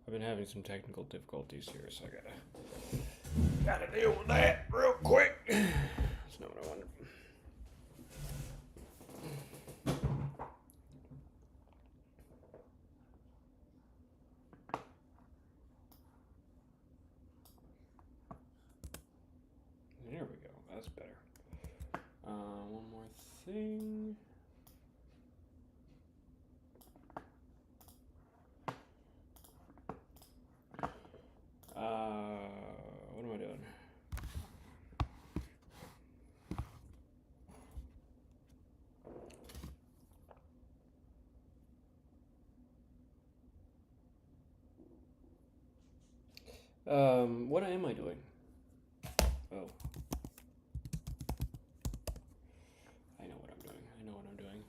I've been having some technical difficulties here, so I gotta deal with that real quick. That's not what I wanted. There we go. That's better. One more thing. What am I doing? What am I doing? Oh. I know what I'm doing. I know what I'm doing.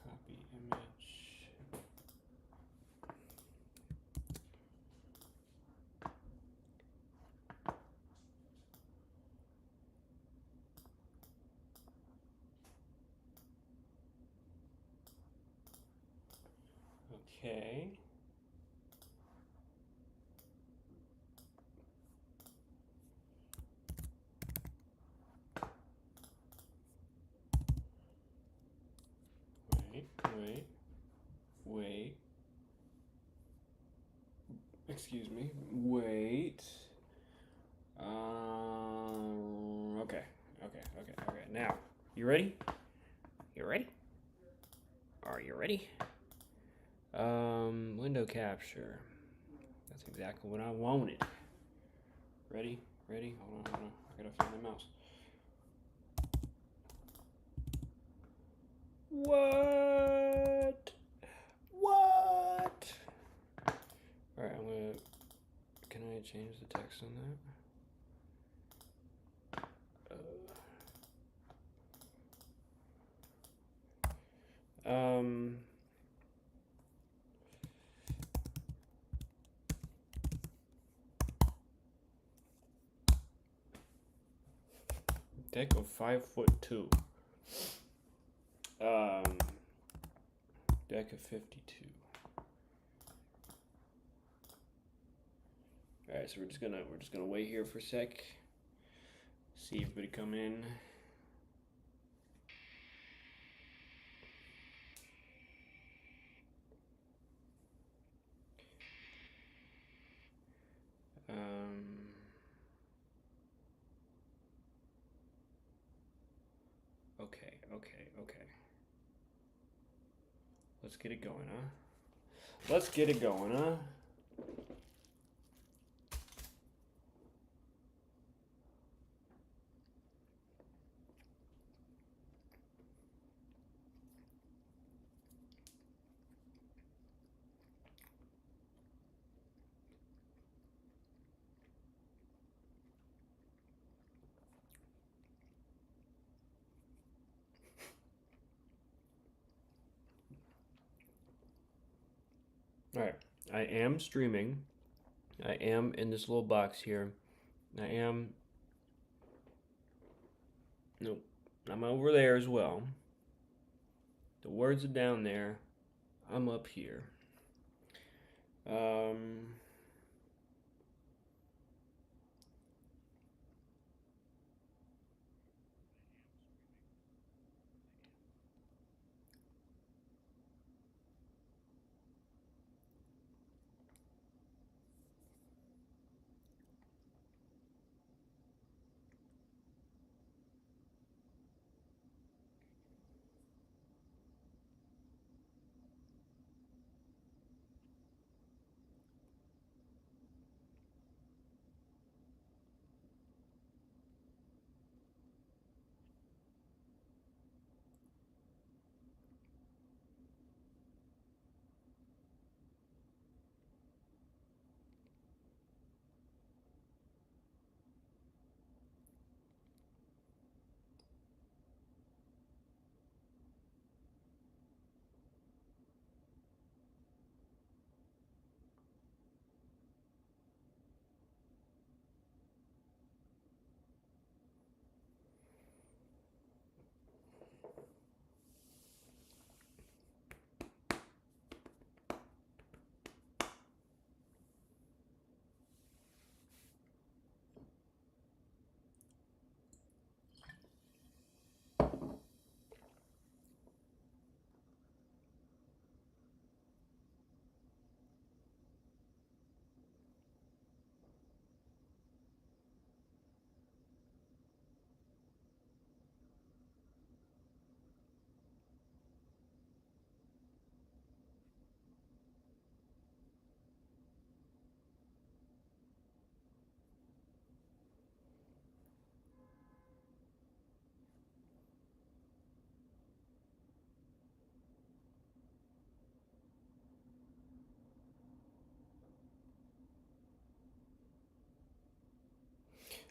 Copy image. Okay. Wait. Excuse me. Wait. Okay. Now, you ready? You ready? Are you ready? Window capture. That's exactly what I wanted. Ready? Hold on. I gotta find the mouse. What? Alright, can I change the text on that? Deck of 5'2". Deck of 52. Alright, so we're just gonna wait here for a sec. See everybody come in. Okay. Let's get it going, huh? Alright, I am streaming. I am in this little box here. Nope, I'm over there as well. The words are down there. I'm up here.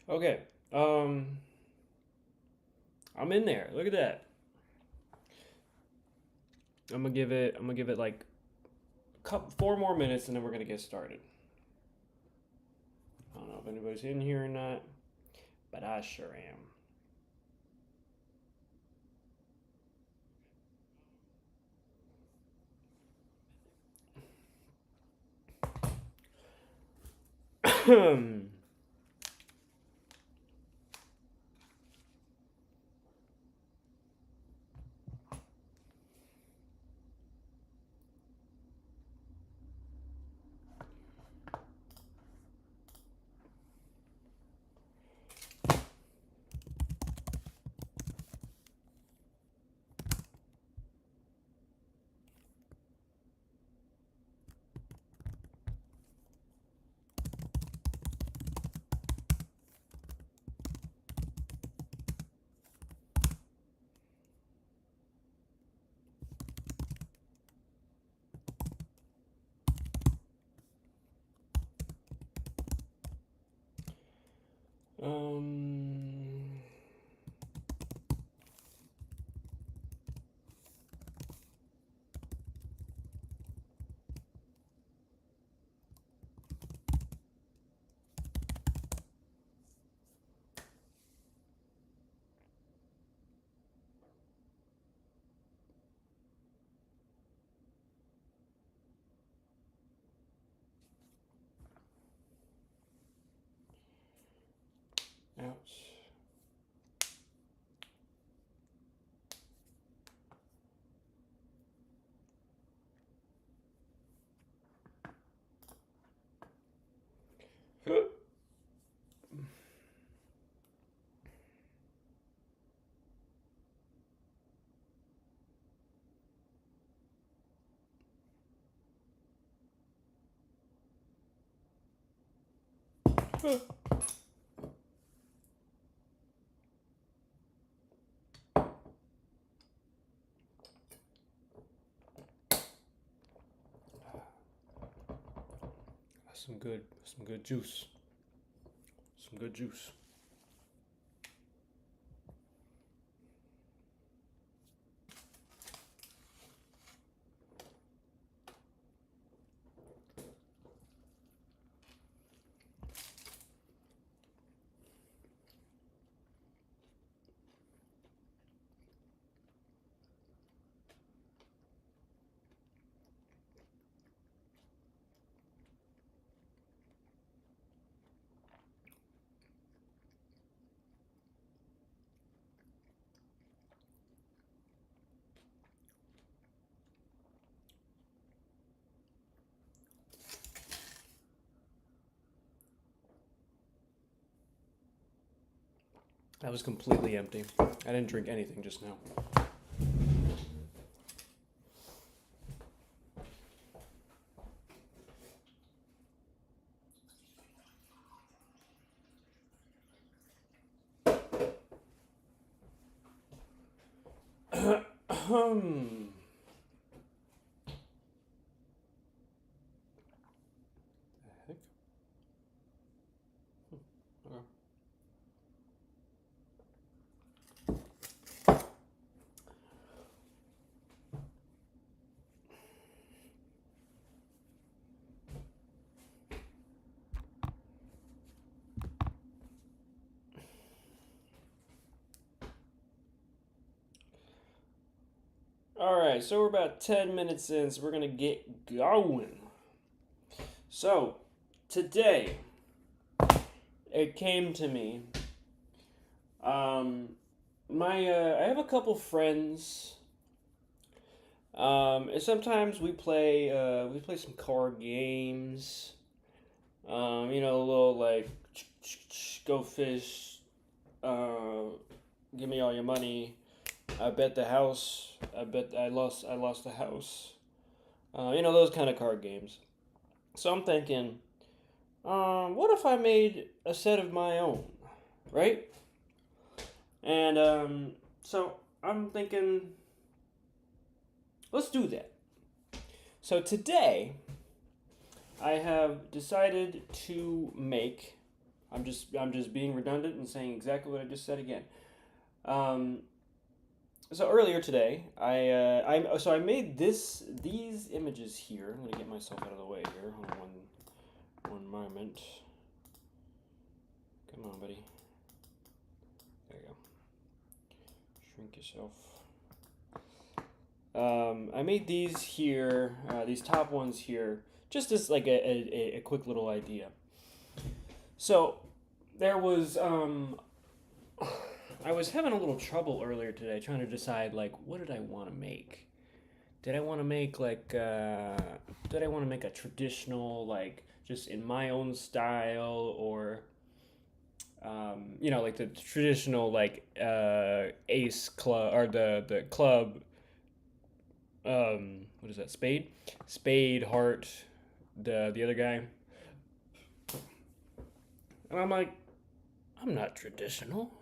Okay. I'm in there. Look at that. I'm gonna give it like 4 more minutes, and then we're gonna get started. I don't know if anybody's in here or not, but I sure am. um. Ouch. Some good juice. Some good juice. That was completely empty. I didn't drink anything just now. Heck? Okay. All right, so we're about 10 minutes in, so we're going to get going. So, today, it came to me. Um, I have a couple friends. And sometimes we play some card games. A little like go fish. Give me all your money. I bet the house. I bet I lost. I lost the house. Those kind of card games. So I'm thinking, what if I made a set of my own, right? And so I'm thinking, let's do that. So today, I have decided to make I'm just being redundant and saying exactly what I just said again. Um, so earlier today, I made these images here. I'm gonna get myself out of the way here. Hold on one moment. Come on, buddy. There you go. Shrink yourself. I made these here, these top ones here, just as like a quick little idea. So there was I was having a little trouble earlier today trying to decide like what did I want to make. Did I want to make did I want to make a traditional like just in my own style or like the traditional like ace club or the club what is that, spade heart, the other guy, and I'm like, I'm not traditional.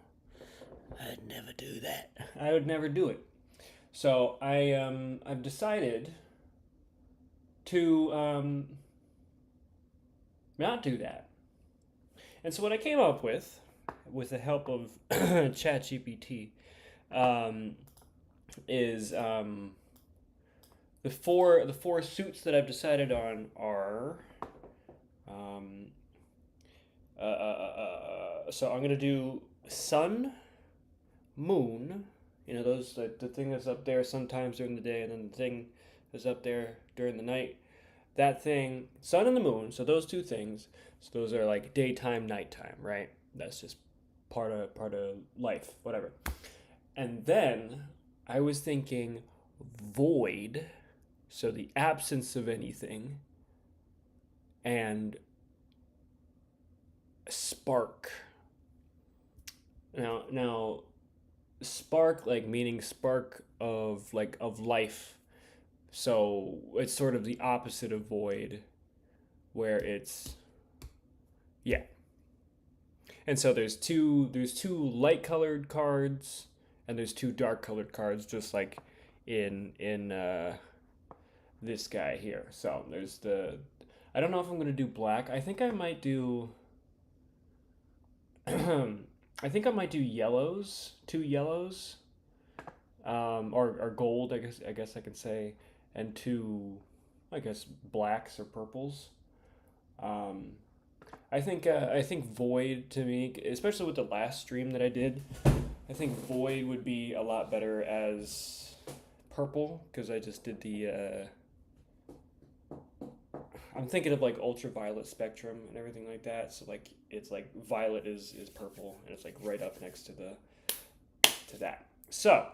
I'd never do that. I would never do it. So I've decided to not do that. And so what I came up with the help of ChatGPT, is the four suits that I've decided on are. Um, so I'm gonna do sun, moon. Those the thing that's up there sometimes during the day, and then the thing that's up there during the night. That thing, sun and the moon. So those two things. So those are like daytime, nighttime, right? That's just part of life, whatever. And then I was thinking void, so the absence of anything, and spark. Now, spark like meaning spark of life. So it's sort of the opposite of void, where it's yeah. And so there's two light colored cards and there's two dark colored cards, just like in this guy here. So there's the I don't know if I'm gonna do black. I think I might do I think I might do yellows, two yellows, or gold. I guess I could say, and two, I guess blacks or purples. Um, I think void to me, especially with the last stream that I did. I think void would be a lot better as purple because I just did the. I'm thinking of like ultraviolet spectrum and everything like that. So like it's like violet is purple and it's like right up next to that. So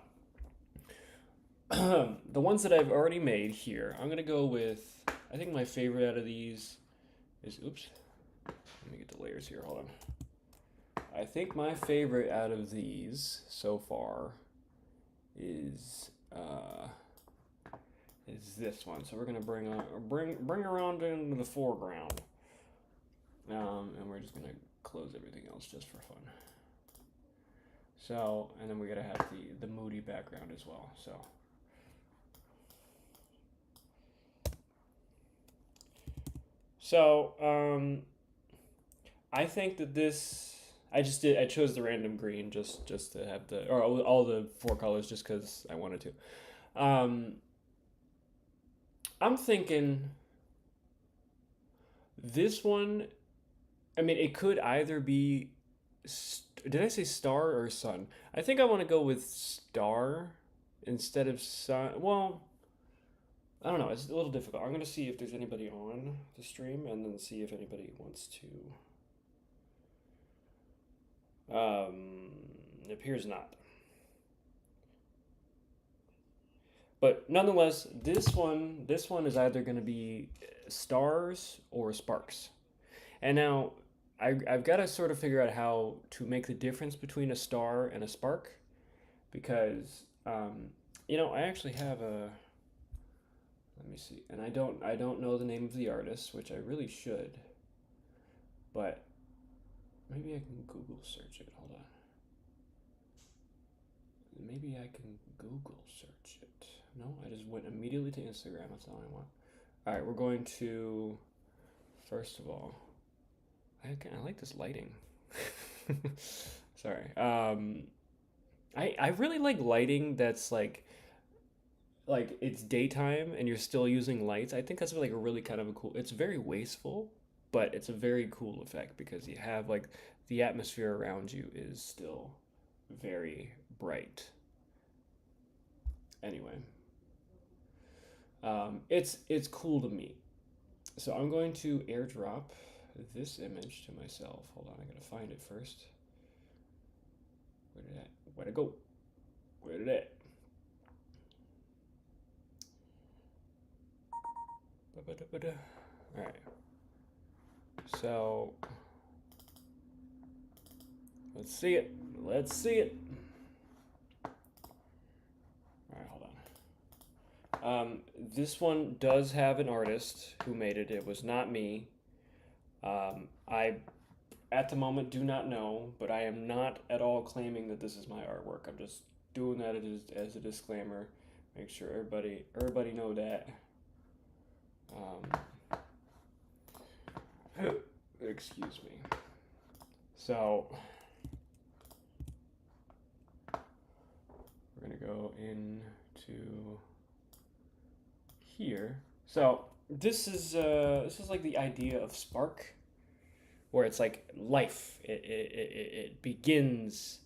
the ones that I've already made here, I'm gonna go with. I think my favorite out of these is oops. Let me get the layers here. Hold on. I think my favorite out of these so far is this one. So we're gonna bring around into the foreground, and we're just gonna close everything else just for fun. So, and then we gotta have the moody background as well. So I think that this I chose the random green just to have or all the four colors just because I wanted to. I'm thinking this one. I mean, it could either be. Did I say star or sun? I think I want to go with star instead of sun. Well, I don't know. It's a little difficult. I'm gonna see if there's anybody on the stream, and then see if anybody wants to. It appears not. But nonetheless, this one is either going to be stars or sparks. And now I've got to sort of figure out how to make the difference between a star and a spark because I actually have a. Let me see, and I don't know the name of the artist, which I really should, but maybe I can Google search it. Hold on. Maybe I can Google search it. No, I just went immediately to Instagram. That's all I want. All right, we're going to. First of all, I like this lighting. Sorry. I really like lighting that's like it's daytime and you're still using lights. I think that's like a really kind of a cool. It's very wasteful, but it's a very cool effect because you have like the atmosphere around you is still very bright. Anyway, it's cool to me. So I'm going to airdrop this image to myself. Hold on, I gotta find it first. Where did that? Where'd it go? Where did it? All right. So let's see it. Let's see it. All right, hold on. This one does have an artist who made it. It was not me. I, at the moment, do not know, but I am not at all claiming that this is my artwork. I'm just doing that as a disclaimer. Make sure everybody know that. Excuse me. So we're gonna go into here. So this is like the idea of spark, where it's like life. It begins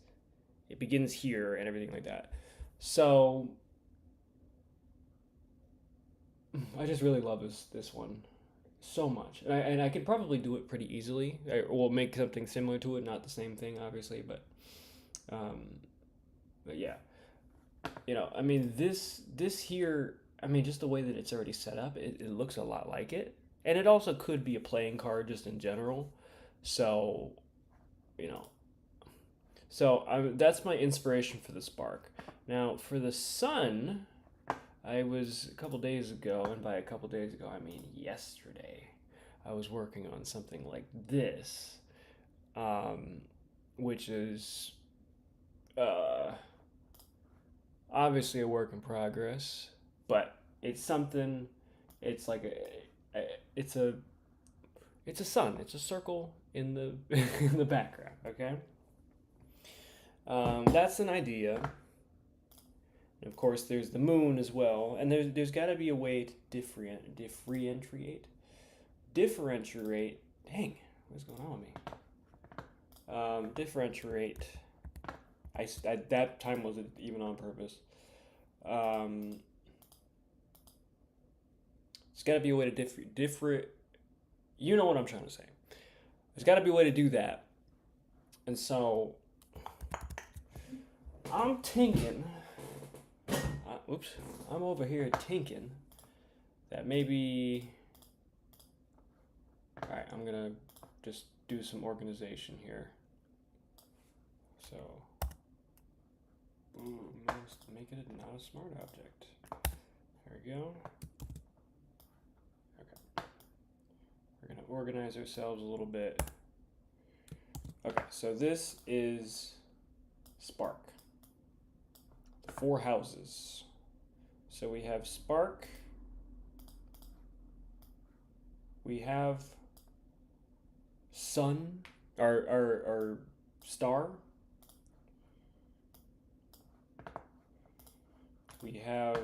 here and everything like that. So I just really love this one so much, and I could probably do it pretty easily. Or make something similar to it, not the same thing, obviously, um, but yeah, I mean this here. I mean, just the way that it's already set up, it looks a lot like it, and it also could be a playing card just in general. So, you know, that's my inspiration for the spark. Now for the sun. I was a couple days ago, and by a couple days ago, I mean yesterday, I was working on something like this, um, which is uh, obviously a work in progress, but it's something. It's like it's a it's a sun. It's a circle in the in the background. Okay, that's an idea. And of course, there's the moon as well, and there's got to be a way to differentiate. Dang, what's going on with me? Differentiate. That time wasn't even on purpose. Um, there's got to be a way to different. You know what I'm trying to say. There's got to be a way to do that, and so I'm thinking. Oops, I'm over here thinking that maybe. All right, I'm gonna just do some organization here. So, boom, make it not a smart object. There we go. Okay, we're gonna organize ourselves a little bit. Okay, so this is Spark. The 4 houses. So we have Spark, we have Sun, our star, we have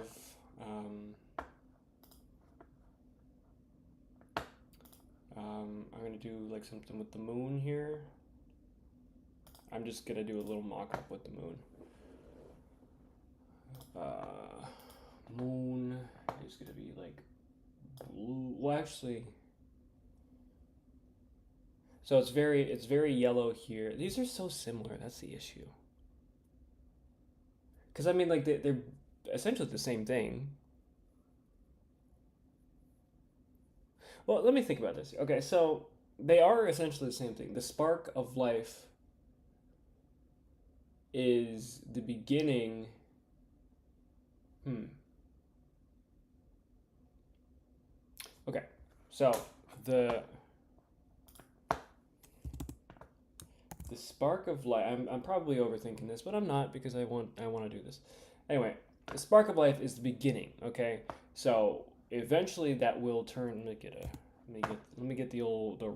I'm gonna do like something with the moon here. I'm just gonna do a little mock-up with the moon. Moon is gonna be like blue. Well, actually, so it's very yellow here. These are so similar. That's the issue. Because I mean, like they're essentially the same thing. Well, let me think about this. Okay, so they are essentially the same thing. The spark of life is the beginning. Okay, so the the spark of life. I'm probably overthinking this, but I'm not because I want to do this. Anyway, the spark of life is the beginning. Okay, so eventually that will turn. Let me get the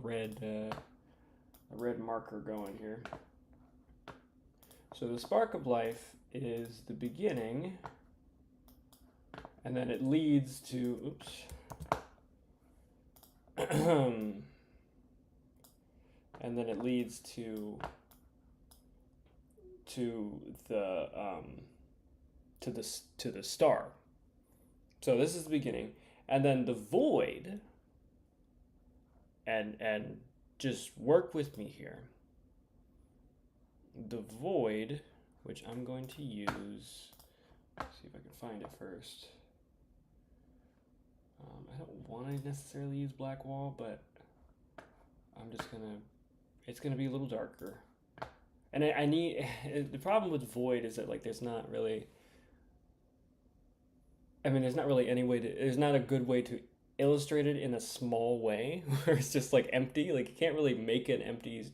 red. a red marker going here. So the spark of life is the beginning, and then it leads to, oops, and then it leads to the to the star. So this is the beginning, and then the void, and just work with me here. The void, which I'm going to use, let's see if I can find it first. I don't want to necessarily use black wall, but I'm just gonna, it's gonna be a little darker. And I need, the problem with void is that like there's not really, I mean there's not really any way to, there's not a good way to illustrate it in a small way where it's just like empty. Like you can't really make an empty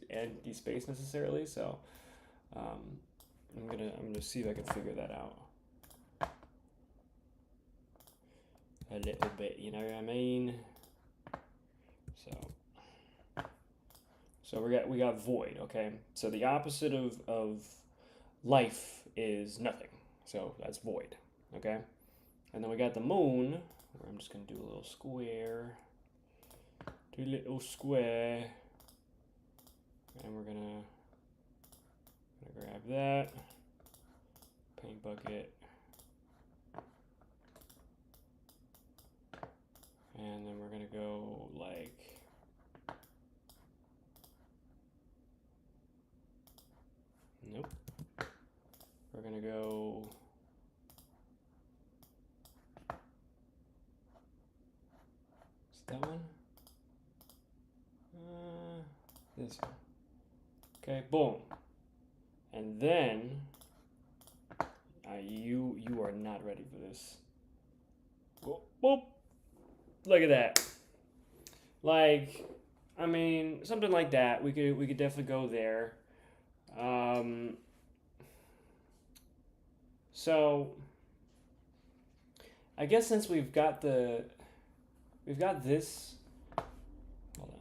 space necessarily. So I'm gonna see if I can figure that out a little bit. You know what I mean? So we got void. Okay. So the opposite of life is nothing. So that's void. Okay. And then we got the moon, where I'm just gonna do a little square. Do a little square. And we're gonna grab that. Paint bucket. And then we're gonna go like, nope. We're gonna go, is that one? This one. Okay, boom. And then, you are not ready for this. Boop, boop. Look at that. Like, I mean, something like that. We could definitely go there. So I guess since we've got this. Hold on.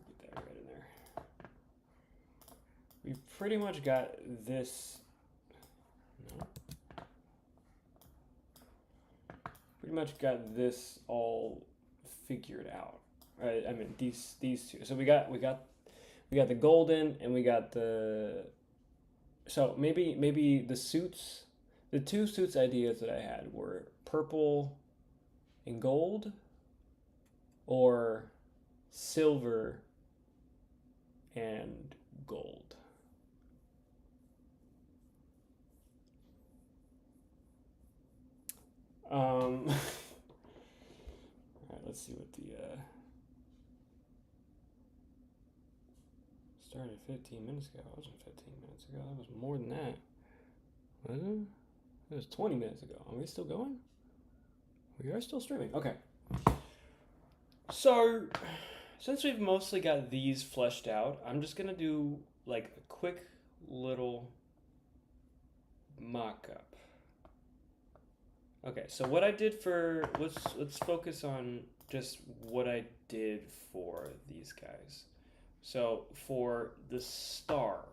Get that right in there. We've pretty much got this. No. Pretty much got this all figured out, right? I mean these two. So we got the golden, and we got the. So maybe the suits, the two suits ideas that I had were purple and gold, or silver and gold. All right, let's see what the started 15 minutes ago. It wasn't 15 minutes ago. That was more than that. Was it? It was 20 minutes ago. Are we still going? We are still streaming. Okay. So, since we've mostly got these fleshed out, I'm just gonna do like a quick little mock-up. Okay, so what I did for, let's focus on just what I did for these guys. So for the star,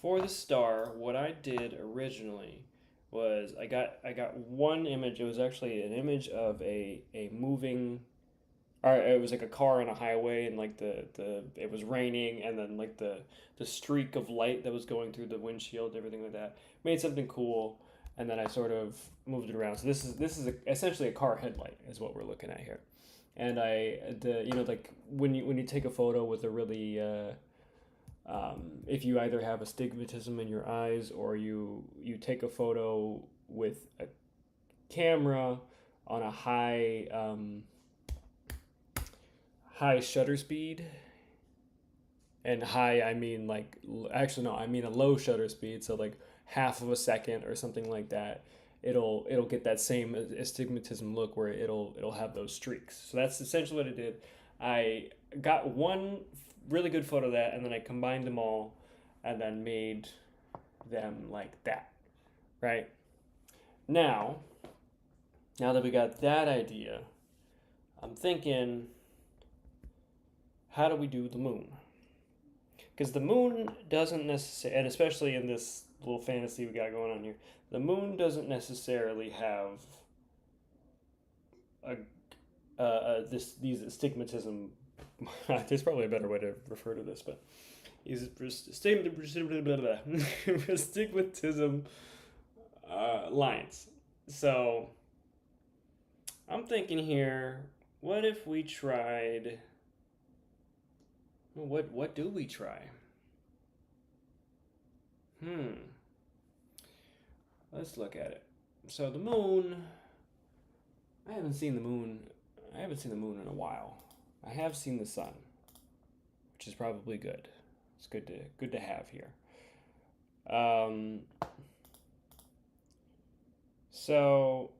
what I did originally was I got one image. It was actually an image of a moving, or it was like a car on a highway, and like it was raining, and then like the streak of light that was going through the windshield, everything like that. Made something cool, and then I sort of moved it around. So this is essentially a car headlight is what we're looking at here. And like when you take a photo with a really if you either have astigmatism in your eyes, or you take a photo with a camera on a high shutter speed, and high I mean like, actually no, I mean a low shutter speed, so like half of a second or something like that, it'll get that same astigmatism look where it'll have those streaks. So that's essentially what I did. I got one really good photo of that, and then I combined them all and then made them like that. Right? Now, Now that we got that idea, I'm thinking, how do we do the moon? Because the moon doesn't necessarily, and especially in this little fantasy we got going on here, the moon doesn't necessarily have a these astigmatism. There's probably a better way to refer to this, but these astigmatism lines. So I'm thinking here, what if we tried? What do we try? Let's look at it. So the moon. I haven't seen the moon. I haven't seen the moon in a while. I have seen the sun, which is probably good. It's good to have here. Um, so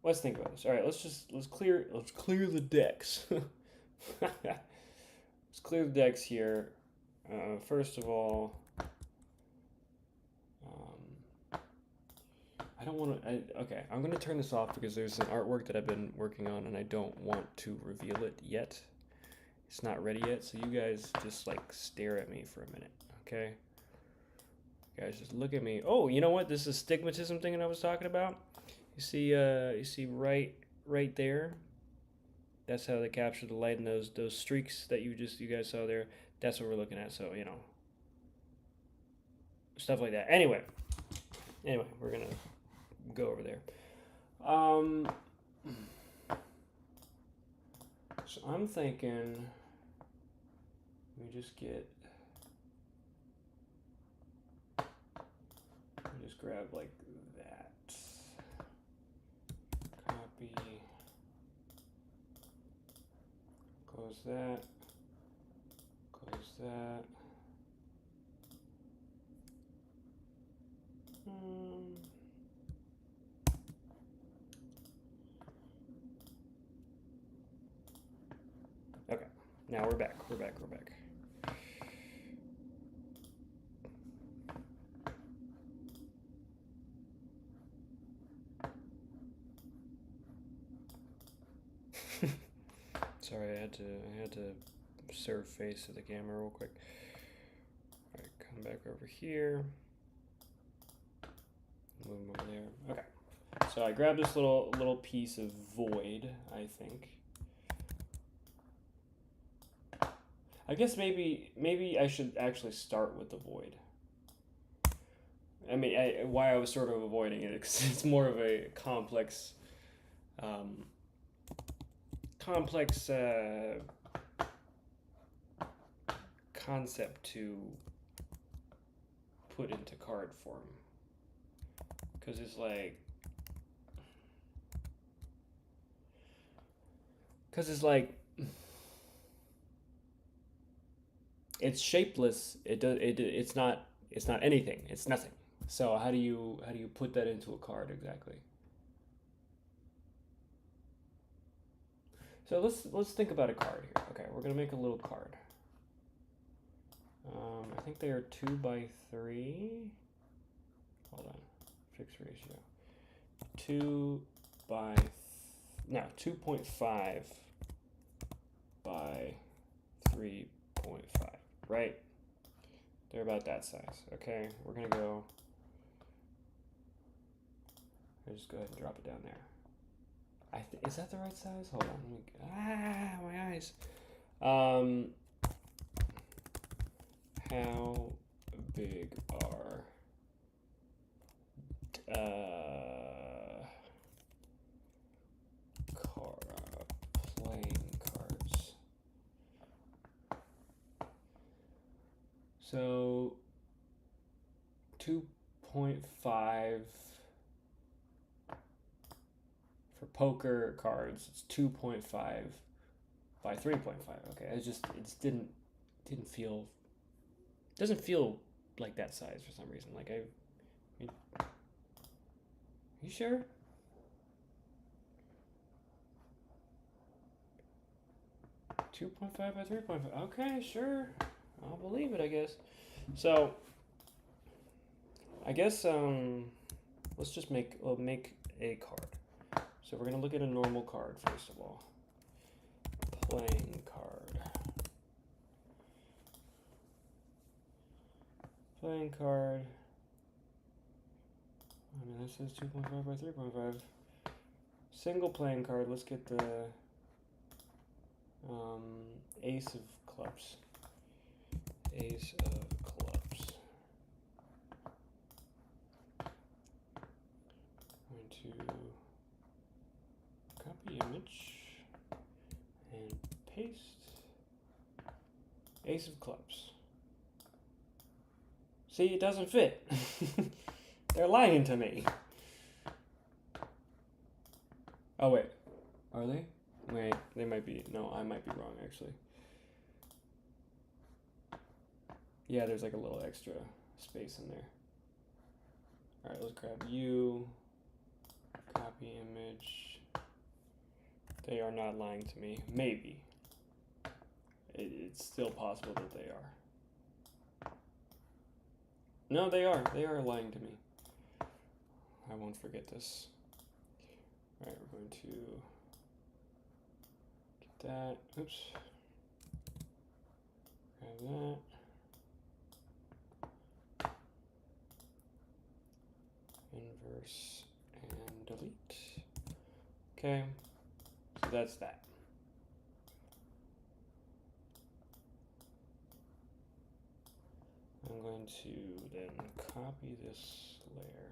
let's think about this. All right, let's clear the decks. Let's clear the decks here. First of all, I don't want to. Okay, I'm going to turn this off because there's an artwork that I've been working on and I don't want to reveal it yet. It's not ready yet, so you guys just like stare at me for a minute, okay? You guys just look at me. Oh, you know what? This is astigmatism thing that I was talking about. You see right there. That's how they capture the light in those streaks that you guys saw there. That's what we're looking at. So stuff like that. Anyway, we're gonna go over there. So I'm thinking we just grab like that. Copy. Close that. Close that. Okay, now we're back. Sorry, I had to serve face to the camera real quick. All right, come back over here. Move them over there. Okay, so I grabbed this little piece of void, I think. I guess maybe I should actually start with the void. I mean, why I was sort of avoiding it because it's more of a complex concept to put into card form. Because it's it's shapeless. It's not anything. It's nothing. So how do you put that into a card exactly? So let's think about a card here. Okay, we're gonna make a little card. I think they are 2x3. Hold on, fixed ratio. 2.5 by 3.5. Right? They're about that size. Okay, we're gonna go. I'll just go ahead and drop it down there. Is that the right size? Hold on. My eyes. How big are playing cards? So 2.5 for poker cards. It's 2.5 by 3.5. Okay, it didn't feel. Doesn't feel like that size for some reason. Like you sure? Two 2.5 by 3.5. Okay, sure. I'll believe it, I guess. So I guess let's just make a card. So So we're going to look at a normal card first of all. Playing card. Playing card. I mean, that says 2.5 by 3.5. Single playing card. Let's get the Ace of Clubs. Ace of Clubs. I'm going to copy image and paste. Ace of Clubs. See, it doesn't fit. They're lying to me. Oh, wait. Are they? Wait, they might be. No, I might be wrong, actually. Yeah, there's like a little extra space in there. Alright, let's grab you. Copy image. They are not lying to me. Maybe. It's still possible that they are. No, they are. They are lying to me. I won't forget this. Alright, we're going to get that. Oops. Grab that. Inverse and delete. Okay, so that's that. I'm going to then copy this layer.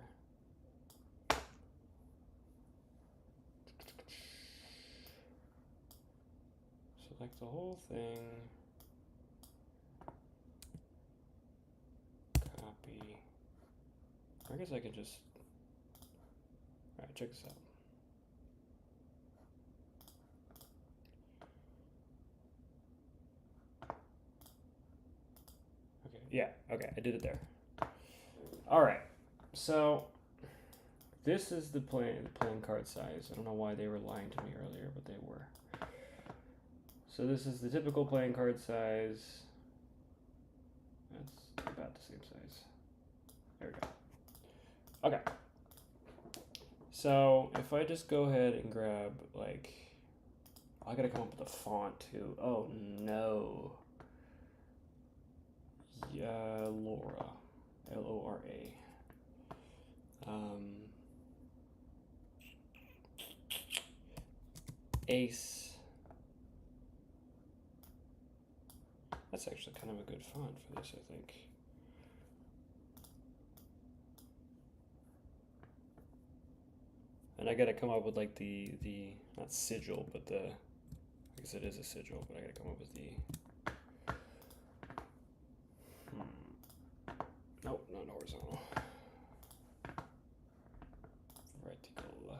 Select the whole thing. Copy. I guess I could just. Alright, check this out. Okay, yeah, okay, I did it there. Alright, so this is the playing card size. I don't know why they were lying to me earlier, but they were. So this is the typical playing card size. That's about the same size. There we go. Okay. So if I just go ahead and grab, like, I gotta come up with a font too. Oh no. Yeah, Laura. L-O-R-A. Ace. That's actually kind of a good font for this, I think. And I gotta come up with like the not sigil, but the, I guess it is a sigil, but I gotta come up with the, nope, not horizontal. Vertical.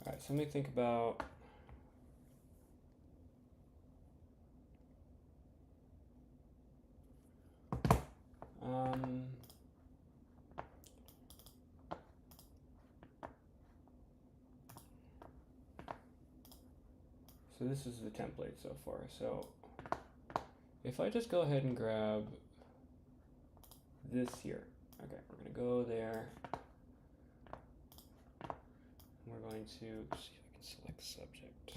All right, so let me think about. So this is the template so far. So if I just go ahead and grab this here. Okay, we're gonna go there. We're going to see if I can select subject.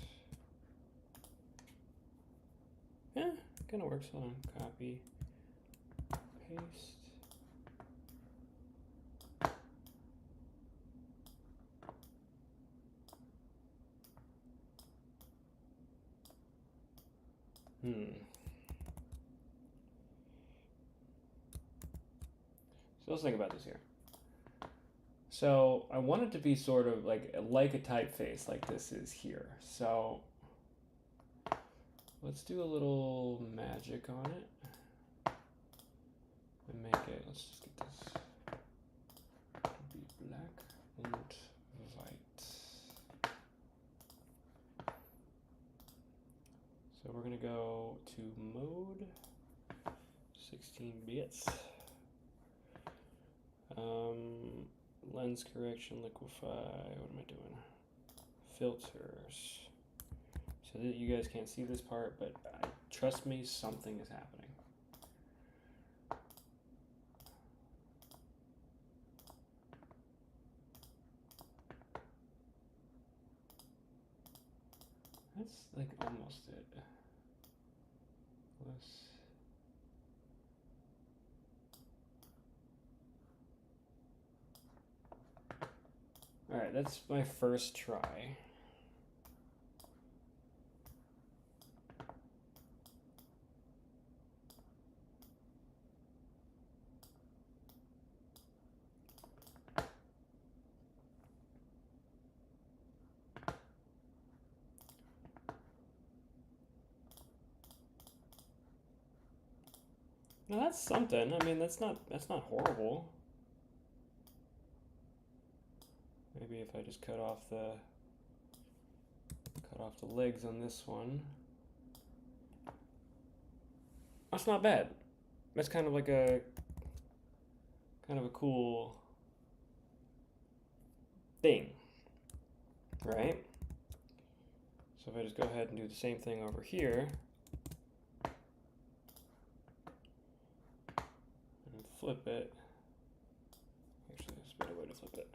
Yeah, kind of works. Hold on, copy, paste. So let's think about this here. So I want it to be sort of like a typeface, like this is here. So let's do a little magic on it and make it. Let's just get this to be black and white. So we're gonna go to mode 16 bits. Lens correction, liquify, what am I doing? filters. So that you guys can't see this part, but trust me, something is happening. That's like almost it. All right, that's my first try. Now that's something. I mean, that's not horrible. Maybe if I just cut off the legs on this one. That's not bad. That's kind of like a cool thing, right? So if I just go ahead and do the same thing over here and flip it. Actually, there's a better way to flip it.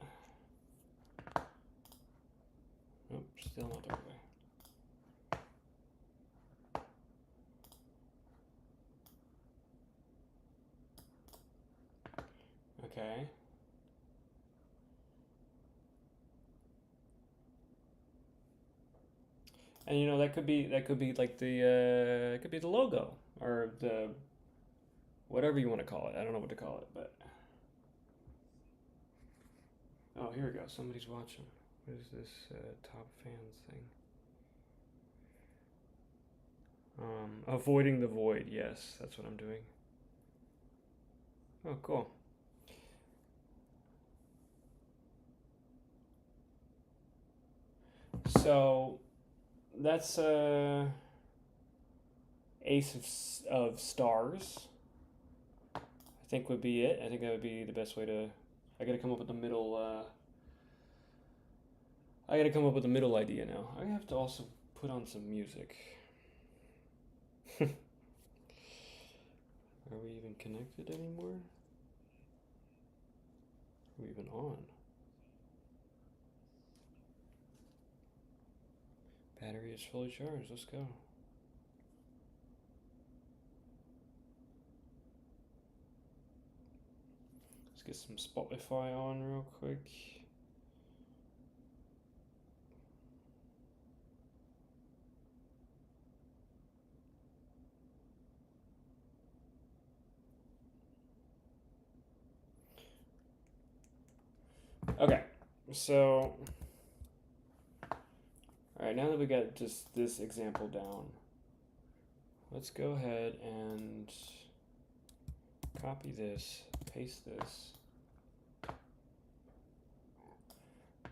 Nope, still not the right way. Okay. And you know, that could be like the it could be the logo or the whatever you want to call it. I don't know what to call it, but oh, here we go. Somebody's watching. What is this top fans thing? Avoiding the void. Yes, that's what I'm doing. Oh, cool. So that's Ace of Stars. I think would be it. I think that would be the best way to. I gotta come up with the middle. I gotta come up with a middle idea now. I have to also put on some music. Are we even connected anymore? Are we even on? Battery is fully charged. Let's go. Let's get some Spotify on real quick. Okay, so all right, now that we got just this example down, let's go ahead and copy this, paste this,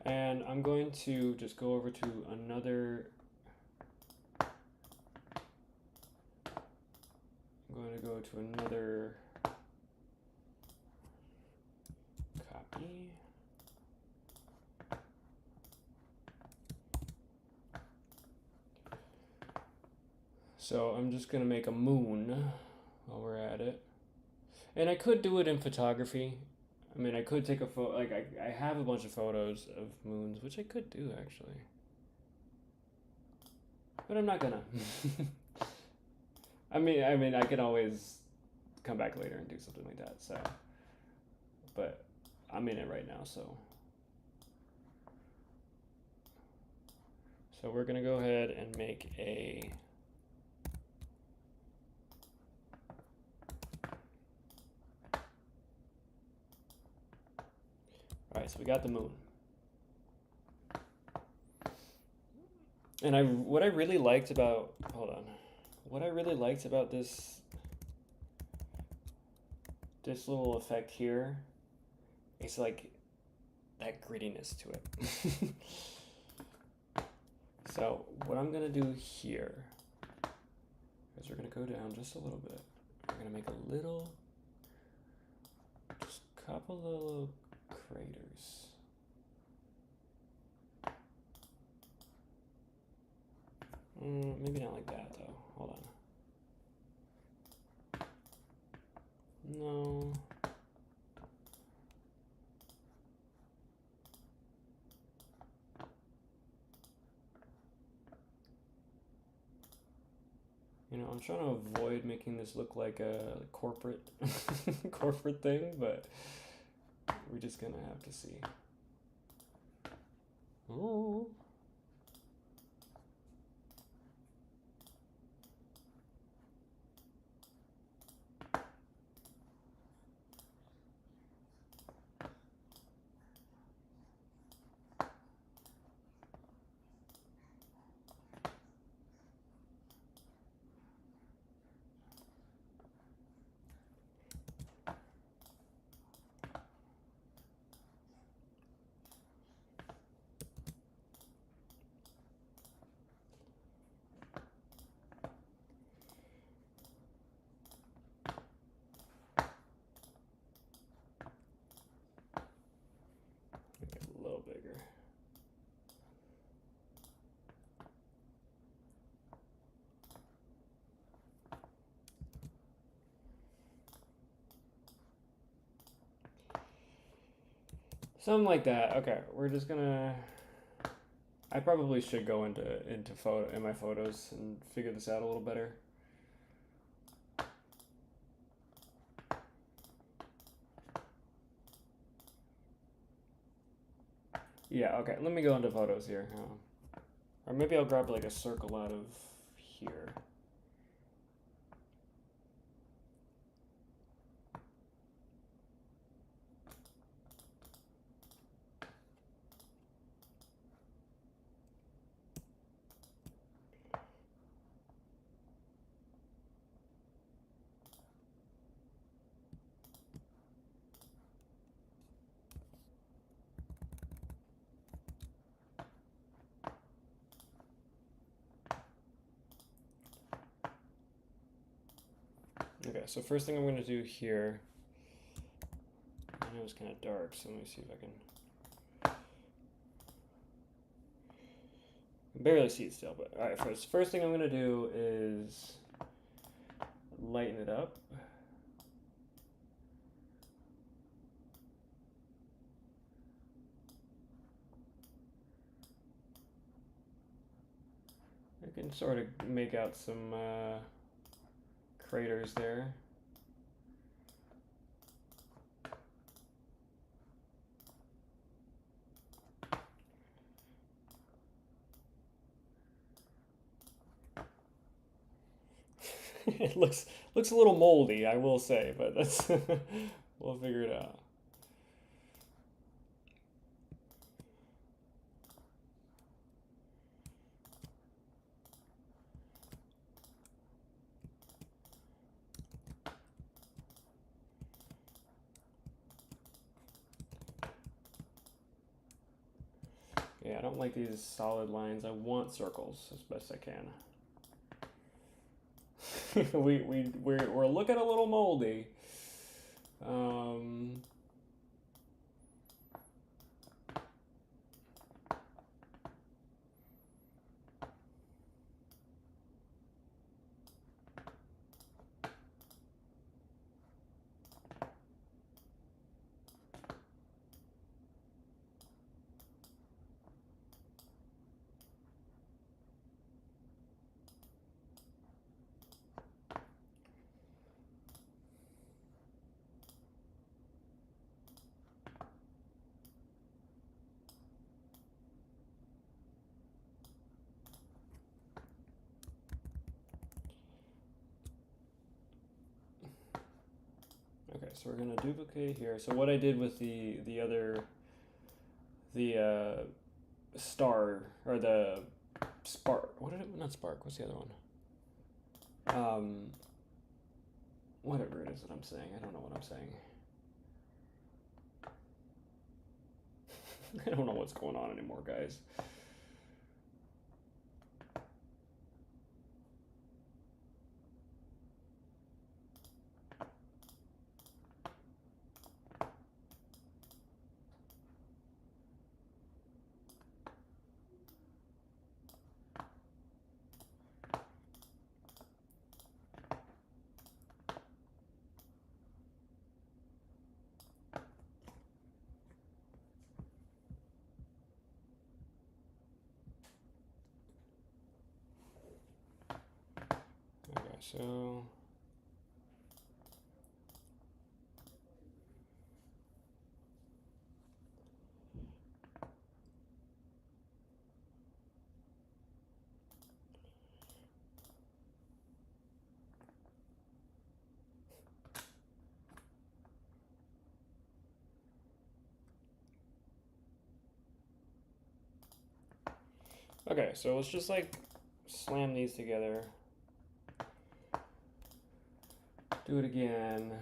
and I'm going to just go over to another. I'm going to go to another copy. So I'm just gonna make a moon while we're at it. And I could do it in photography. I mean, I could take a photo, like I have a bunch of photos of moons, which I could do actually. But I'm not gonna. I mean, I can always come back later and do something like that, so. But I'm in it right now, so. So we're gonna go ahead and make a Alright, so we got the moon. And what I really liked about this little effect here is like that grittiness to it. So what I'm gonna do here is we're gonna go down just a little bit. We're gonna make a little, just a couple little craters. No. You know, I'm trying to avoid making this look like a corporate corporate thing, but we're just gonna have to see. Oh. Make it a little bigger. Something like that. Okay, we're just gonna. I probably should go into my photos and figure this out a little better. Yeah. Okay. Let me go into photos here. Or maybe I'll grab like a circle out of here. Okay, so first thing I'm going to do here, I know it's kind of dark, so let me see if I can barely see it still, but all right, first thing I'm going to do is lighten it up. I can sort of make out some craters there. It looks a little moldy, I will say, but that's we'll figure it out. Yeah, I don't like these solid lines. I want circles as best I can. We're looking a little moldy. Okay, so we're gonna duplicate here. So what I did with the other star or the spark. What did it? Not spark. What's the other one? Whatever it is that I'm saying. I don't know what I'm saying. I don't know what's going on anymore, guys. so okay, so let's just like slam these together. Do it again.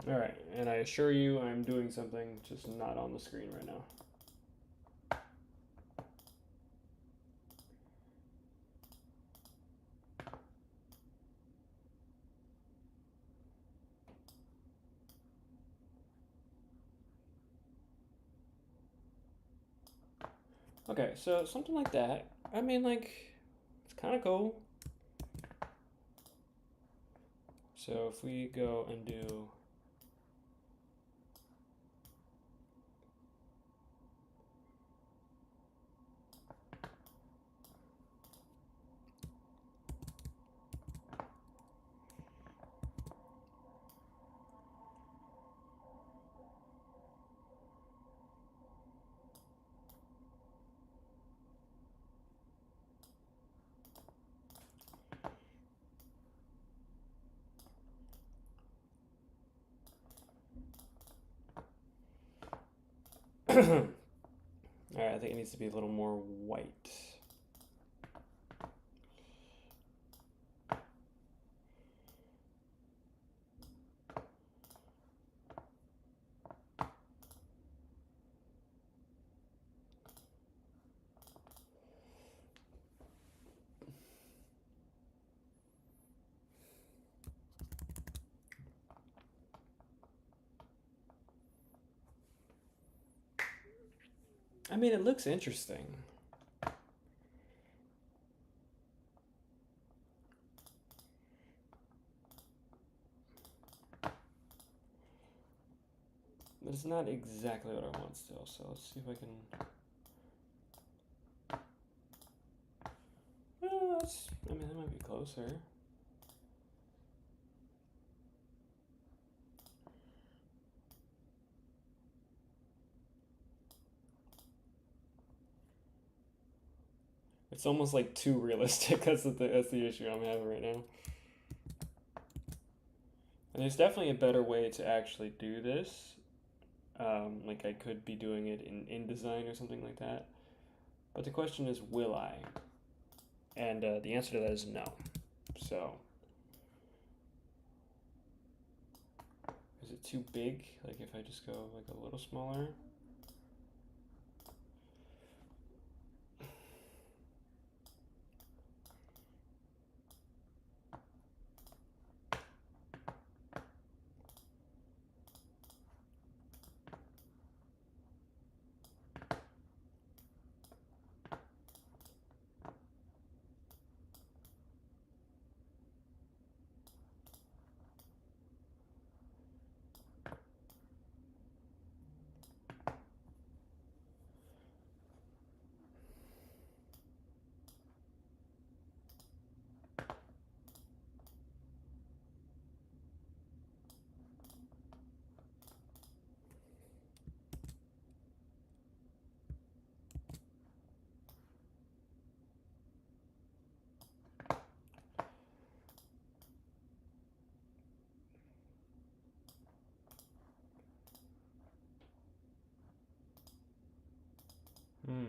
All right, and I assure you I'm doing something just not on the screen right now. Okay, so something like that. I mean, like, it's kind of cool. So if we go and do all right, I think it needs to be a little more white. I mean, it looks interesting. But it's not exactly what I want still, so let's see if I can... I mean, that might be closer. It's almost like too realistic. That's the issue I'm having right now. And there's definitely a better way to actually do this. Like I could be doing it in InDesign or something like that. But the question is, will I? And the answer to that is no. So, is it too big? Like if I just go like a little smaller? Hmm.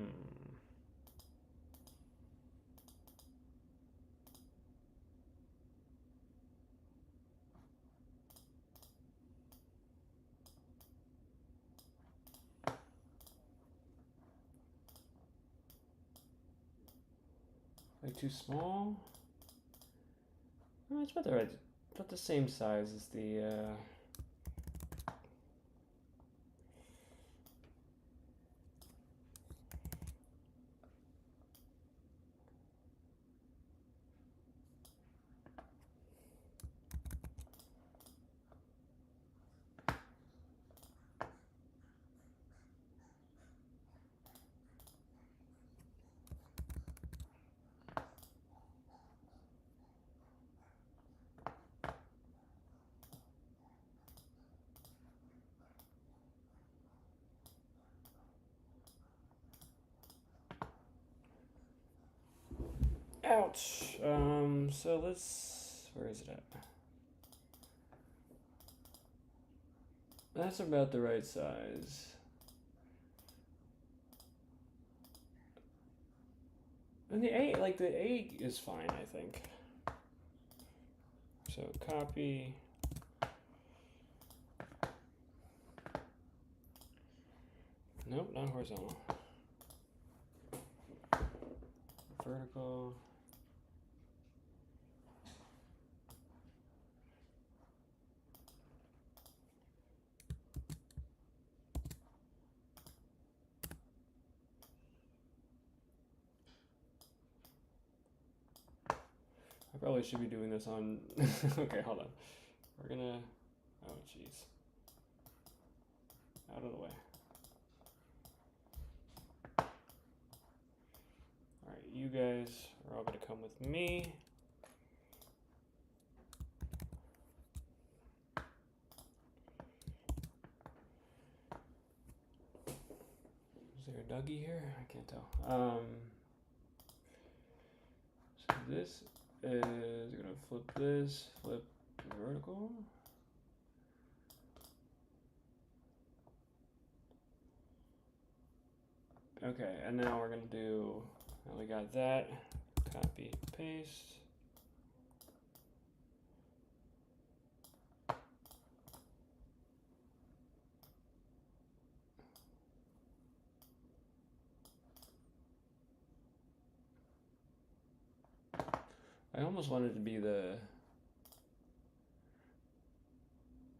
Like too small? No, it's about the right, about the same size as the. Ouch. So let's, where is it at? That's about the right size. And the A, like the A is fine, I think. So copy. Nope, not horizontal. Vertical. I probably should be doing this on, okay, hold on. We're gonna, oh jeez. Out of the way. All right, you guys are all gonna come with me. Is there a Dougie here? I can't tell. So this is gonna flip this, flip vertical. Okay, and now we're gonna do, now we got that, copy, paste. I almost wanted to be the,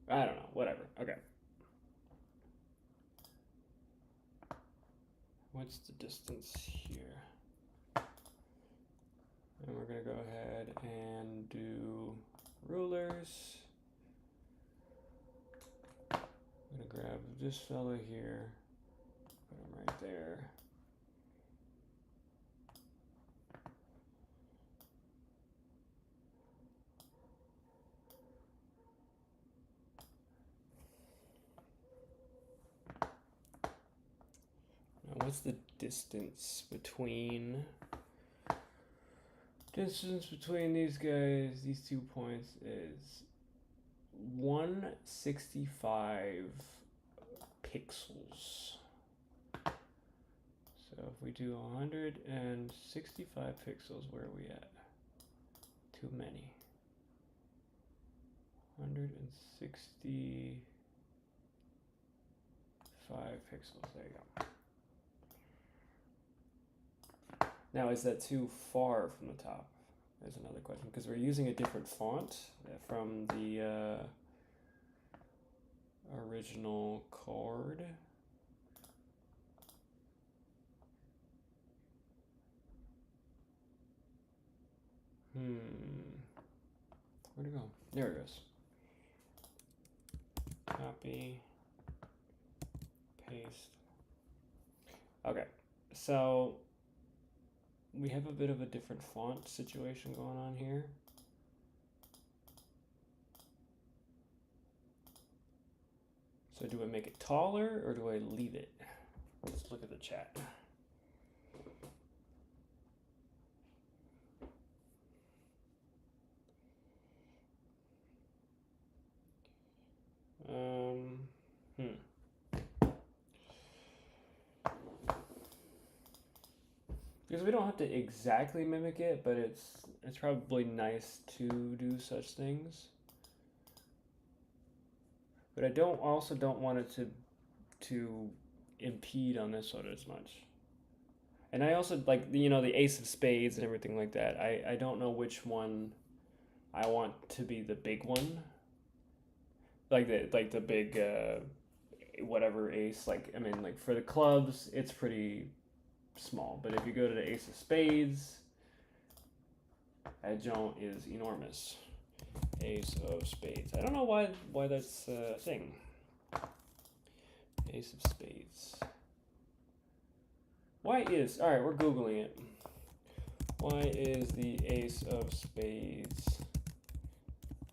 I don't know, whatever, okay. What's the distance here? And we're gonna go ahead and do rulers. I'm gonna grab this fella here, put him right there. Now what's the distance between these guys, these 2 points is 165 pixels. So if we do 165 pixels, where are we at? Too many. 165 pixels, there you go. Now, is that too far from the top? There's another question, because we're using a different font from the original card. Where'd it go? There it goes. Copy, paste. Okay, so we have a bit of a different font situation going on here. So do I make it taller or do I leave it? Let's look at the chat. Because we don't have to exactly mimic it, but it's probably nice to do such things. But I also don't want it to impede on this one as much. And I also like the ace of spades and everything like that. I don't know which one I want to be the big one. Like the big whatever ace. Like I mean, like for the clubs, it's pretty small. But if you go to the ace of spades, that joint is enormous. Ace of spades. I don't know why that's a thing. Ace of spades. Why is, all right, we're Googling it. Why is the ace of spades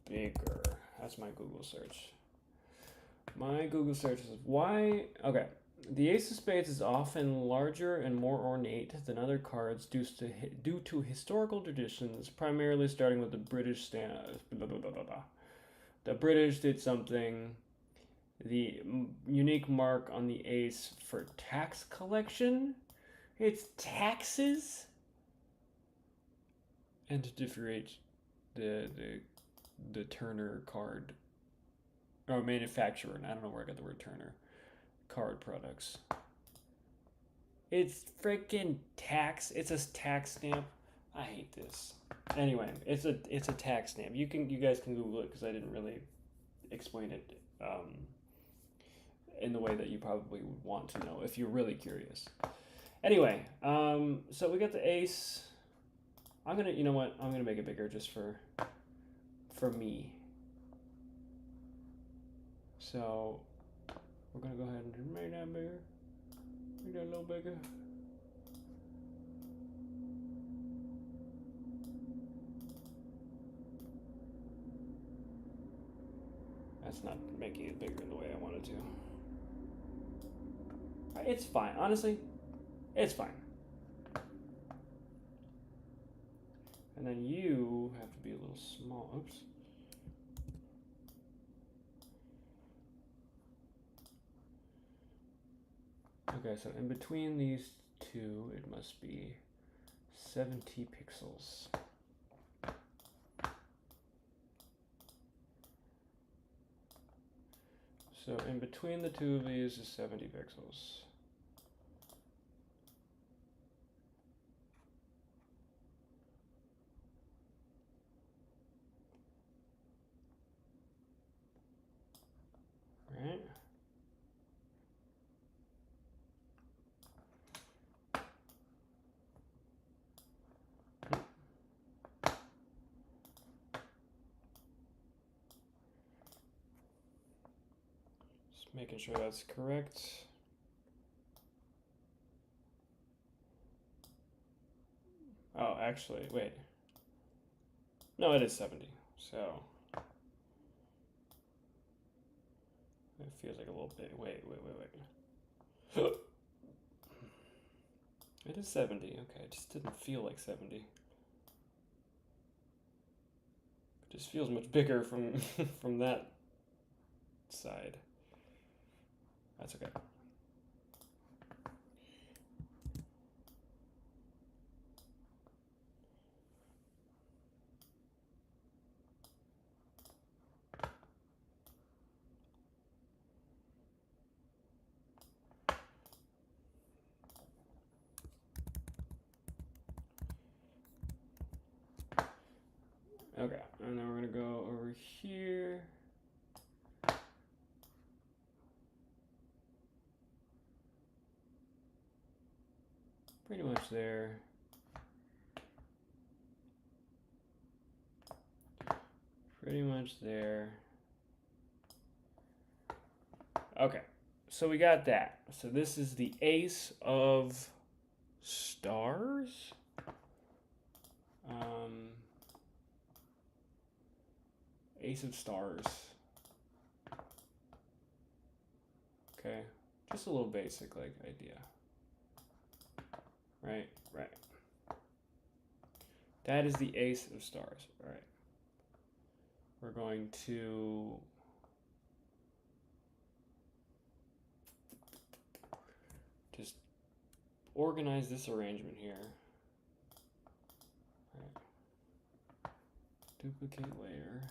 bigger? That's my Google search. My Google search is why, okay, The Ace of Spades is often larger and more ornate than other cards due to historical traditions, primarily starting with the British stand. The British did something. The unique mark on the ace for tax collection. It's taxes. And to differentiate the Turner card or manufacturer. I don't know where I got the word Turner. Card products. It's freaking tax. It's a tax stamp. I hate this. Anyway, it's a tax stamp. You guys can Google it because I didn't really explain it in the way that you probably would want to know if you're really curious. Anyway, so we got the ace. I'm gonna, you know what? I'm gonna make it bigger just for me. So we're gonna go ahead and make that bigger. Make that a little bigger. That's not making it bigger in the way I wanted to. It's fine, honestly. It's fine. And then you have to be a little small. Oops. Okay, so in between these two, it must be 70 pixels. So in between the two of these is 70 pixels. Right? Just making sure that's correct. Oh, actually, wait. No, it is 70. So it feels like a little bit. Wait. It is 70. Okay, it just didn't feel like 70. It just feels much bigger from from that side. That's okay. Okay, and then we're gonna go over here. Pretty much there. Pretty much there. Okay, so we got that. So this is the ace of stars. Ace of stars. Okay, just a little basic like idea. Right. That is the ace of stars. All right. We're going to just organize this arrangement here. All right. Duplicate layer.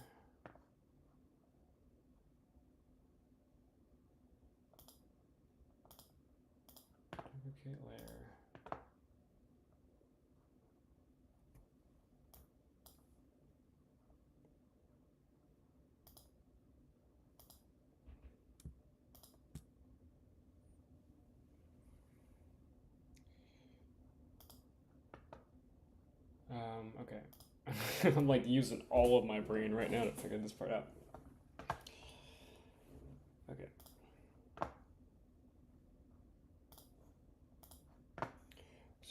Duplicate layer. Okay. I'm like using all of my brain right now to figure this part out. Okay.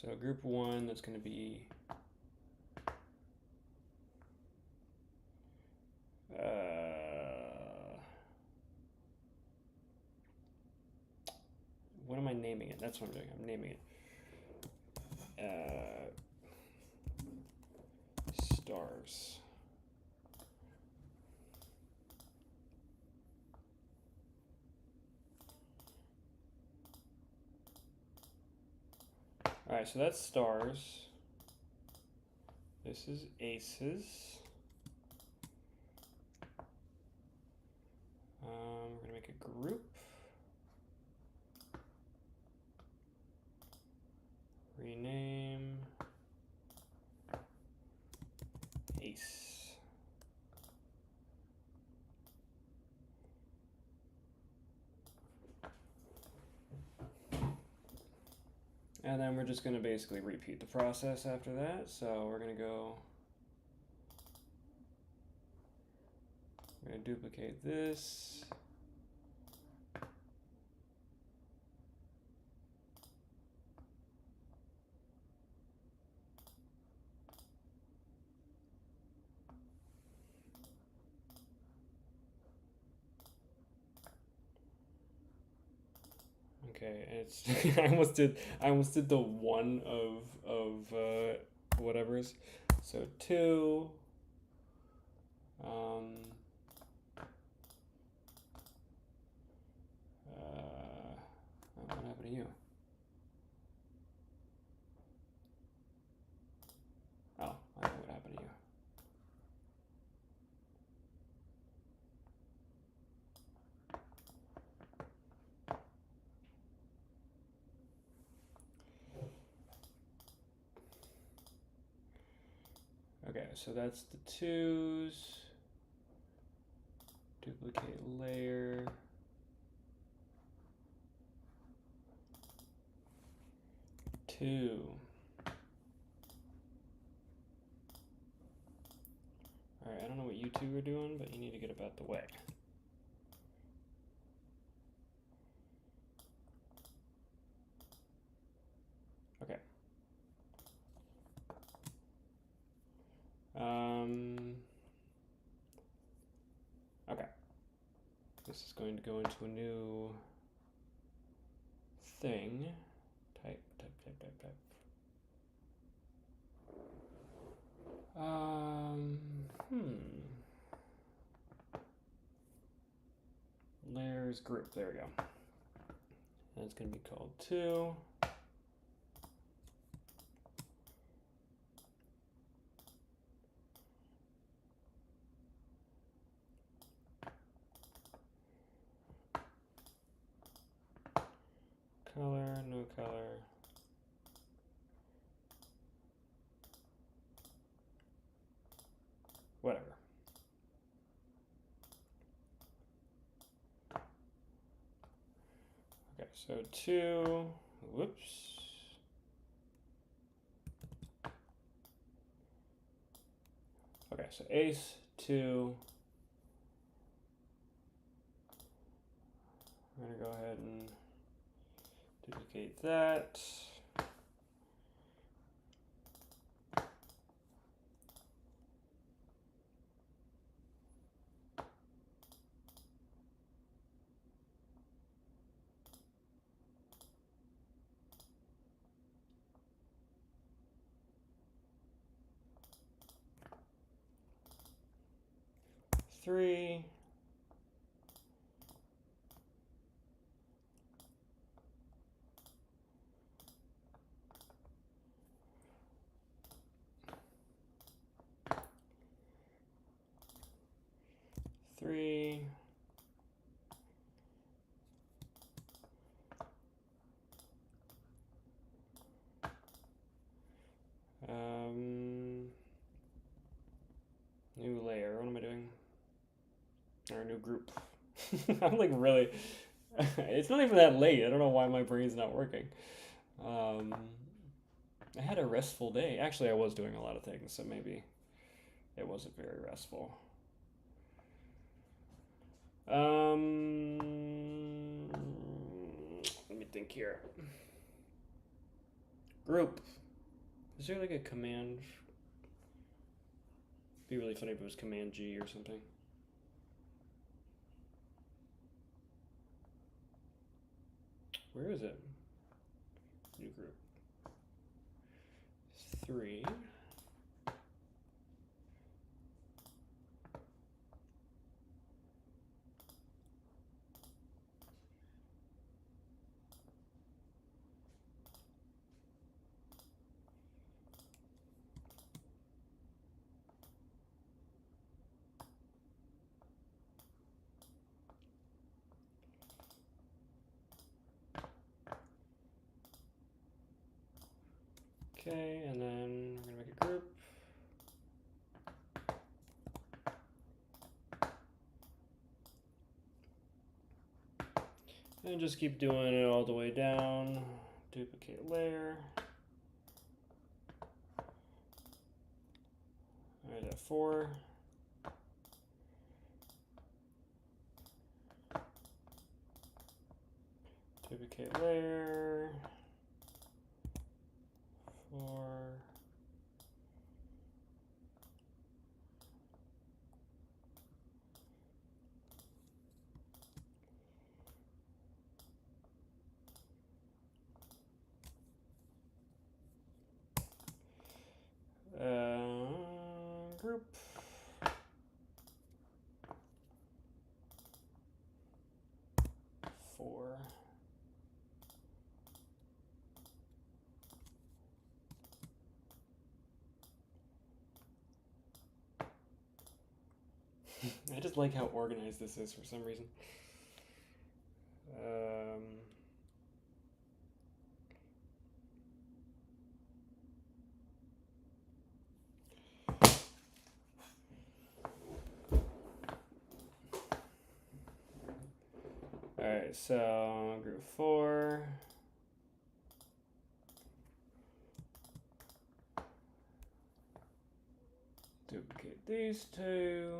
So group one, that's going to be what am am I naming it? That's what I'm doing. I'm naming it. Stars. All right, so that's stars. This is aces. We're gonna make a group. Rename ace. And then we're just gonna basically repeat the process after that. So we're gonna duplicate this. Okay, it's I almost did the one of whatever's. So 2. What happened to you? Oh, I know what happened to you. Okay, so that's the 2s. Duplicate layer. Two. Alright, I don't know what you two are doing, but you need to get about the way. Okay. Okay. This is going to go into a new thing. Type. Layers group. There we go. And it's going to be called 2. Color, no color. Whatever. Okay, so 2, whoops. Okay, so ace, 2. I'm gonna go ahead and duplicate that. Three. Three. New layer. What am I doing? Or a new group. I'm like really. It's not even that late. I don't know why my brain's not working. I had a restful day. Actually, I was doing a lot of things, so maybe it wasn't very restful. Let me think here. Group. Is there like a command? It'd be really funny if it was Command G or something. Where is it? 3. Okay, and then we're gonna make a group. And just keep doing it all the way down. Duplicate layer. Alright, at 4. Duplicate layer. 4. Group. Four. I just like how organized this is for some reason. Alright, so group 4. Duplicate these two.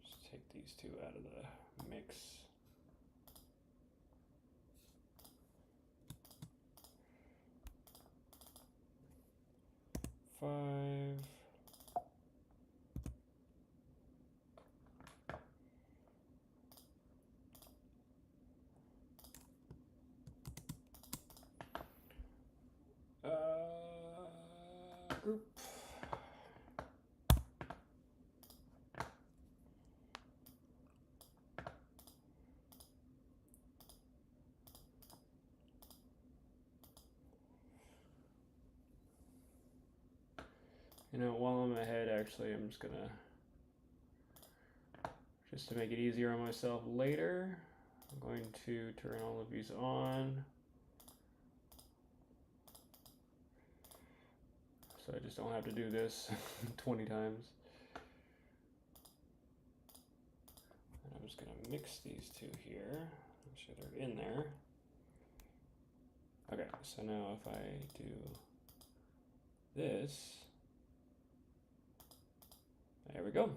Just take these two out of the mix. Five. Group. You know, while I'm ahead, actually, I'm just gonna, just to make it easier on myself later, I'm going to turn all of these on. So I just don't have to do this 20 times. And I'm just gonna mix these two here. Make sure they're in there. Okay, so now if I do this, there we go.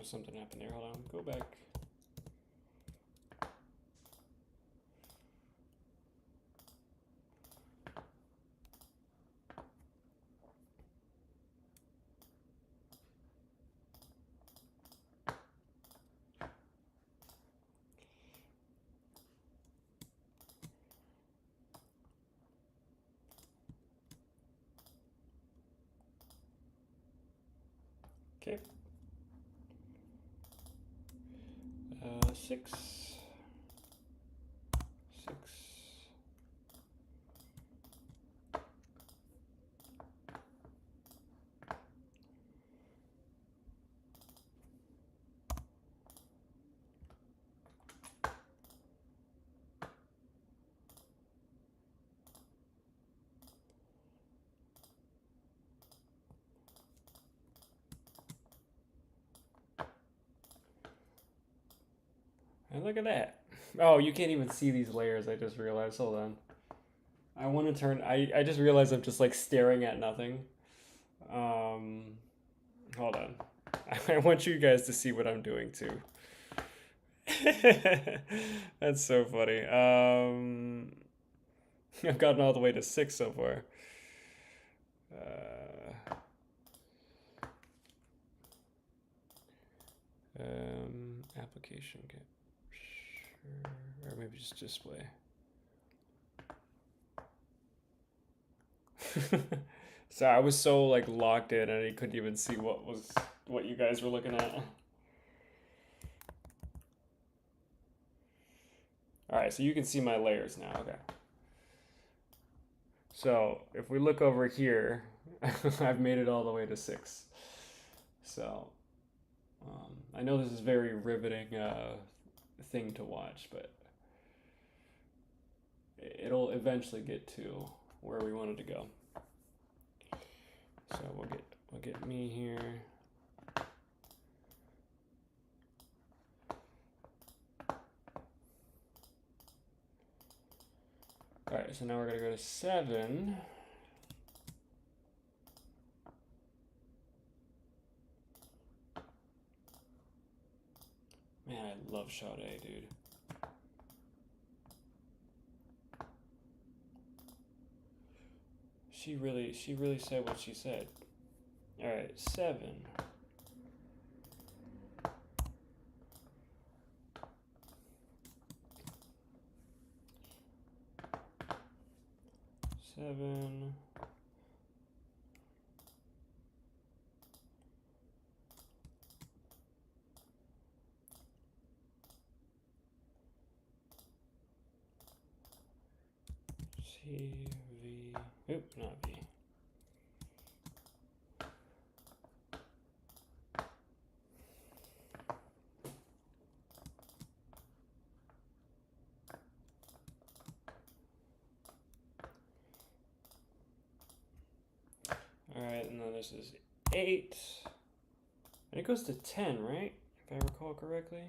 Something happened there. Hold on, go back. Okay. 6. 6. And look at that. Oh, you can't even see these layers. I just realized. Hold on. I want to turn. I just realized I'm just like staring at nothing. Um, hold on. I want you guys to see what I'm doing too. That's so funny. I've gotten all the way to 6 so far. Application capture, or maybe just display. So I was so like locked in, and I couldn't even see what you guys were looking at. All right, so you can see my layers now. Okay. So if we look over here, I've made it all the way to 6. So I know this is very riveting thing to watch, but it'll eventually get to where we wanted to go. So we'll get me here. All right, so now we're gonna go to 7. Man, I love Sade, dude. She really said what she said. All right, 7. 7. C, V, oop, not V. All right, and then this is 8. And it goes to 10, right? If I recall correctly.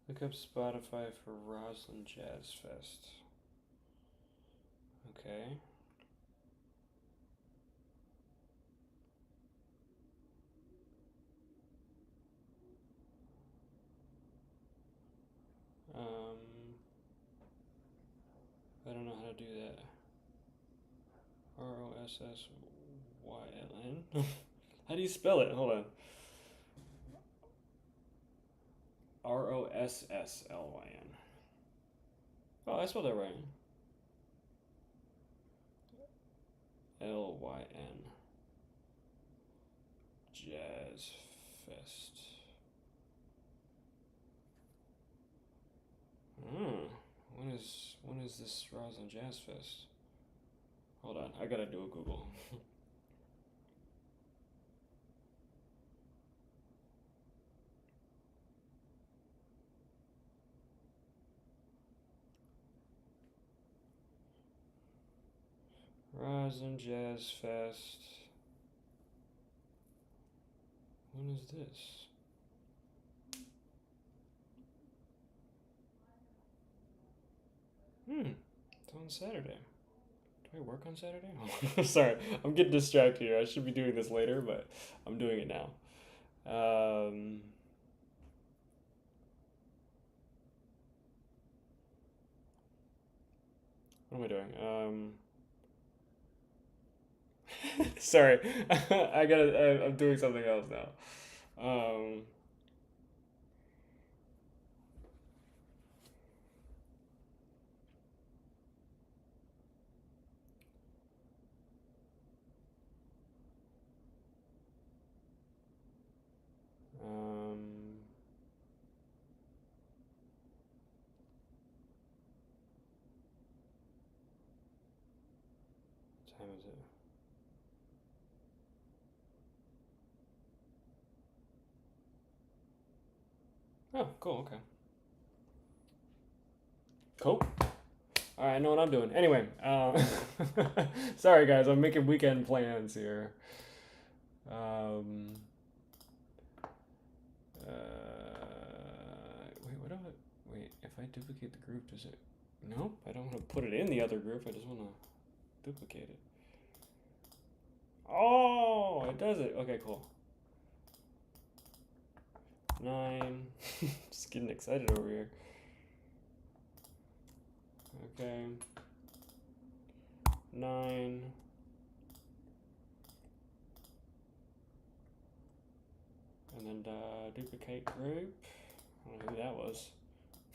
Look up Spotify for Roslyn Jazz Fest. Okay. I don't know how to do that. Rossyln. How do you spell it? Hold on. Rossslyn. Oh, I spelled that right. Lyn. Jazz Fest. When is this Roslyn Jazz Fest? Hold on, I gotta do a Google. Roslyn Jazz Fest. When is this? It's on Saturday. Do I work on Saturday? Sorry, I'm getting distracted here. I should be doing this later, but I'm doing it now. What am I doing? Sorry, I'm doing something else now. Um, um, time is it? Oh, cool. Okay. Cool. All right, I know what I'm doing. Anyway, sorry guys, I'm making weekend plans here. Um, wait, what do I? Wait, if I duplicate the group, does it? Nope, I don't want to put it in the other group. I just want to duplicate it. Oh, it does it. Okay, cool. 9. Just getting excited over here. Okay. 9. And then duplicate group. I don't know who that was.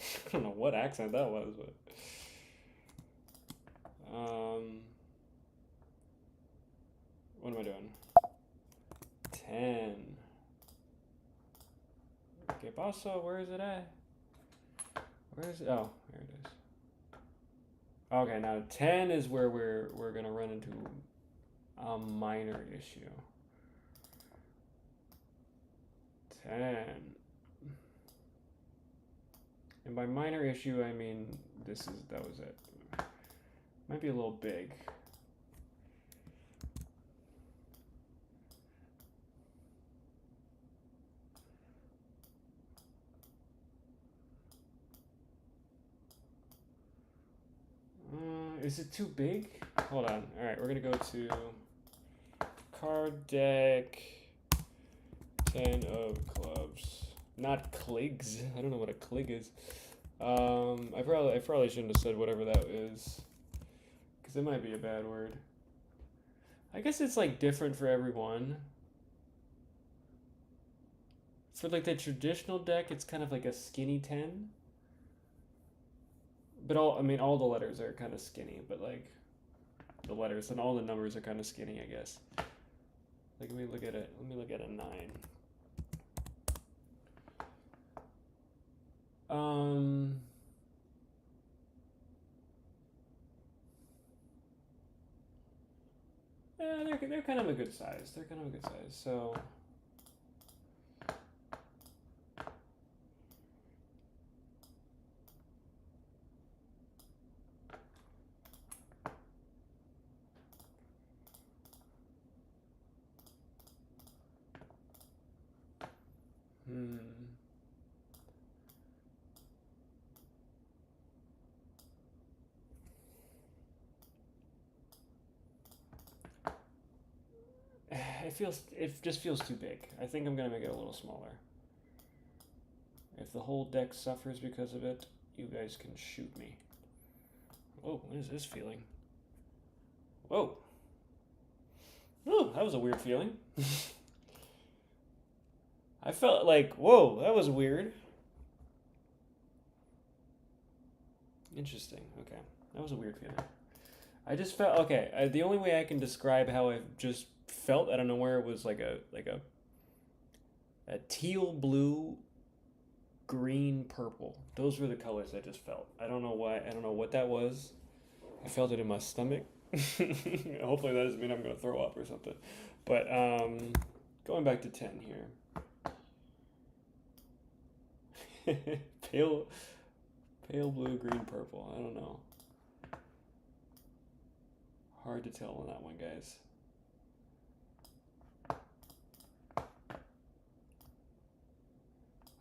I don't know what accent that was, but what am I doing? 10. Okay, Basso, where is it at? Where is it? Oh, there it is. Okay, now 10 is where we're gonna run into a minor issue. 10. And by minor issue, I mean that was it. Might be a little big. Is it too big? Hold on. All right, we're gonna go to card deck, 10 of clubs. Not cligs. I don't know what a clig is. I probably shouldn't have said whatever that is, because it might be a bad word. I guess it's like different for everyone. For like the traditional deck, it's kind of like a skinny 10. But all the letters are kind of skinny, but like the letters and all the numbers are kind of skinny, I guess. Like let me look at it. Let me look at a 9. Yeah, they're kind of a good size. They're kind of a good size. So it just feels too big. I think I'm gonna make it a little smaller. If the whole deck suffers because of it, you guys can shoot me. Oh, what is this feeling? Whoa. Oh, that was a weird feeling. I felt like, whoa, that was weird. Interesting. Okay, that was a weird feeling. I just felt okay. The only way I can describe how I just felt, I don't know where it was like a teal blue, green, purple. Those were the colors I just felt. I don't know why. I don't know what that was. I felt it in my stomach. Hopefully that doesn't mean I'm gonna throw up or something. But going back to 10 here. pale blue, green, purple. I don't know. Hard to tell on that one, guys.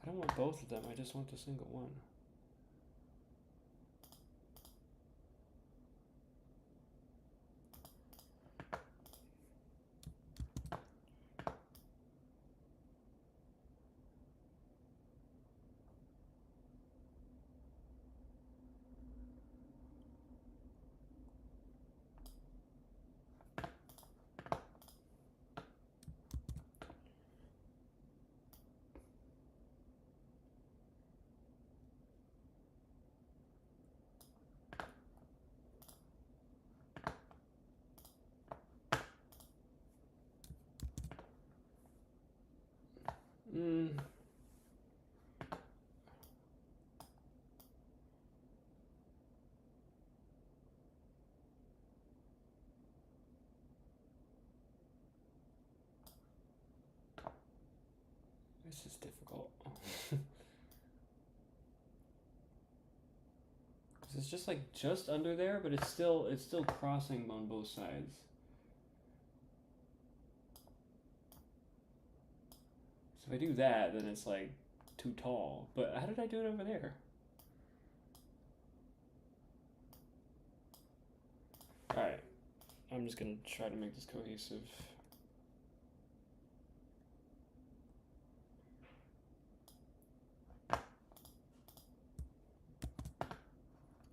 I don't want both of them. I just want the single one. This is difficult. It's just like just under there, but it's still crossing on both sides. So if I do that, then it's like too tall. But how did I do it over there? Alright. I'm just gonna try to make this cohesive.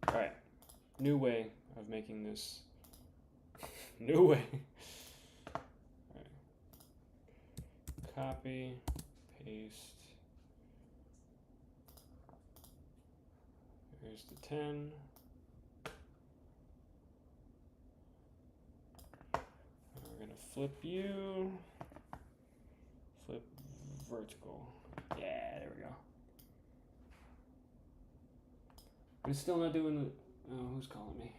Alright. New way of making this. New way. Alright. Copy, paste. Here's the 10. We're gonna flip you. Flip vertical. Yeah, there we go. It's still not doing the. Oh, who's calling me?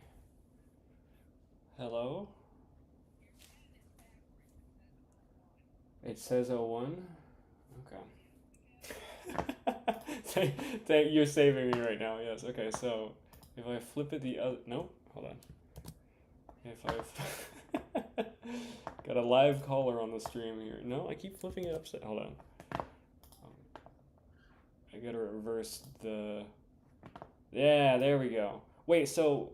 Hello? It says 01? Okay. You're saving me right now, yes. Okay, so if I flip it the other. Nope, hold on. If I. Got a live caller on the stream here. No, I keep flipping it upside. Hold on. I gotta reverse the. Yeah, there we go. Wait, so.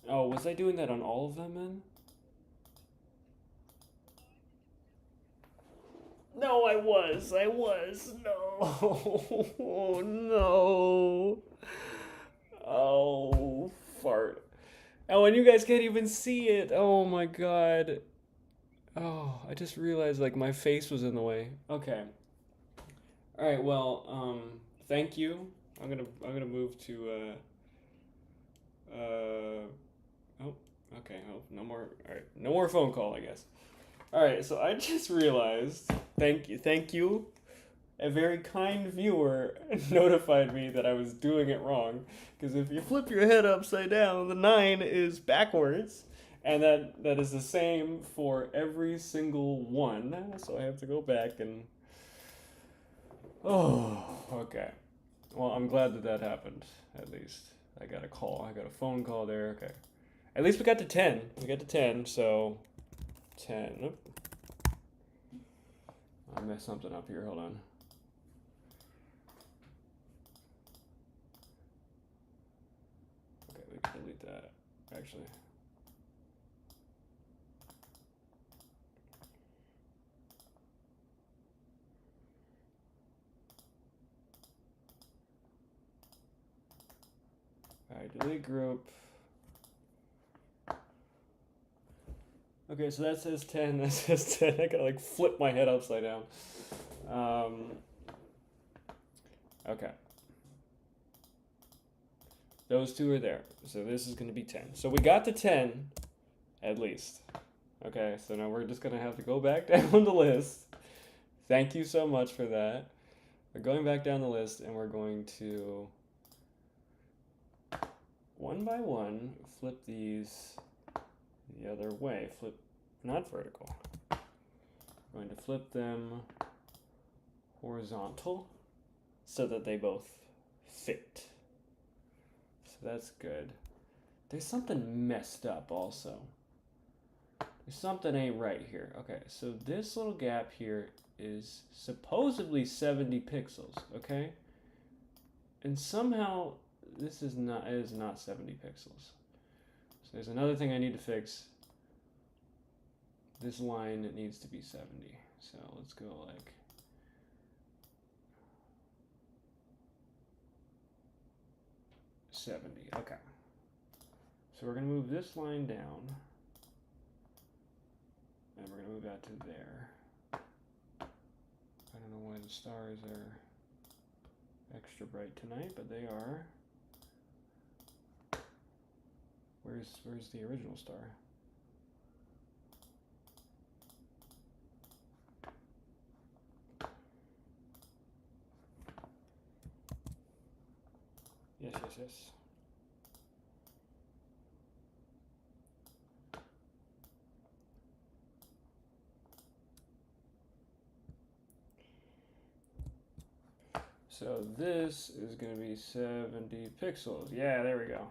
Oh, was I doing that on all of them then? No, I was. No. Oh, no. Oh, fart. Oh, and you guys can't even see it. Oh my god. Oh, I just realized like my face was in the way. Okay. All right. Well, thank you. I'm gonna move to oh, okay. Oh, no more. All right. No more phone call, I guess. All right. So I just realized. Thank you. A very kind viewer notified me that I was doing it wrong. Because if you flip your head upside down, the 9 is backwards. And that is the same for every single one. So I have to go back and. Oh, okay. Well, I'm glad that happened, at least. I got a call. I got a phone call there. Okay. At least we got to 10. We got to 10, so. 10. Oop. I messed something up here. Hold on. Okay, we can delete that, actually. Alright, delete group. Okay, so that says 10, that says 10. I gotta like flip my head upside down. Okay. Those two are there. So this is gonna be 10. So we got to 10, at least. Okay, so now we're just gonna have to go back down the list. Thank you so much for that. We're going back down the list and we're going to, one by one, flip these the other way. Flip, not vertical. I'm going to flip them horizontal so that they both fit. So that's good. There's something messed up also. There's something ain't right here. Okay, so this little gap here is supposedly 70 pixels, okay? And somehow this is not, it is not 70 pixels. So there's another thing I need to fix. This line needs to be 70. So let's go like 70. Okay. So we're gonna move this line down. And we're gonna move that to there. I don't know why the stars are extra bright tonight, but they are. Where's the original star? Yes. So this is going to be 70 pixels. Yeah, there we go.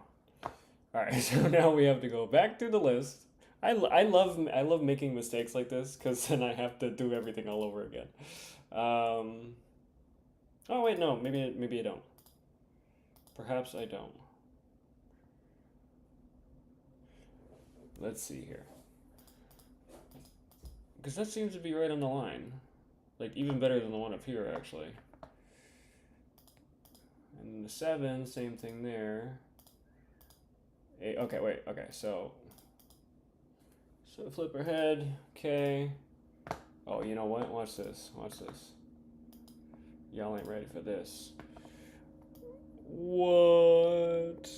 All right, so now we have to go back to the list. I love making mistakes like this because then I have to do everything all over again. Oh wait, no, maybe I don't. Perhaps I don't. Let's see here. Because that seems to be right on the line. Like, even better than the one up here, actually. And then the 7, same thing there. 8, okay, wait, okay, so flip her head, okay. Oh, you know what? Watch this, watch this. Y'all ain't ready for this. What?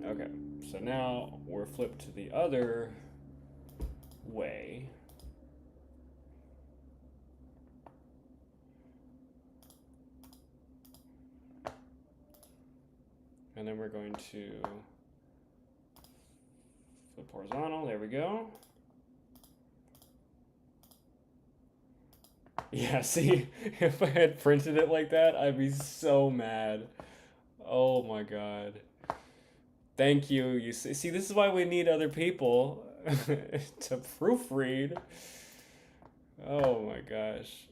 Okay, so now we're flipped to the other way. And then we're going to flip horizontal, there we go. Yeah, see, if I had printed it like that, I'd be so mad. Oh my god. Thank you. You see, this is why we need other people to proofread. Oh my gosh.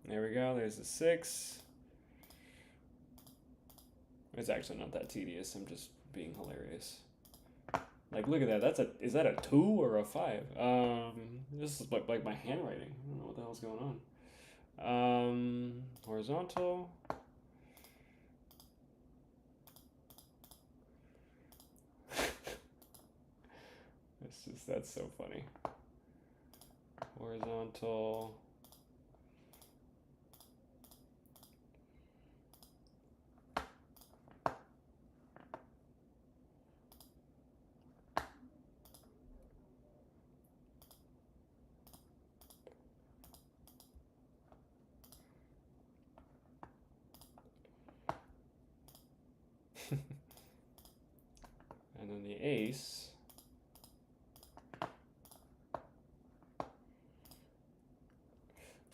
There we go. There's a 6. It's actually not that tedious. I'm just being hilarious. Like, look at that. Is that a 2 or a 5? This is like my handwriting. I don't know what the hell's going on. Horizontal. That's so funny. Horizontal. And then the ace.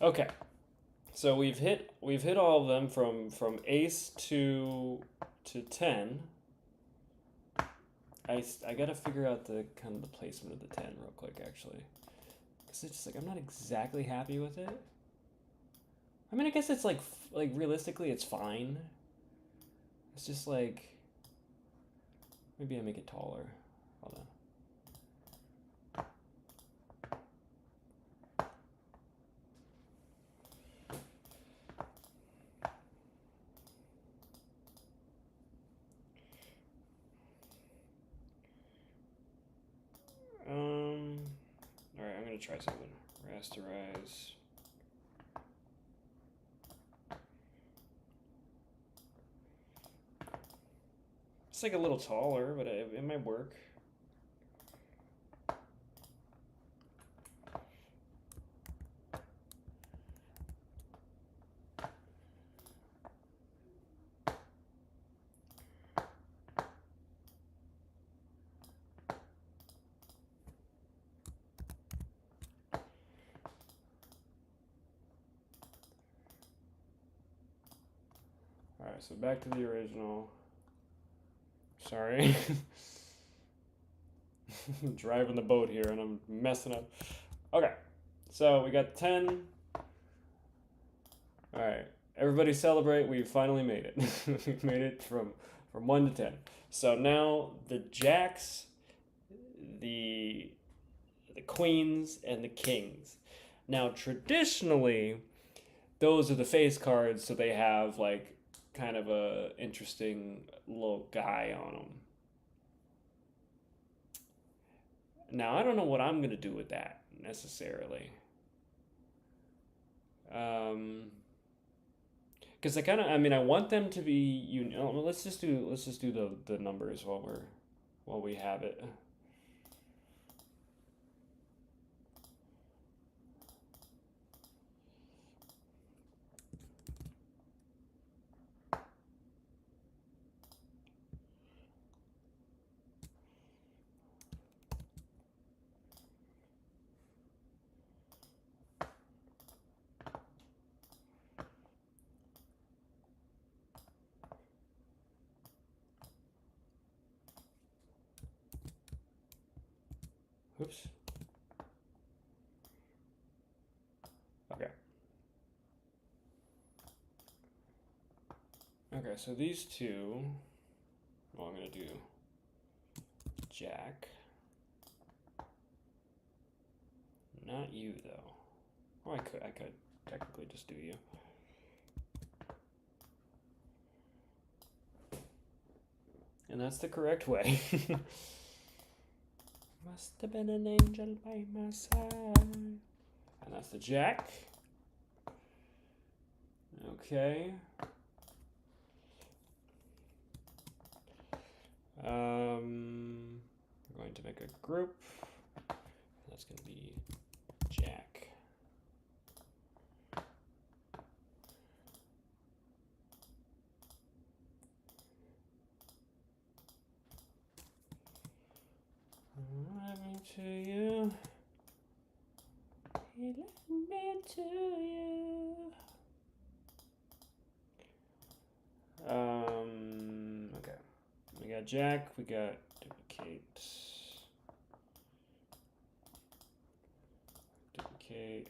Okay, so we've hit all of them from ace to 10. I gotta figure out the kind of the placement of the 10 real quick, actually, because it's just like I'm not exactly happy with it. I mean, I guess it's like realistically it's fine. It's just like maybe I make it taller. Hold on. All right, I'm gonna try something. Rasterize. It's like a little taller, but it might work. All right, so back to the original. Sorry. I'm driving the boat here and I'm messing up. Okay, so we got 10. All right, everybody celebrate. We finally made it. We've made it from 1 to 10. So now the jacks, the queens, and the kings. Now traditionally, those are the face cards, so they have like kind of a interesting little guy on them. Now I don't know what I'm gonna do with that necessarily. Because I mean, I want them to be let's just do the numbers while we have it. Oops. Okay. Okay, so these two, well, I'm going to do Jack. Not you, though. Oh, I could technically just do you. And that's the correct way. Must have been an angel by my side. And that's the Jack. Okay. We're going to make a group. That's going to be Jack. Let me to you. He led me to you. Okay. We got Jack, we got duplicate. Duplicate.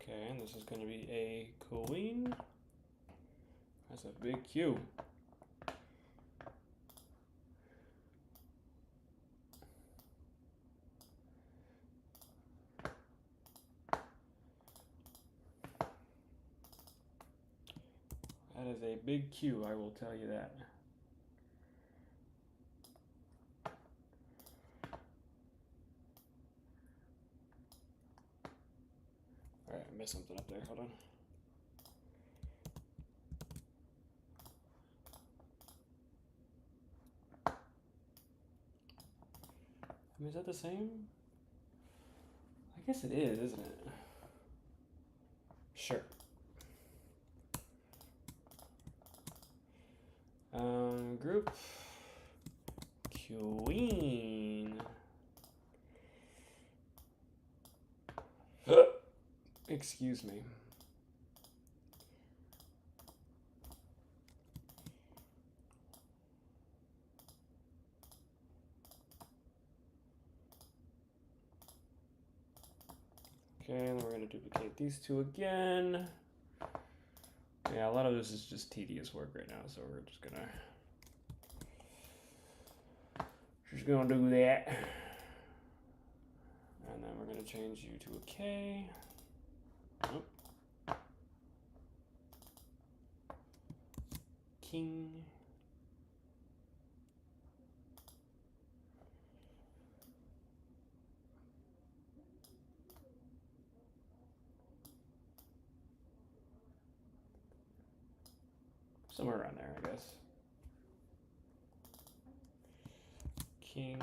Okay, and this is going to be a queen. That's a big Q. That is a big Q, I will tell you that. Alright, I missed something up there. Hold on. I mean, is that the same? I guess it is, isn't it? Sure. Group. Queen. Excuse me. Okay, and then we're going to duplicate these two again. Yeah, a lot of this is just tedious work right now, so we're just gonna do that. And then we're gonna change you to a K. Oh. King. Somewhere around there, I guess. King.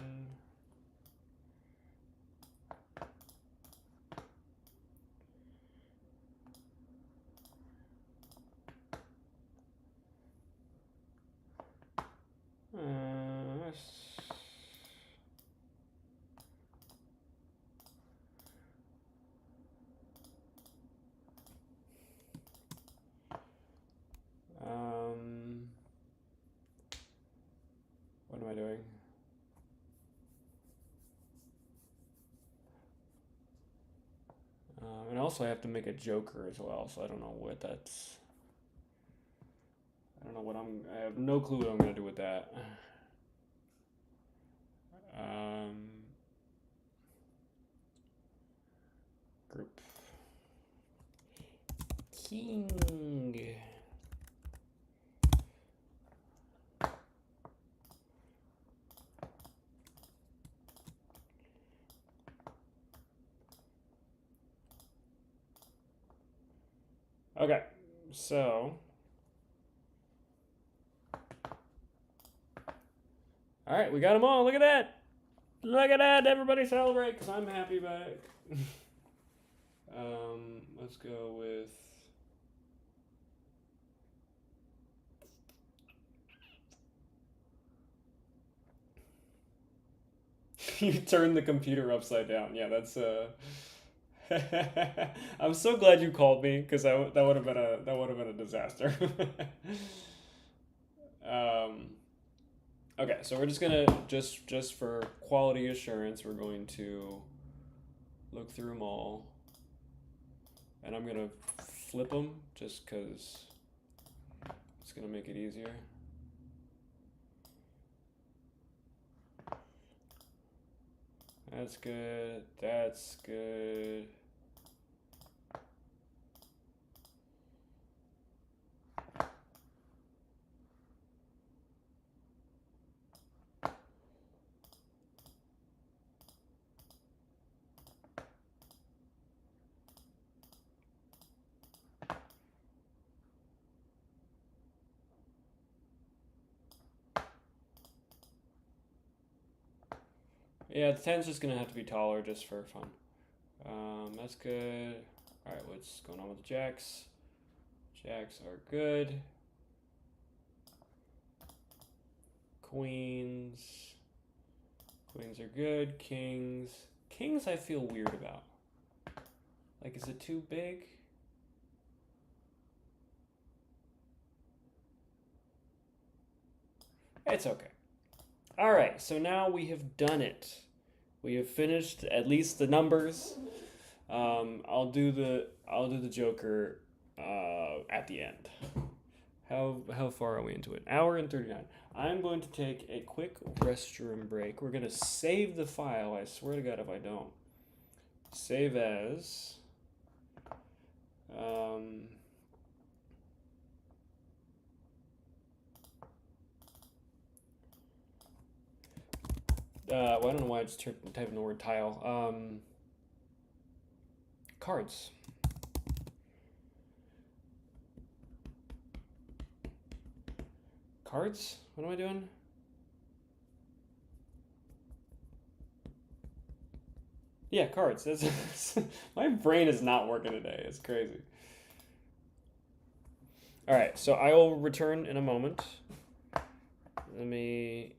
What am I doing? And also I have to make a Joker as well, so I don't know what that's... I don't know what I have no clue what I'm going to do with that. Group. King. Okay, so... Alright, we got them all. Look at that. Look at that. Everybody celebrate because I'm happy about it. Let's go with. You turned the computer upside down. Yeah, that's I'm so glad you called me because that would have been a disaster. um, okay, so we're just gonna just for quality assurance, we're going to look through them all, and I'm gonna flip them just because it's gonna make it easier. That's good. That's good. Yeah, the 10's just gonna have to be taller just for fun. That's good. All right, what's going on with the jacks? Jacks are good. Queens. Queens are good. Kings. Kings I feel weird about. Like, is it too big? It's okay. All right, so now we have done it. We have finished at least the numbers. I'll do the Joker at the end. How far are we into it? Hour and 39. I'm going to take a quick restroom break. We're gonna save the file. I swear to God, if I don't. Save as. Well, I don't know why I just typing the word tile. Cards. Cards? What am I doing? Yeah, cards. That's my brain is not working today. It's crazy. All right, so I will return in a moment. Let me.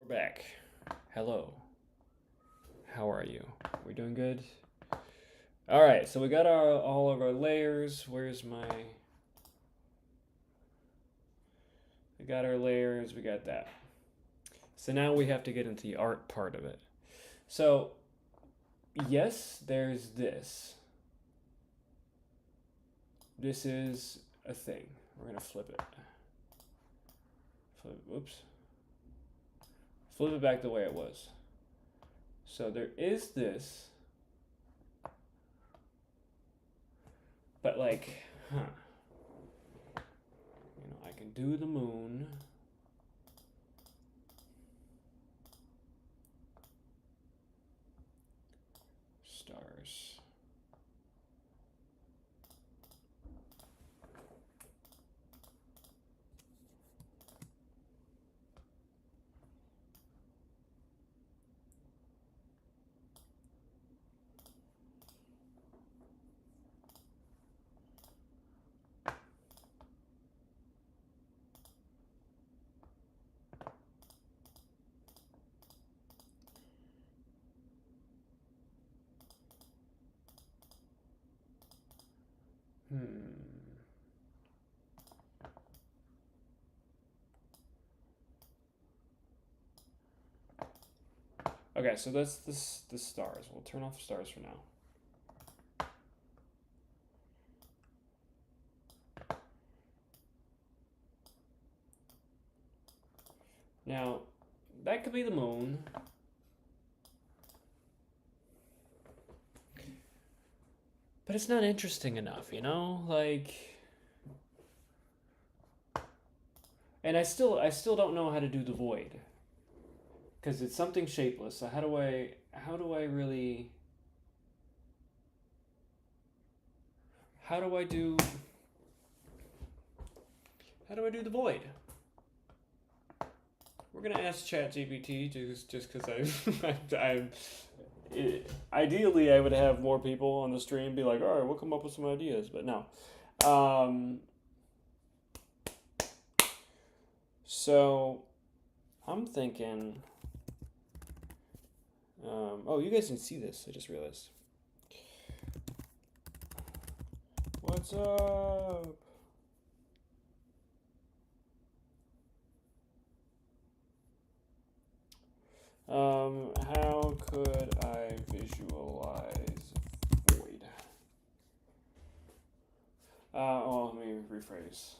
We're back. Hello. How are you? We doing good? All right, so we got all of our layers. Where's my We got our layers, we got that. So now we have to get into the art part of it. So, yes, there's this. This is a thing. We're gonna flip it. Whoops. Flip it back the way it was. So there is this. But like, I can do the moon. Stars. Okay, so that's the stars. We'll turn off the stars for now. Now, that could be the moon. But it's not interesting enough, you know? Like, and I still don't know how to do the void. Because it's something shapeless. So how do I really, how do I do the void? We're gonna ask ChatGPT just because ideally I would have more people on the stream be like, all right, we'll come up with some ideas, but no. So I'm thinking. Oh, you guys can see this. I just realized. What's up? How could I visualize void? Let me rephrase.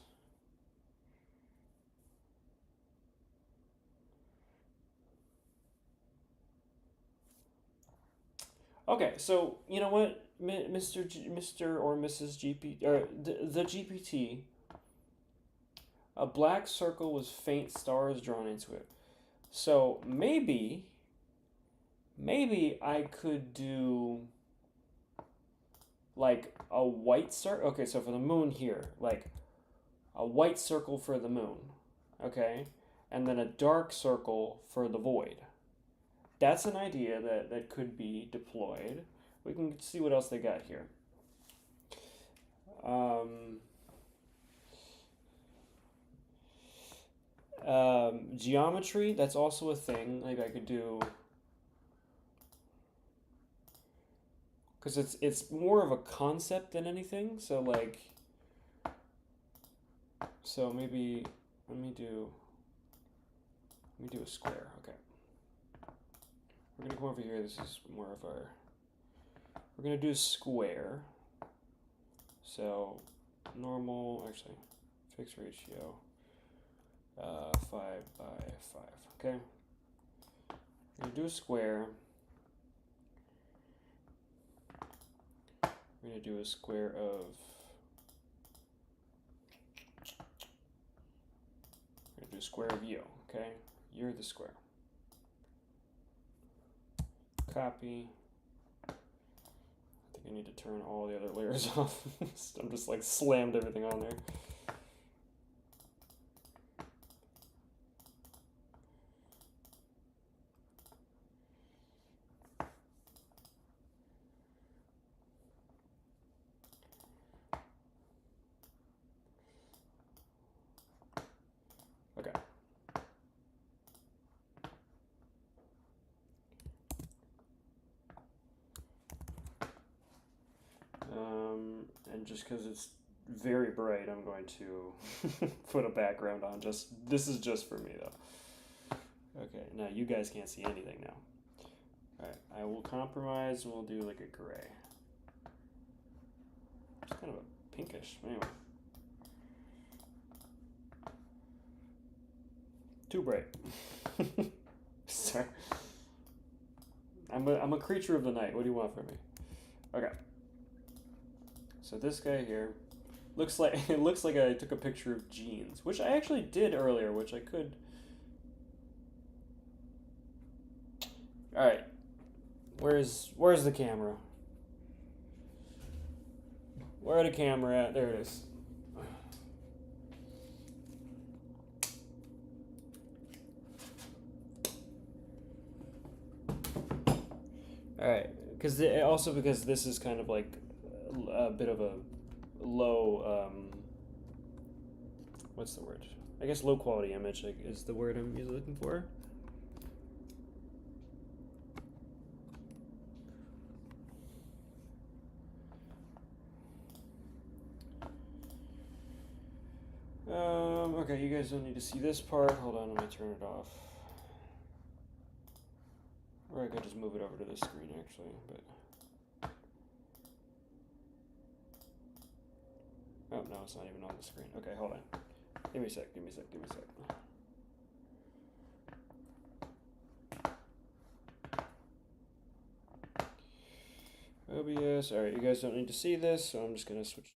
Okay, so you know what, Mr. or Mrs. GPT, or the GPT, a black circle with faint stars drawn into it. So maybe I could do like a white circle. Okay, so for the moon here, like a white circle for the moon, okay, and then a dark circle for the void. That's an idea that could be deployed. We can see what else they got here. Geometry, that's also a thing. Like I could do, because it's more of a concept than anything. So like, so maybe let me do a square. Okay. We're gonna come over here. This is more of our. We're gonna do a square. So normal, actually, fixed ratio. 5 by 5. Okay. We're gonna do a square. We're gonna do a square of. We're gonna do a square of you. Okay. You're the square. Copy. I think I need to turn all the other layers off. I'm just like slammed everything on there. Okay. And just because it's very bright, I'm going to put a background on. This is just for me though. Okay, now you guys can't see anything now. Alright, I will compromise and we'll do like a gray. It's kind of a pinkish, anyway. Too bright. Sorry. I'm a creature of the night. What do you want from me? Okay. So this guy here looks like it looks like I took a picture of jeans, which I actually did earlier, which I could. All right. Where's the camera? Where the camera at? There it is. All right, because this is kind of like a bit of a low what's the word? I guess low quality image like, is the word I'm usually looking for. Okay, you guys don't need to see this part. Hold on, let me turn it off. Or I could just move it over to the screen actually, but oh no, it's not even on the screen. Okay, hold on. Give me a sec, give me a sec, give me a sec. OBS, alright, you guys don't need to see this, so I'm just gonna switch.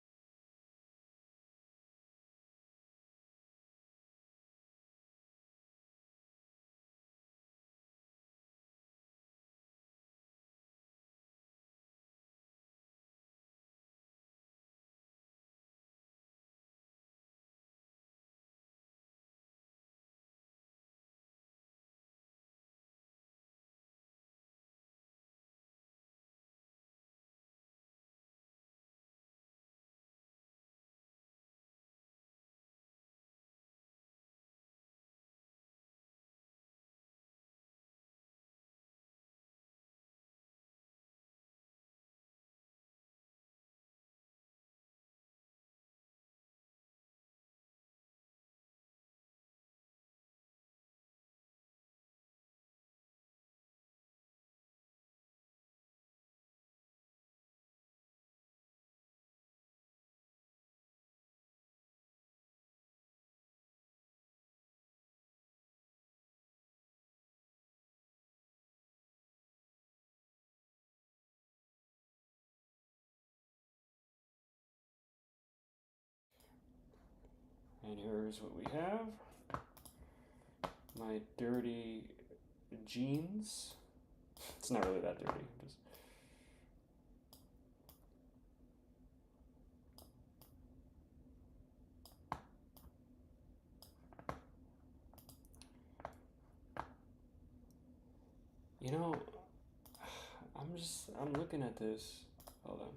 And here's what we have. My dirty jeans. It's not really that dirty. Just you know, I'm looking at this. Hold on.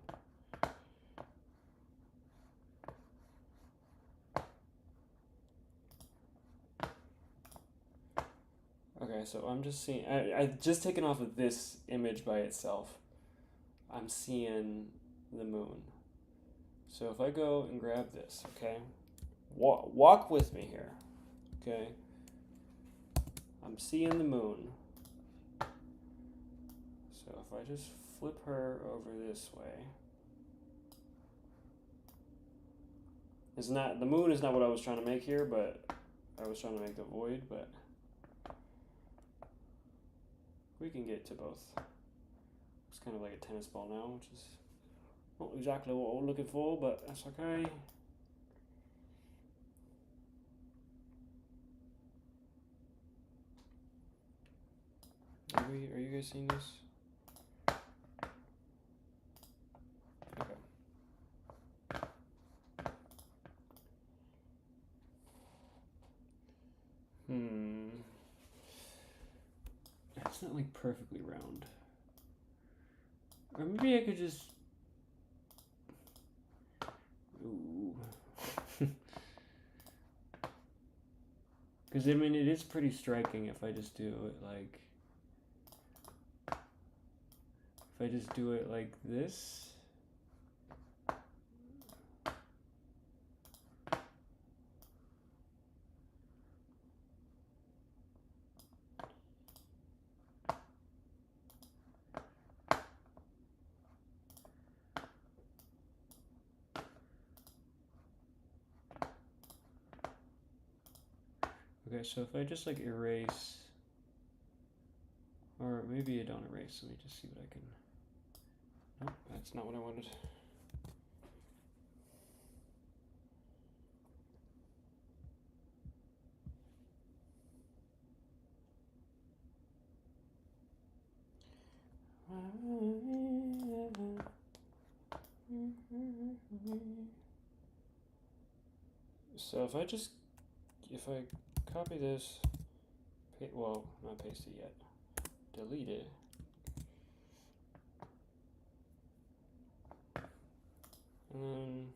Okay, so I'm just seeing. I just taken off of this image by itself. I'm seeing the moon. So if I go and grab this, okay, walk with me here, okay. I'm seeing the moon. So if I just flip her over this way, it's not the moon is not what I was trying to make here, but I was trying to make the void, but we can get to both. It's kind of like a tennis ball now, which is not exactly what we're looking for, but that's okay. Are you guys seeing this? Okay. It's not like perfectly round. Or maybe I could just. Ooh. Because I mean, it is pretty striking if I just do it like. If I just do it like this. Okay, so if I just like erase, or maybe I don't erase, let me just see what I can. Nope, that's not what I wanted. So if I copy this, well, not paste it yet, delete it. And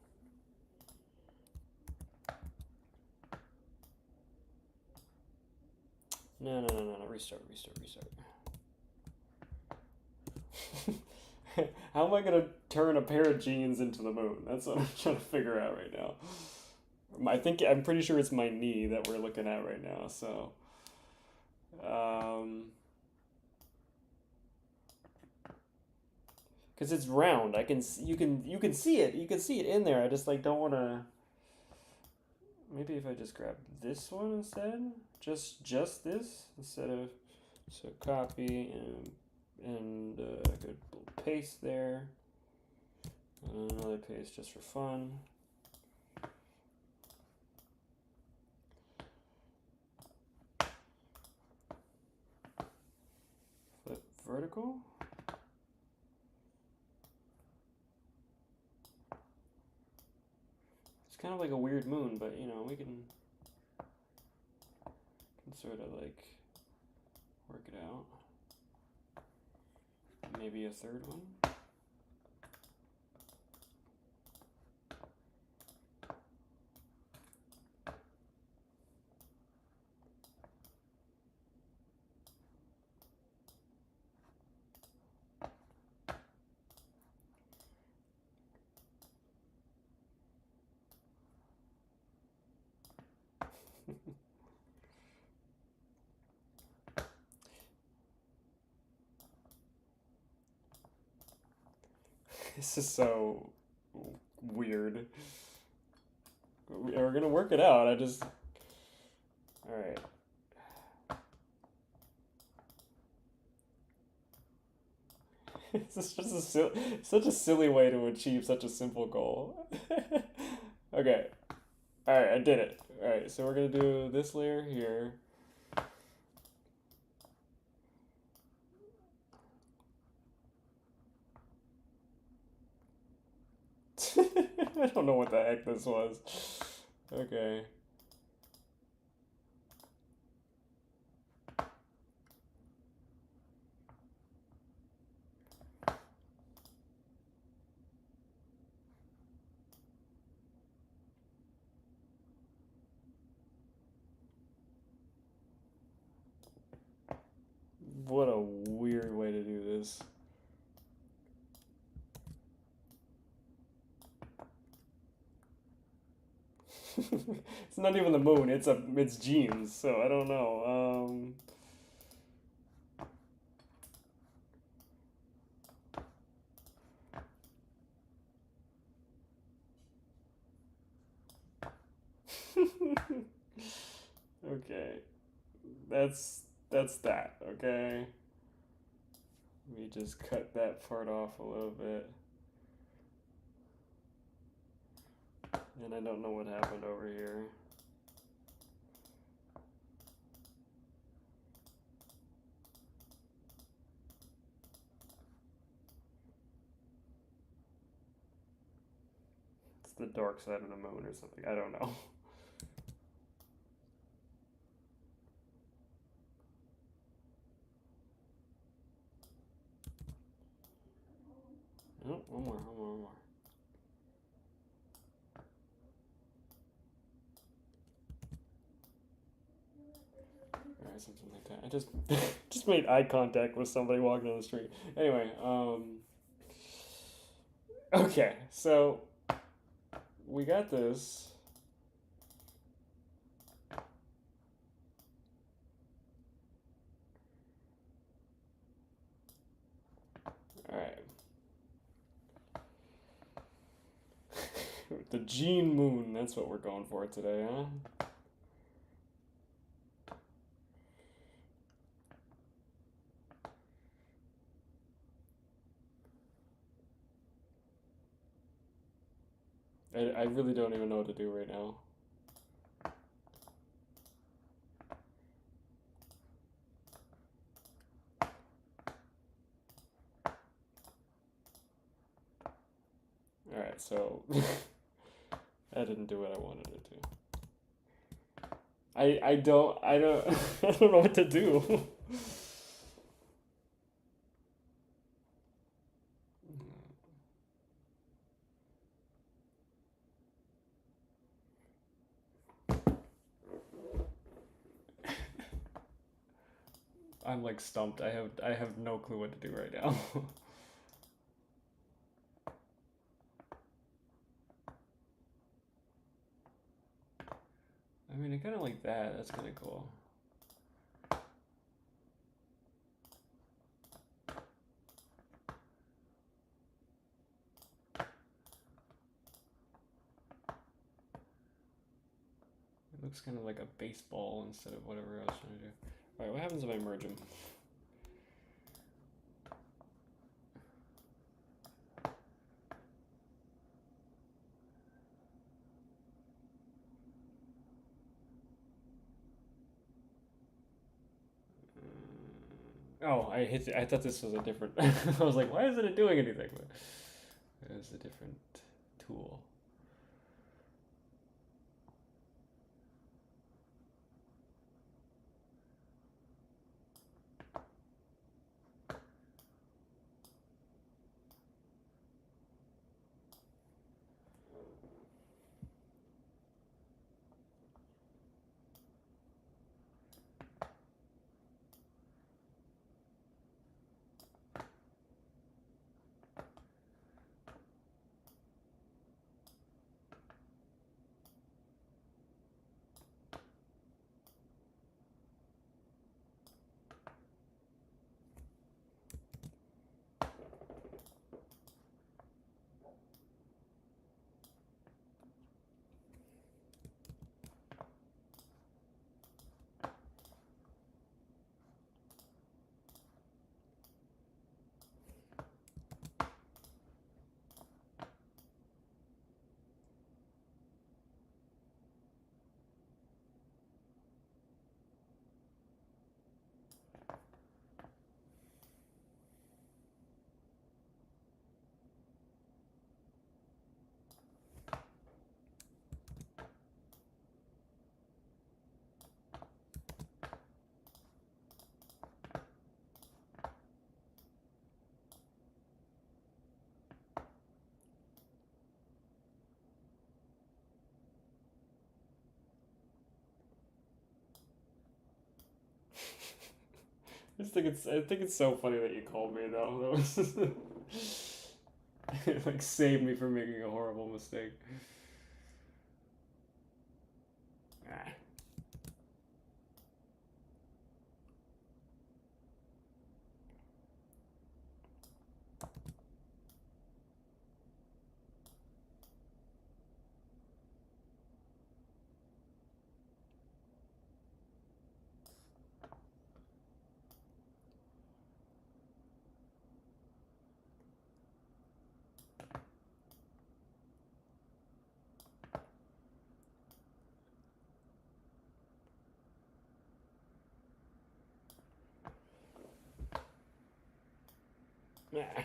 then no, restart. How am I gonna turn a pair of jeans into the moon? That's what I'm trying to figure out right now. I'm pretty sure it's my knee that we're looking at right now. So, because it's round, you can see it. You can see it in there. I just like don't want to. Maybe if I just grab this one instead, just this instead of so copy and good paste there. And another paste just for fun. Flip vertical. It's kind of like a weird moon, but you know, we can sort of like work it out. Maybe a third one. This is so weird. We're gonna work it out. All right. This is just such a silly way to achieve such a simple goal. Okay. All right, I did it. All right, so we're gonna do this layer here. I don't know what the heck this was. Okay. What a weird way to do this. It's not even the moon. It's jeans. So I don't know. Okay, that's that. Okay, let me just cut that part off a little bit. And I don't know what happened over here. It's the dark side of the moon or something. I don't know. Oh, one more. Alright, something like that. I just just made eye contact with somebody walking on the street. Anyway, okay, so we got this. Alright. The Gene Moon, that's what we're going for today, huh? I really don't even know what to do right now. Alright, so that didn't do what I wanted it to. I don't I don't I don't know what to do. I'm like stumped. I have no clue what to do right now. I mean, I kind of like that. That's kind of cool. It looks kind of like a baseball instead of whatever I was trying to do. Alright, what happens if I merge them? Oh, I hit. I thought this was a different. I was like, why isn't it doing anything? But it was a different tool. I think it's so funny that you called me though. That was it like saved me from making a horrible mistake. Ah. Ah.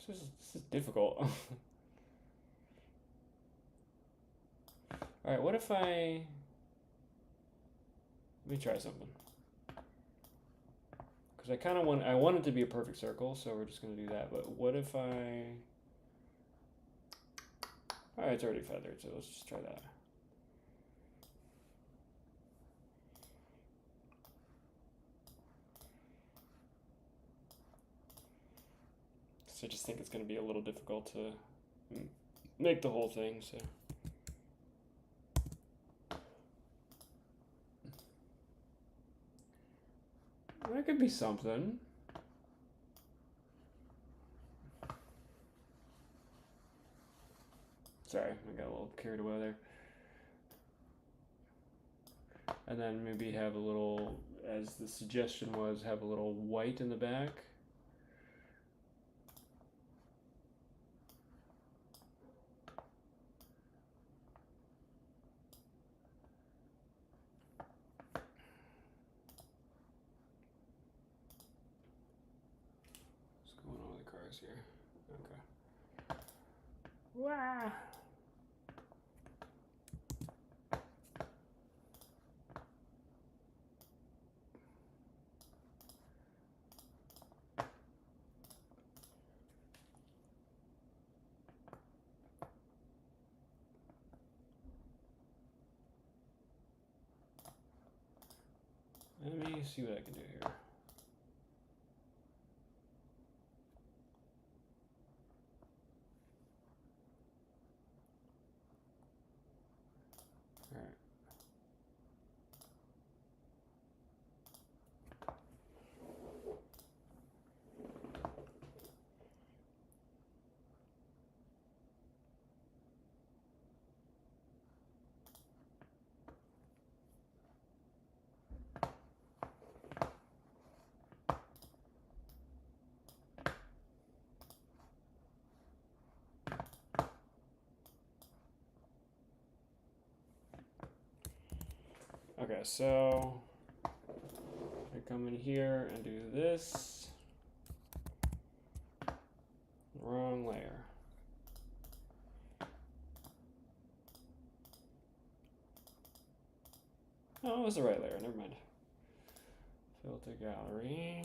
This is difficult. All right, what if I let me try something. Because I want it to be a perfect circle, so we're just gonna do that. But what if I? All right, it's already feathered, so let's just try that. So I just think it's gonna be a little difficult to make the whole thing. So. That could be something. Sorry, I got a little carried away there. And then maybe have a little, as the suggestion was, have a little white in the back. What's going on with the cars here? Okay. Wow. Let me see what I can do here. All right. Okay, so I come in here and do this. Wrong layer. Oh, it was the right layer, never mind. Filter gallery.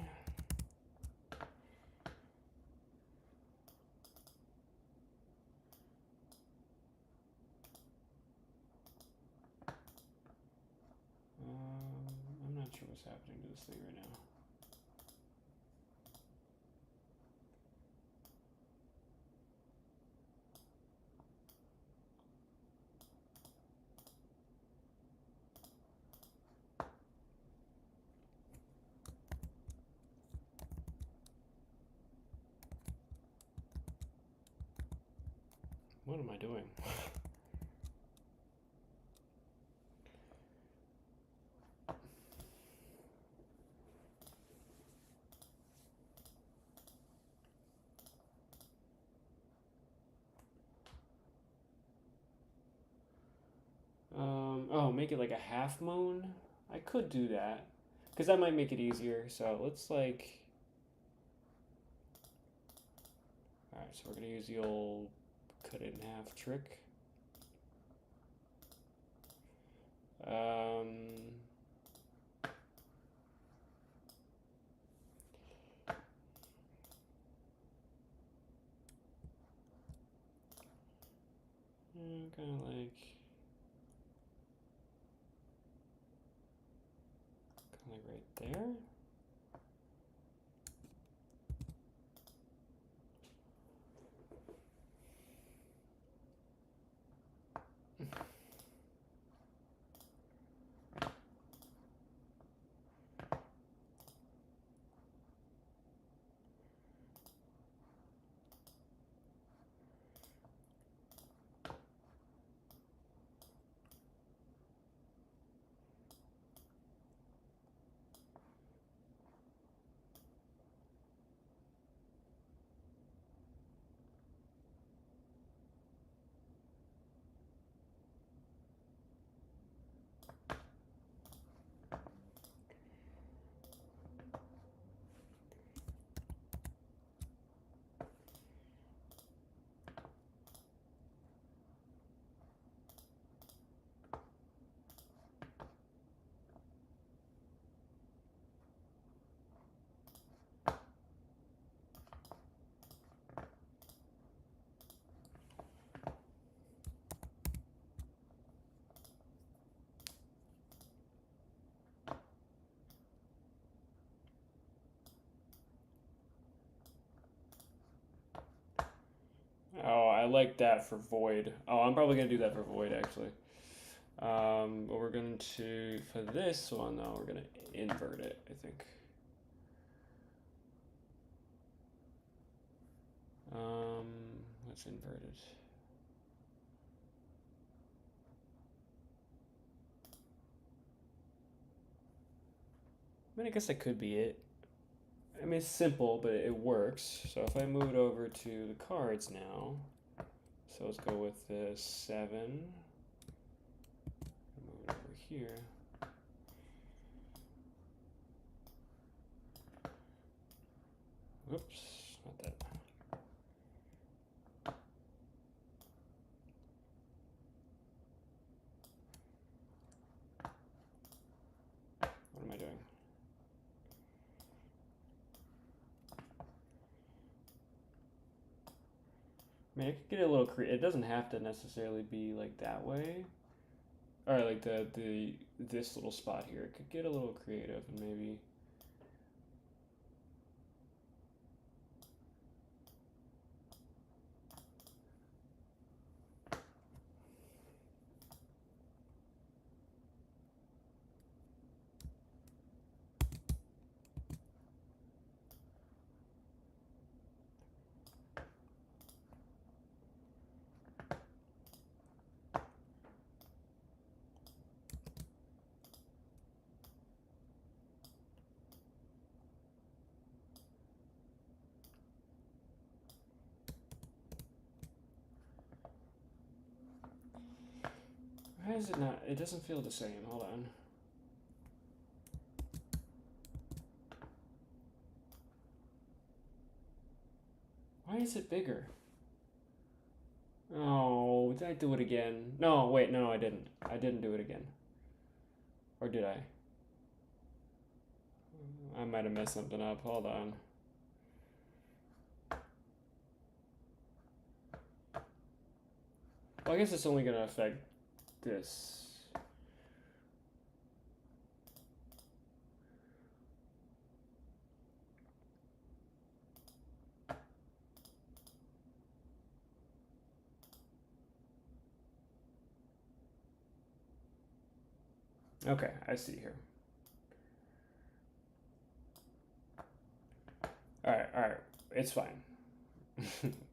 I'm not sure what's happening to this thing right now. What am I doing? Oh, make it like a half moon? I could do that. Because that might make it easier. So let's like... Alright, so we're going to use the old cut it in half trick. Kind of like... right there. Oh, I like that for void. Oh, I'm probably going to do that for void, actually. But we're going to, for this one, though, we're going to invert it, I think. What's inverted? I mean, I guess that could be it. I mean, it's simple, but it works. So if I move it over to the cards now, so let's go with the 7. Move it over here. Whoops, not that. What am I doing? I mean, I could get a little creative. It doesn't have to necessarily be like that way. All right, like this little spot here. It could get a little creative and maybe. Why is it not? It doesn't feel the same. Hold on. Why is it bigger? Oh, did I do it again? No, wait, no, I didn't. I didn't do it again. Or did I? I might have messed something up. Hold on. Well, I guess it's only going to affect this. Okay, I see here. All right. It's fine.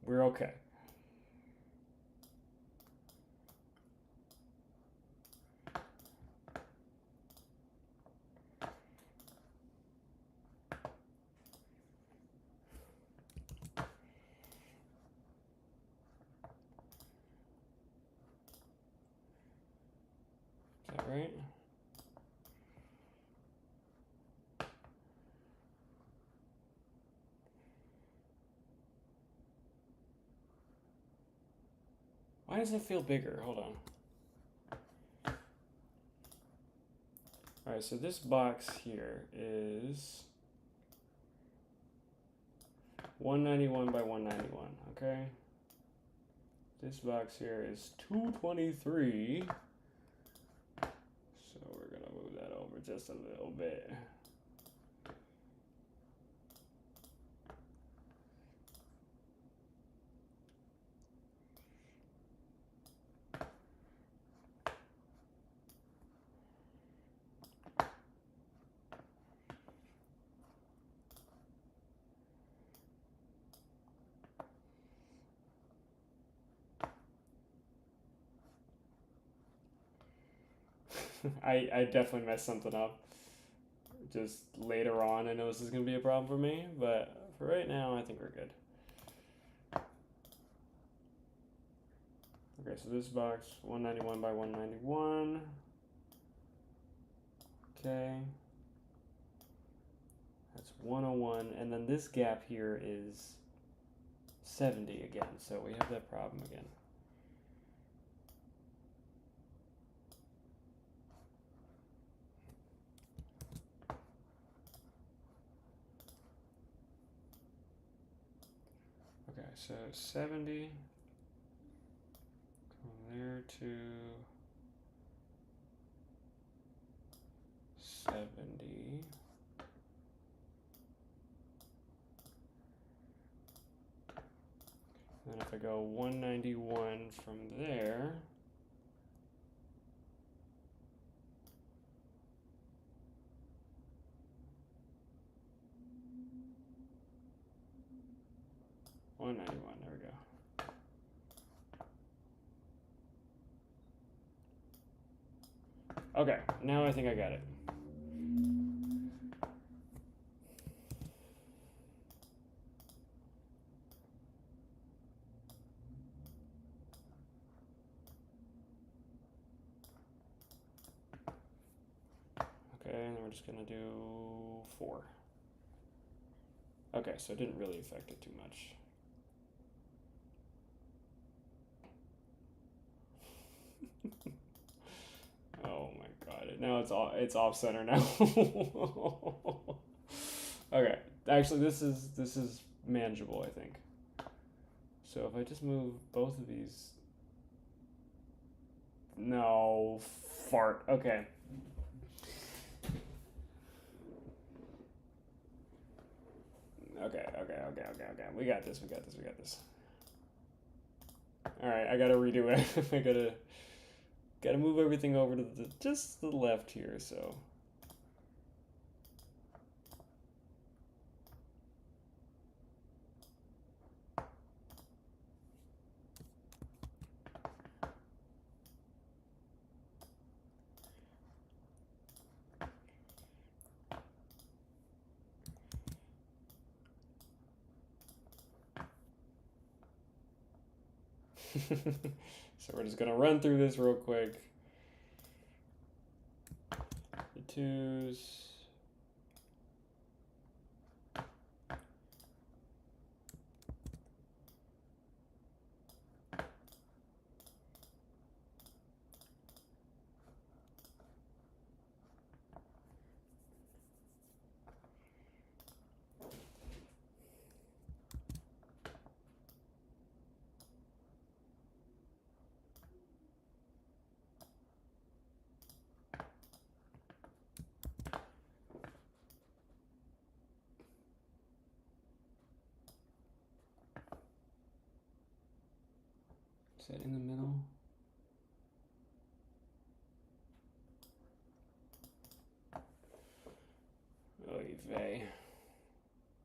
We're okay. Is that right? Why does it feel bigger? Hold on. All right, so this box here is 191 by 191, okay? This box here is 223. So we're gonna move that over just a little bit. I definitely messed something up. Just later on, I know this is going to be a problem for me, but for right now, I think we're good. Okay, so this box, 191 by 191. Okay. That's 101, and then this gap here is 70 again, so we have that problem again. Okay, so 70, from there to 70. And then if I go 191 from there, there we go. Okay, now I think I got it. just gonna do 4. Okay, so it didn't really affect it too much. Oh my god! Now it's off center now. Okay, actually this is manageable, I think. So if I just move both of these, no fart. Okay. Okay. We got this. All right, I gotta redo it. I gotta move everything over to just the left here. So. So we're just gonna run through this real quick. The 2s. Is that in the middle? Oy vey.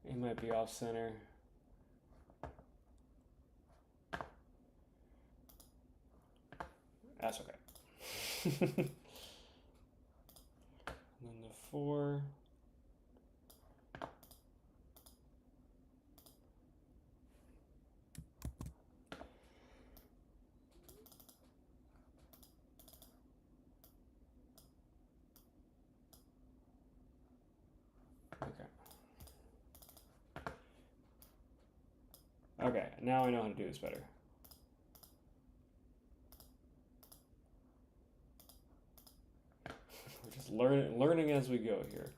It might be off center. That's okay. And then the 4. Okay, now I know how to do this better. We're just learning as we go here.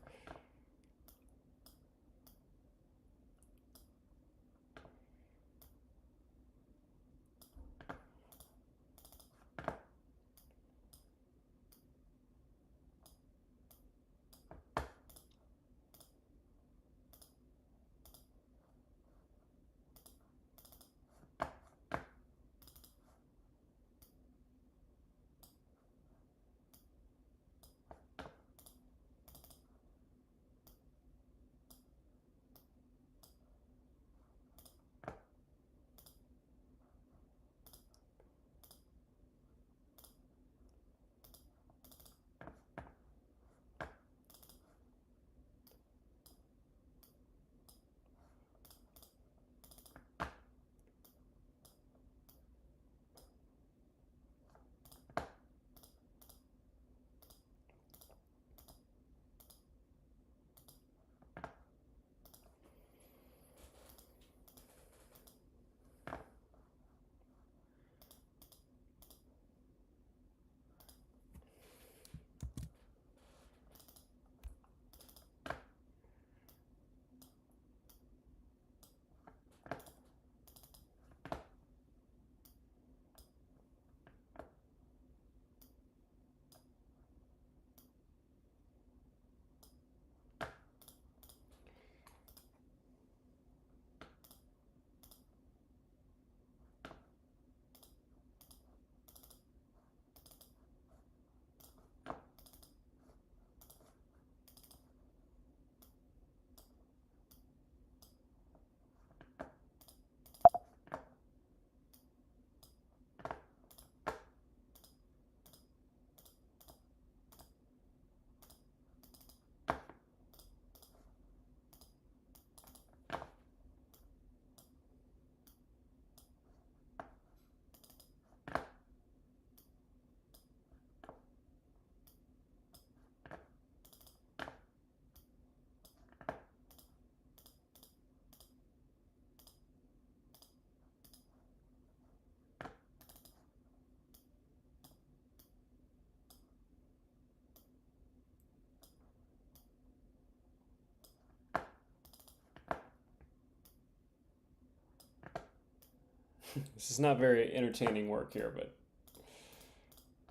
This is not very entertaining work here, but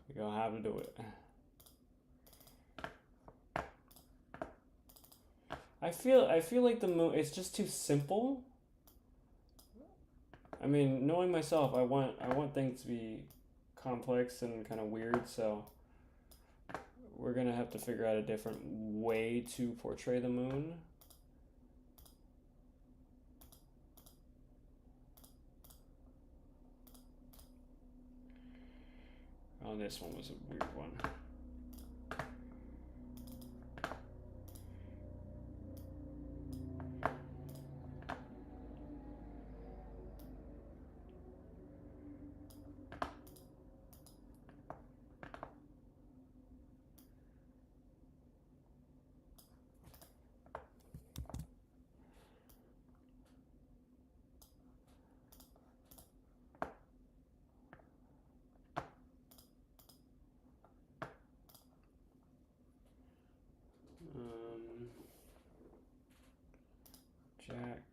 we're gonna have to do it. I feel like the moon it's just too simple. I mean, knowing myself, I want things to be complex and kind of weird, so we're gonna have to figure out a different way to portray the moon. Oh, this one was a weird one. Um, Jack.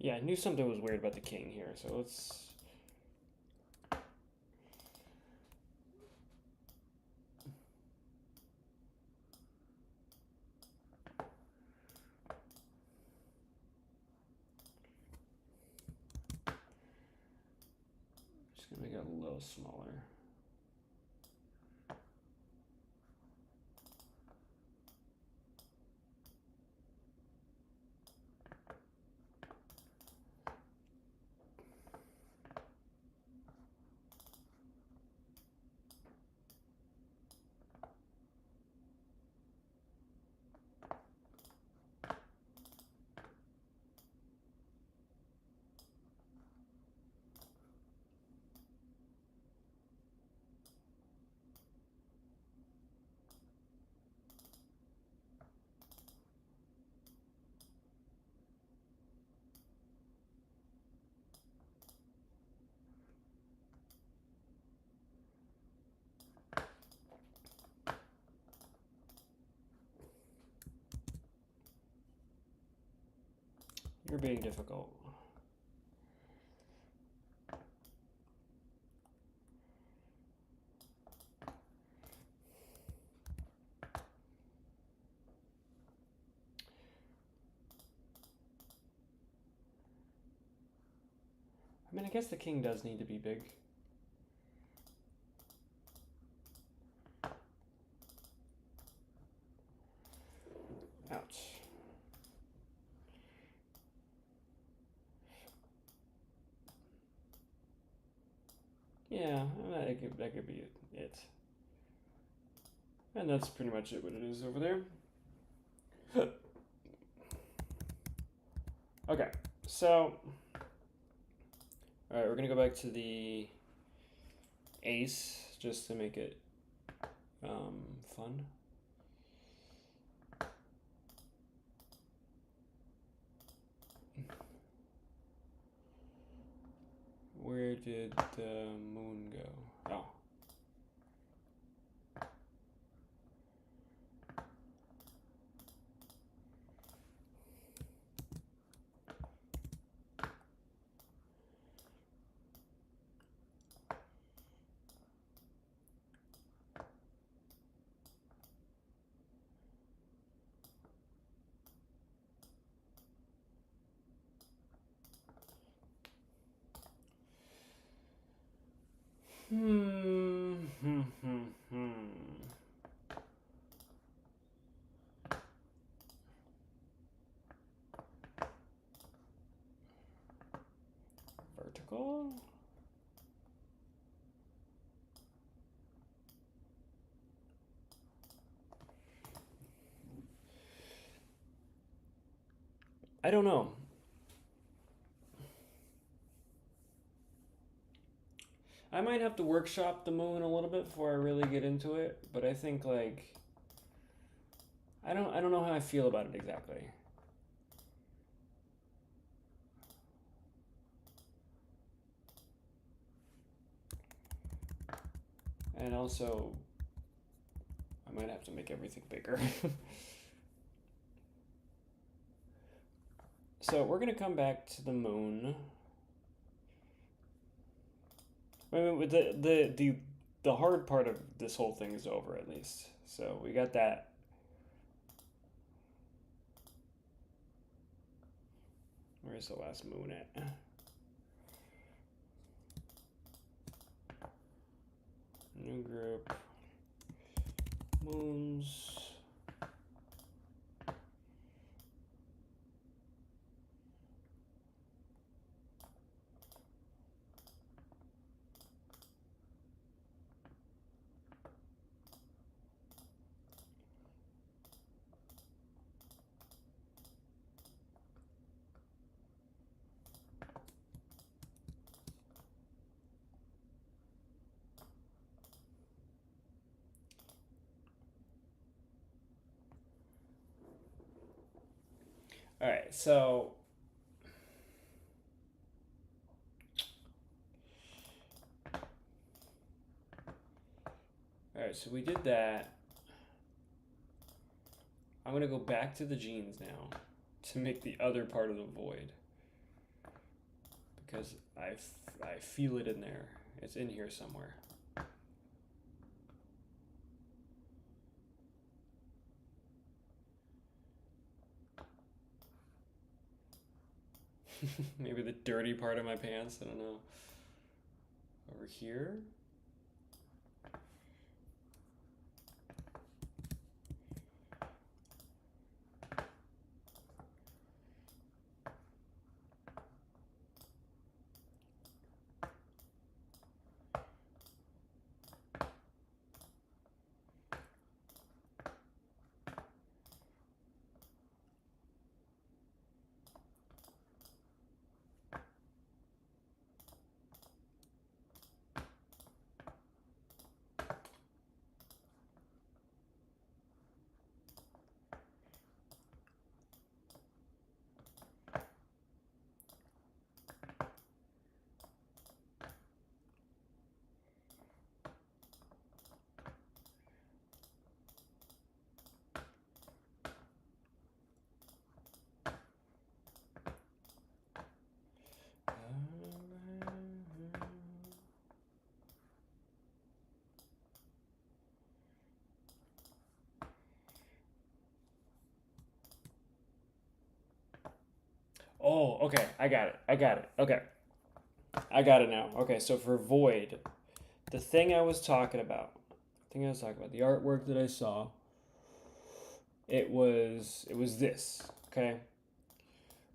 Yeah, I knew something was weird about the king here, so let's. Just gonna make it a little smaller. You're being difficult. I mean, I guess the king does need to be big. Ouch. Yeah, that could be it. And that's pretty much it what it is over there. Okay, so alright, we're gonna go back to the ace just to make it fun. Where did the moon go? Oh. Hmm. Hmm. Hmm. Hmm. Vertical. I don't know. I might have to workshop the moon a little bit before I really get into it, but I think like I don't know how I feel about it exactly. And also I might have to make everything bigger. So we're gonna come back to the moon. I mean, with the hard part of this whole thing is over at least. So we got that. Where's the last moon at? New group. Moons. All right, so we did that. I'm gonna go back to the genes now to make the other part of the void because I feel it in there. It's in here somewhere. Maybe the dirty part of my pants. I don't know. Over here. Oh, okay. I got it. I got it. Okay. I got it now. Okay, so for void, the thing I was talking about, the artwork that I saw, it was this. Okay.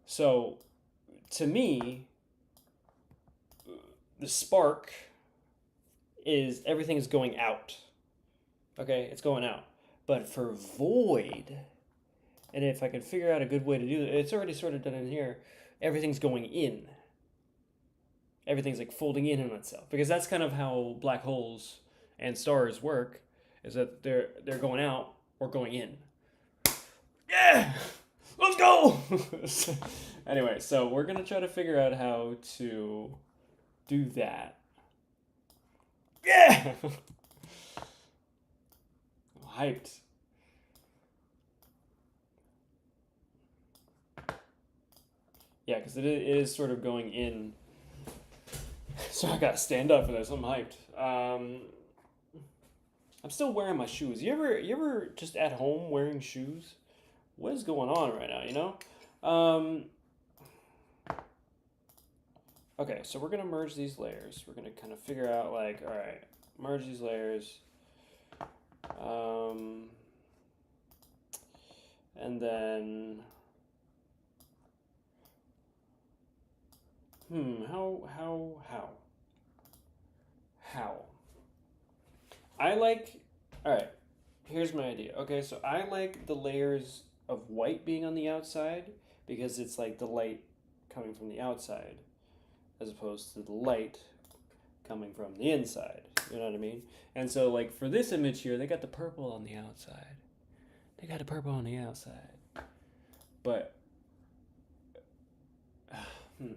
So to me, the spark is everything is going out. Okay, it's going out. But for void, and if I can figure out a good way to do it, it's already sort of done in here. Everything's going in. Everything's like folding in on itself because that's kind of how black holes and stars work. Is that they're going out or going in. Yeah, let's go. Anyway, so we're gonna try to figure out how to do that. Yeah, I'm hyped. Yeah, because it is sort of going in. So I gotta stand up for this. I'm hyped. I'm still wearing my shoes. You ever just at home wearing shoes? What is going on right now? You know. Okay, so we're gonna merge these layers. We're gonna kind of figure out like, all right, merge these layers. Um, and then, how? I like, all right, here's my idea. Okay, so I like the layers of white being on the outside because it's like the light coming from the outside as opposed to the light coming from the inside. You know what I mean? And so, like, for this image here, they got the purple on the outside. They got the purple on the outside. But, hmm.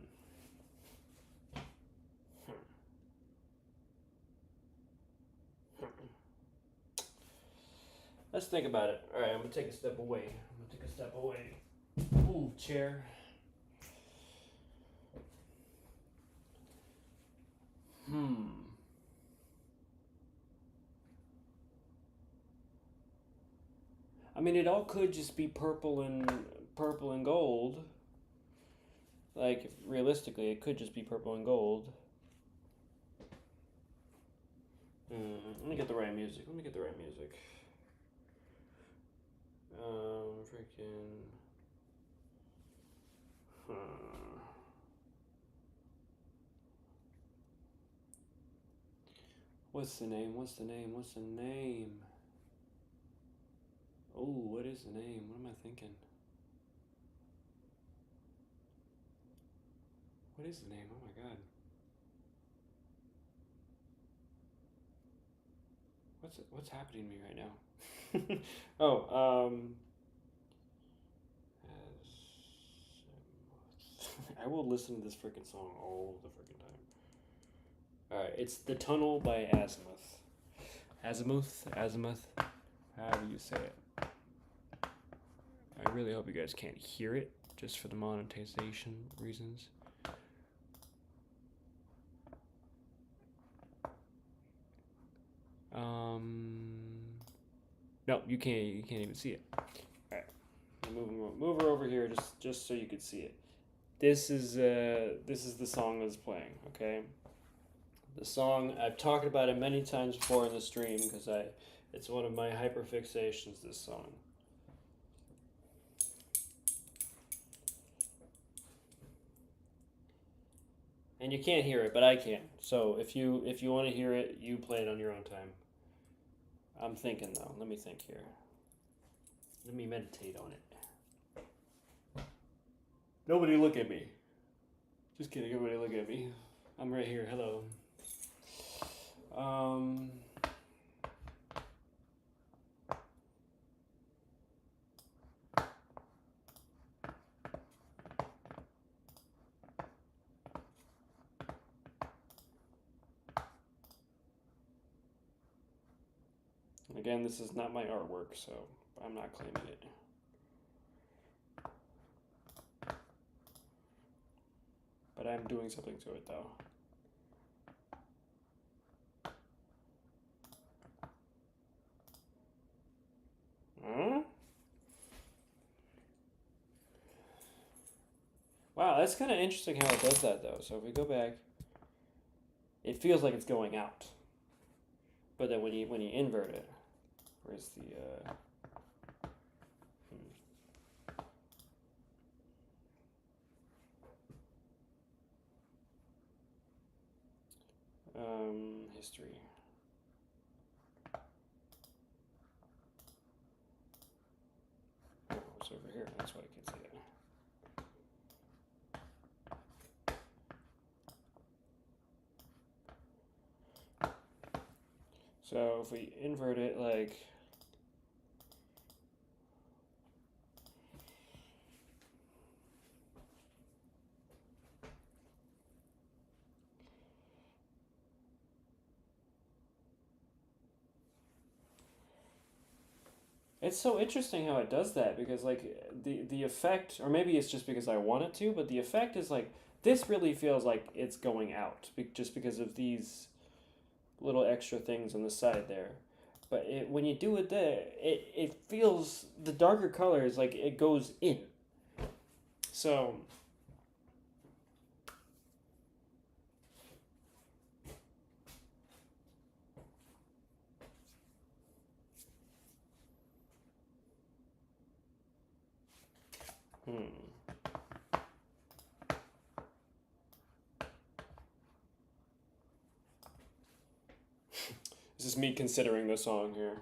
Let's think about it. All right, I'm going to take a step away. Ooh, chair. I mean, it all could just be purple and gold. Like, realistically, it could just be purple and gold. Let me get the right music. Freaking. What's the name? Oh, what is the name? What am I thinking? What is the name? Oh my god. What's happening to me right now? Oh, I will listen to this freaking song all the freaking time. Alright, it's The Tunnel by Azimuth. Azimuth. However you say it. I really hope you guys can't hear it, just for the monetization reasons. No, you can't even see it. Alright. Move her over here just so you could see it. This is the song that's playing, okay? The song, I've talked about it many times before in the stream because it's one of my hyperfixations, this song. And you can't hear it, but I can. So if you want to hear it, you play it on your own time. I'm thinking though. Let me think here. Let me meditate on it. Nobody look at me. Just kidding, everybody look at me. I'm right here. Hello. Again, this is not my artwork, so I'm not claiming it. But I'm doing something to it, though. Huh? Wow, that's kind of interesting how it does that, though. So if we go back, it feels like it's going out. But then when you invert it, where's the history? Oh, it's over here. That's why I can't see it. So if we invert it, like. It's so interesting how it does that because like the effect, or maybe it's just because I want it to, but the effect is like this really feels like it's going out just because of these little extra things on the side there. But when you do it there, it feels the darker colors like it goes in. So is me considering the song here.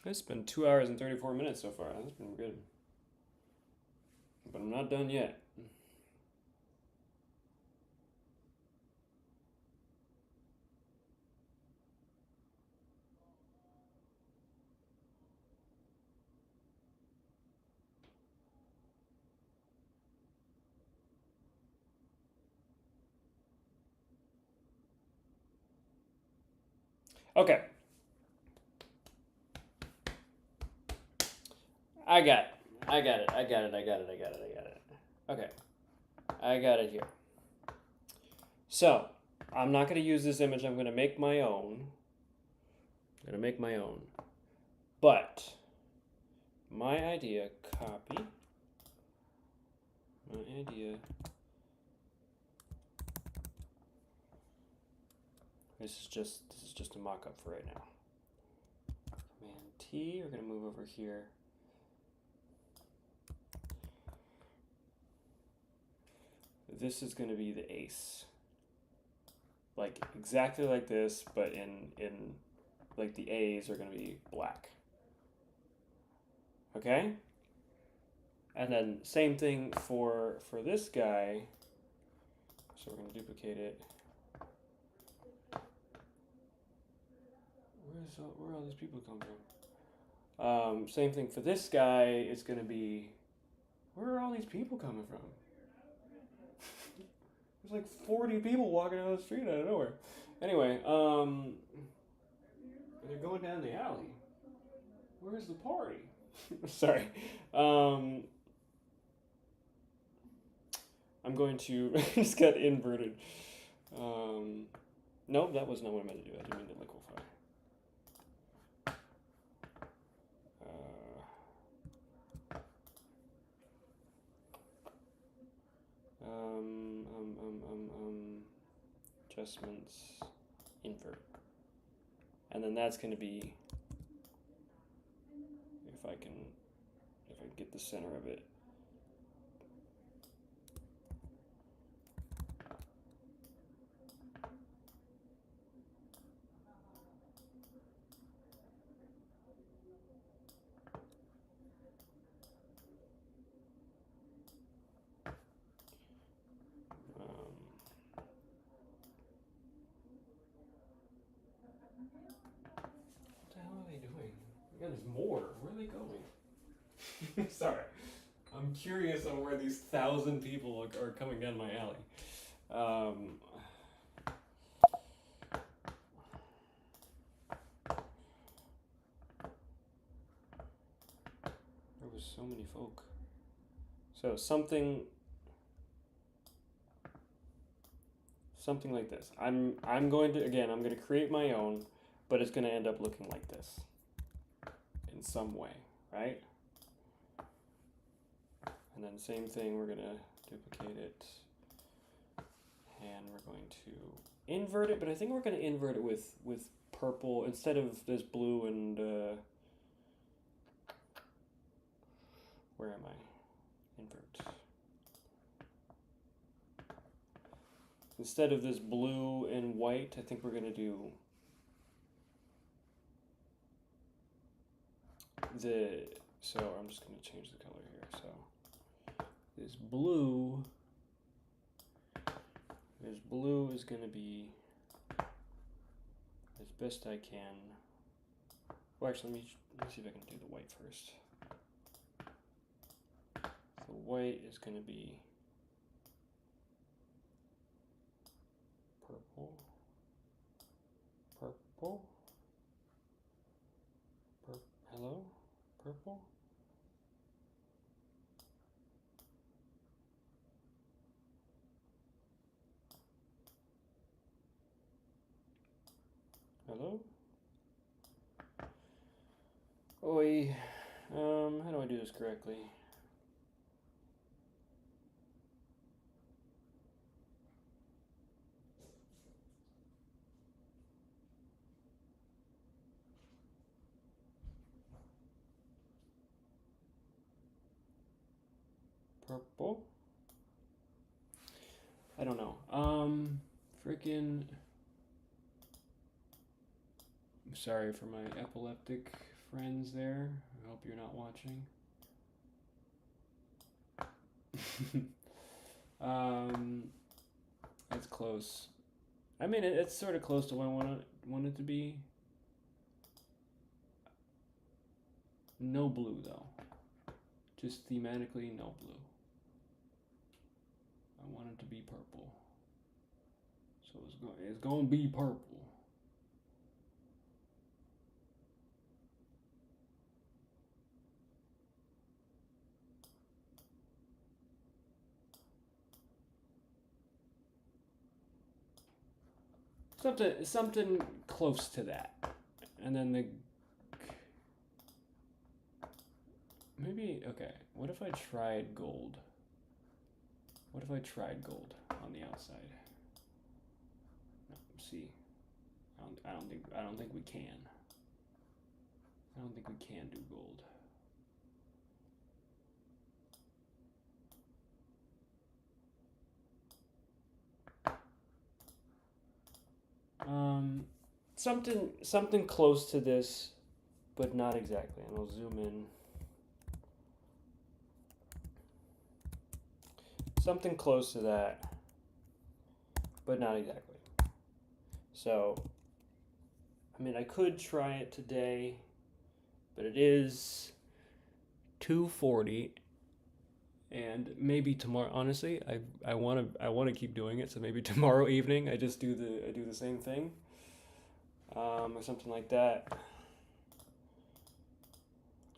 It's been 2 hours and 34 minutes so far. That's been good. But I'm not done yet. Okay. I got it. Okay. I got it here. So, I'm not going to use this image. I'm going to make my own. But, my idea, copy. My idea. This is just a mock-up for right now. Command T, we're going to move over here. This is going to be the ace. Like exactly like this, but in like the A's are going to be black. Okay? And then same thing for this guy. So we're going to duplicate it. Where all these people come from? Same thing for this guy. It's going to be, where are all these people coming from? There's like 40 people walking down the street out of nowhere. Anyway, they're going down the alley. Where's the party? Sorry. I'm going to just got inverted. Nope, that was not what I meant to do. I didn't mean to liquefy. Adjustments, invert. And then that's going to be, if I get the center of it. Yeah, there's more. Where are they going? Sorry. I'm curious on where these 1,000 people are coming down my alley. There was so many folk. So something like this. I'm going to create my own, but it's going to end up looking like this in some way, right? And then same thing, we're going to duplicate it, and we're going to invert it, but I think we're going to invert it with purple instead of this blue and where am I? Invert. Instead of this blue and white, I think we're going to do so I'm just going to change the color here. So this blue is going to be as best I can. Well, actually, let me see if I can do the white first. So white is going to be purple, hello, purple. Hello? Oi. How do I do this correctly? Purple? I don't know. Freaking. I'm sorry for my epileptic friends there. I hope you're not watching. It's close. I mean, it's sort of close to what I want it to be. No blue though. Just thematically, no blue. I want it to be purple. So it's going to be purple. Something close to that. And then maybe, okay, what if I tried gold? What if I tried gold on the outside? No, see. I don't think we can. I don't think we can do gold. Something close to this, but not exactly. And I'll zoom in. Something close to that, but not exactly. So, I mean, I could try it today, but it is 2:40, and maybe tomorrow. Honestly, I want to keep doing it. So maybe tomorrow evening I just do the same thing, or something like that.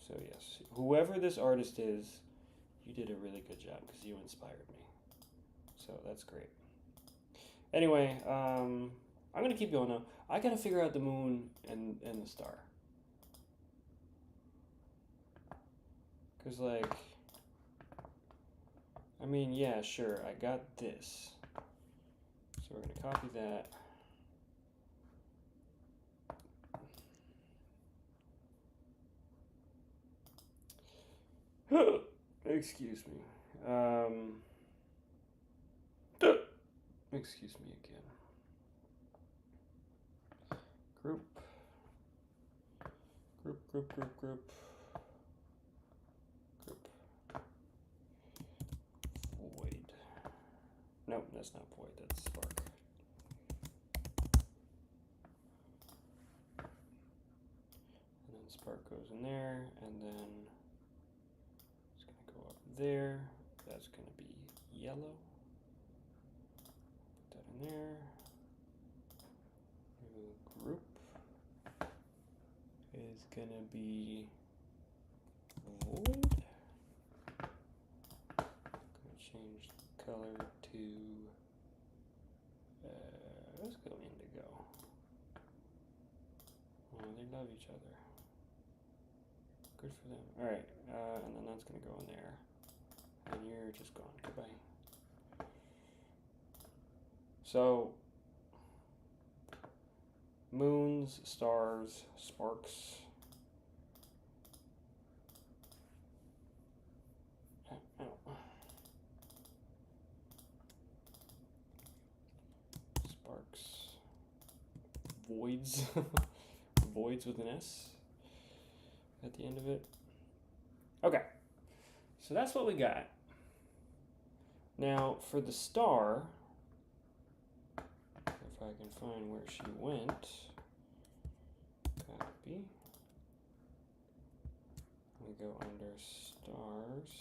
So yes, whoever this artist is, you did a really good job because you inspired me. So that's great. Anyway, I'm gonna keep going now. I gotta figure out the moon and the star. Cause like, I mean, yeah, sure, I got this. So we're gonna copy that. Excuse me. Excuse me again. Group. Group. Void. Nope, that's not void, that's spark. And then spark goes in there, and then it's gonna go up there. That's gonna be yellow. Put that in there. Group is gonna be void. Gonna change the color to let's go indigo. Oh, they love each other. Good for them. All right, and then that's gonna go in there, and you're just gone. Goodbye. So, moons, stars, sparks. Ow. Sparks. Voids. Voids with an S at the end of it. Okay, so that's what we got. Now, for the star, if I can find where she went, copy. We go under stars.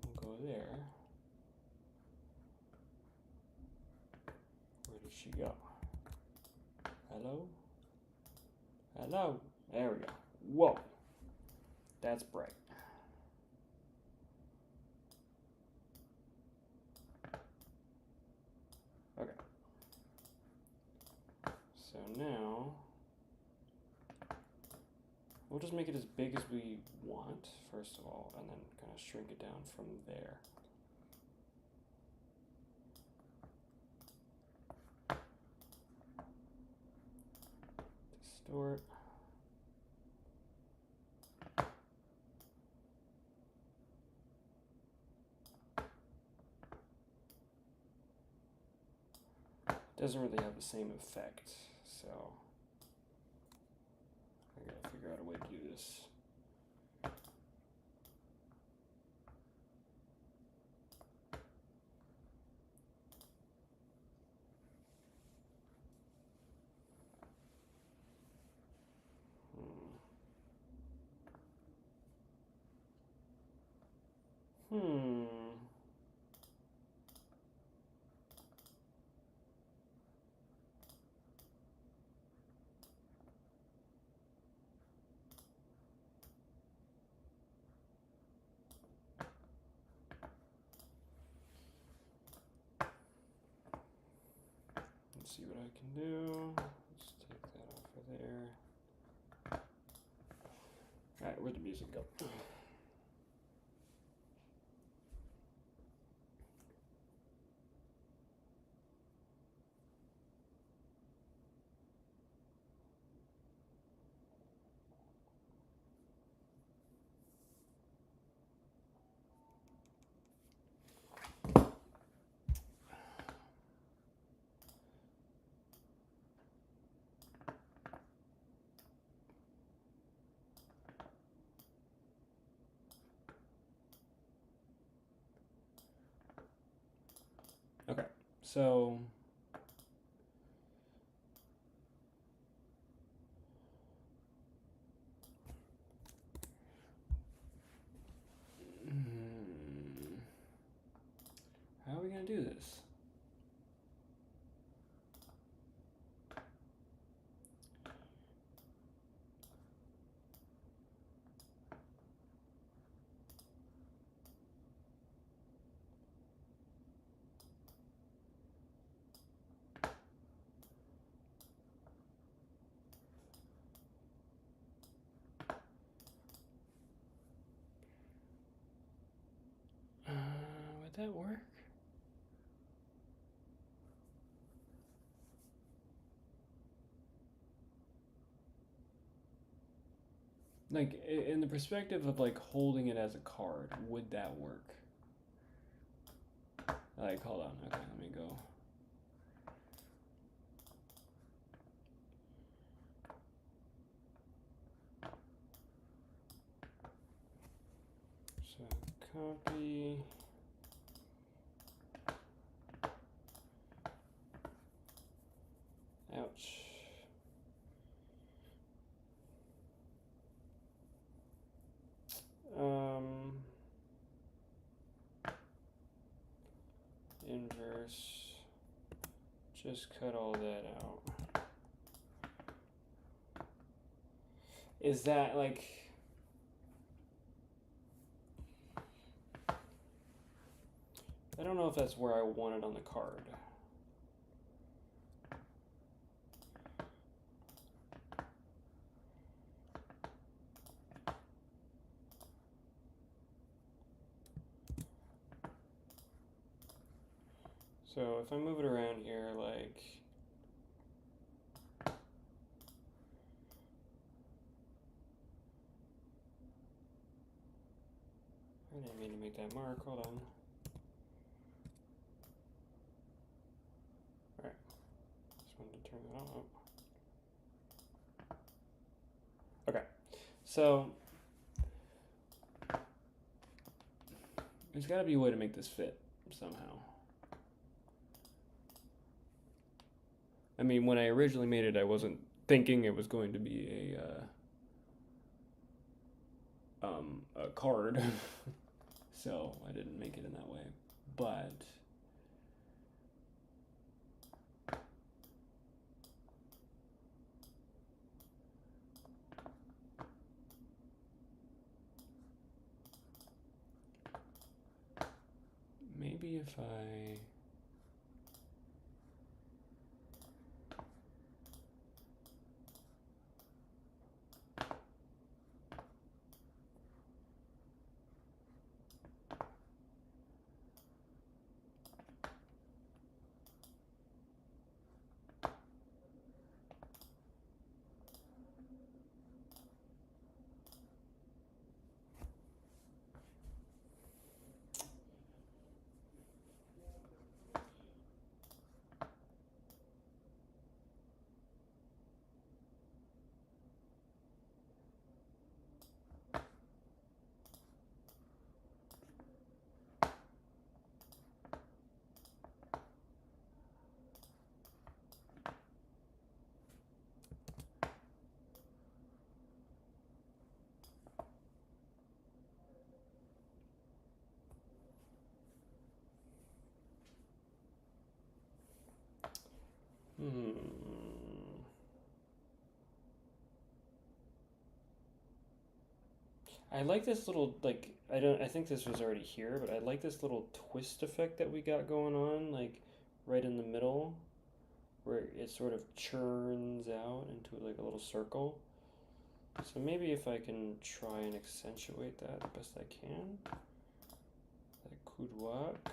We'll go there. Where did she go? Hello? Hello? There we go. Whoa. That's bright. Okay. So now we'll just make it as big as we want, first of all, and then kind of shrink it down from there. Distort. Doesn't really have the same effect, so I gotta figure out a way to do this. Let's see what I can do. Let's take that off of there. Alright, where'd the music go? Okay, so how are we gonna do this? Would that work? Like, in the perspective of like holding it as a card, would that work? Like, hold on, okay, let me go. So, copy. Ouch. Inverse. Just cut all that out. Is that like... I don't know if that's where I want it on the card. So if I move it around here, like... I didn't mean to make that mark, hold on. Alright, just wanted to turn that on. Okay, so there's gotta be a way to make this fit somehow. I mean, when I originally made it, I wasn't thinking it was going to be a card, so I didn't make it in that way. But maybe if I Hmm. I like this little like I think this was already here, but I like this little twist effect that we got going on, like right in the middle, where it sort of churns out into like a little circle. So maybe if I can try and accentuate that the best I can, that could work.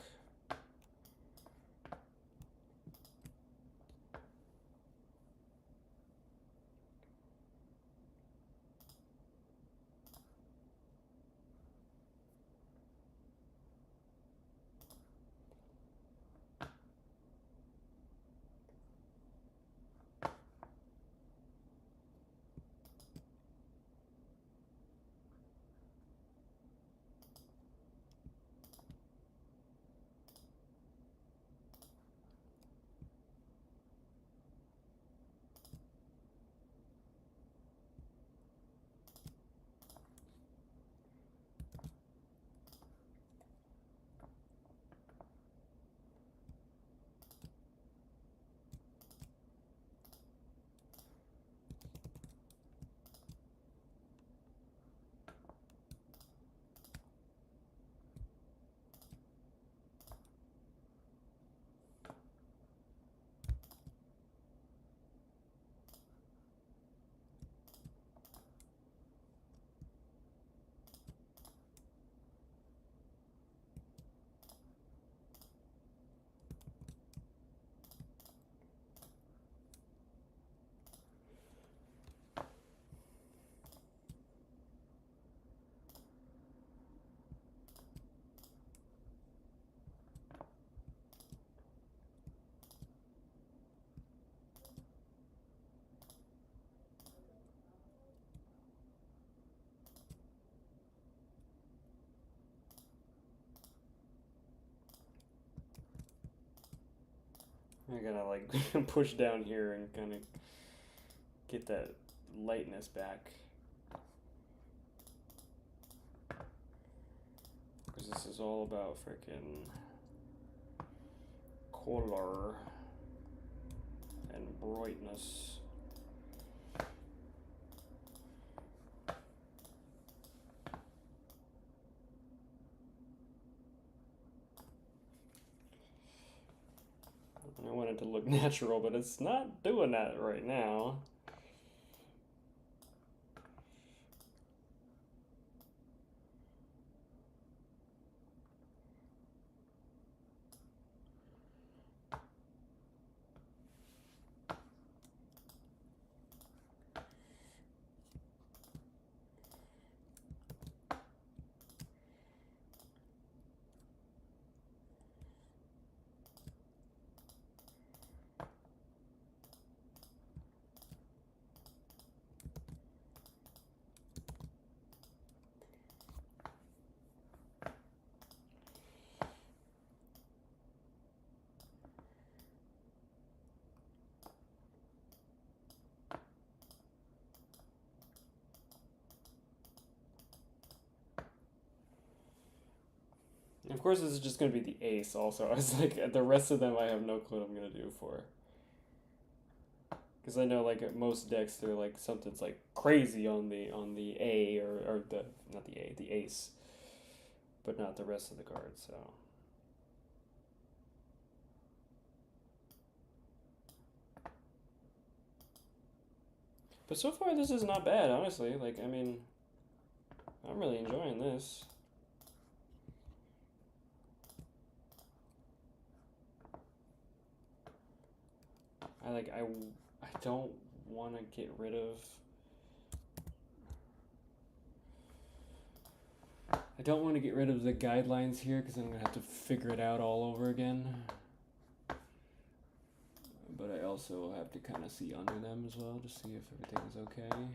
I gotta like push down here and kind of get that lightness back. Because this is all about freaking color and brightness. I want it to look natural, but it's not doing that right now. Of course, this is just going to be the ace also. I was like, the rest of them I have no clue what I'm going to do for. Because I know like at most decks they're like something's like crazy on the A or the not the A, the ace. But not the rest of the cards, so. But so far this is not bad, honestly. Like, I mean, I'm really enjoying this. I don't want to get rid of. I don't want to get rid of the guidelines here because I'm gonna have to figure it out all over again. But I also have to kind of see under them as well to see if everything is okay.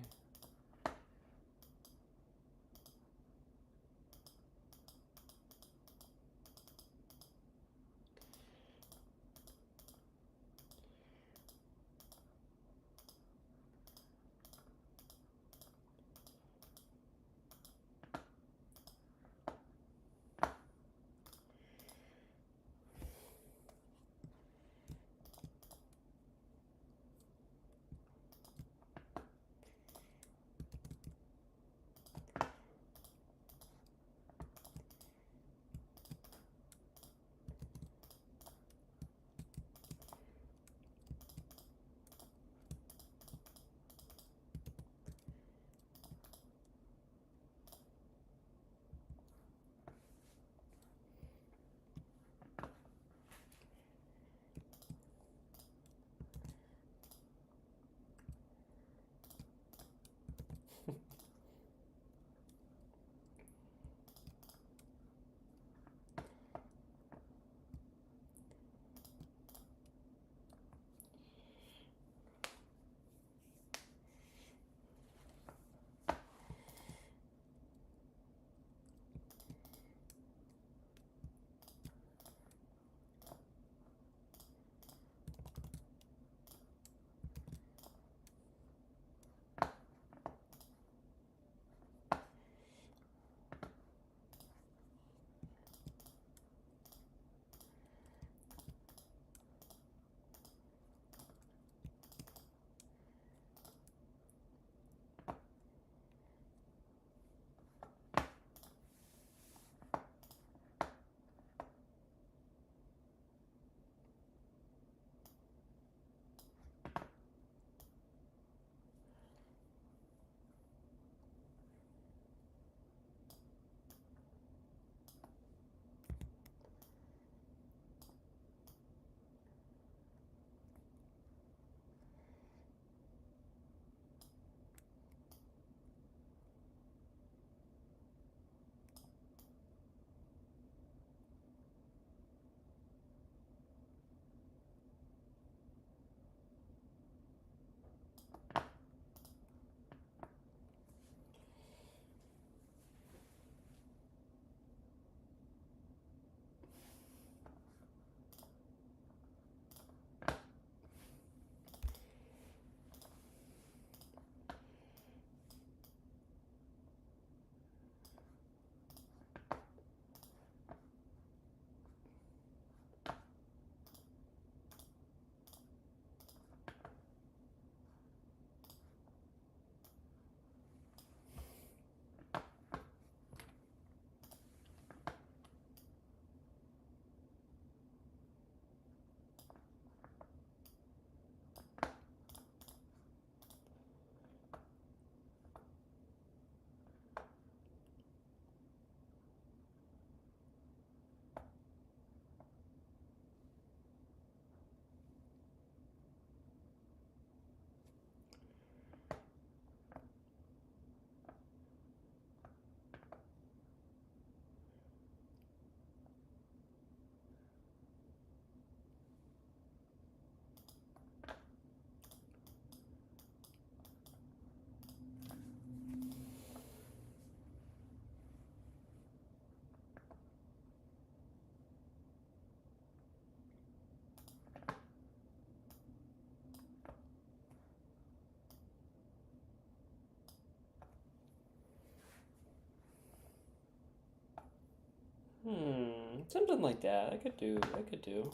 Something like that. I could do. I could do.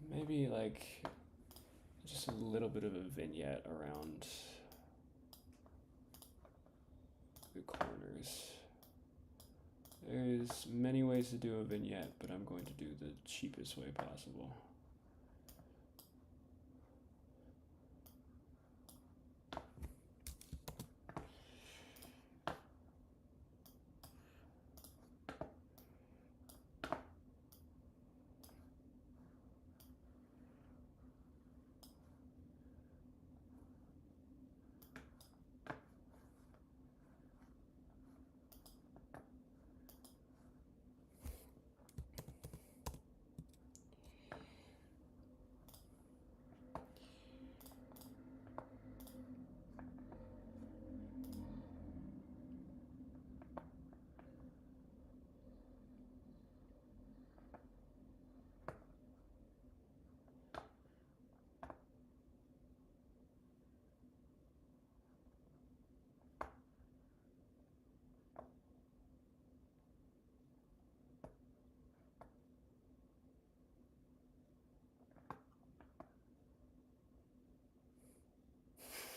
Maybe like just a little bit of a vignette around the corners. There's many ways to do a vignette, but I'm going to do the cheapest way possible.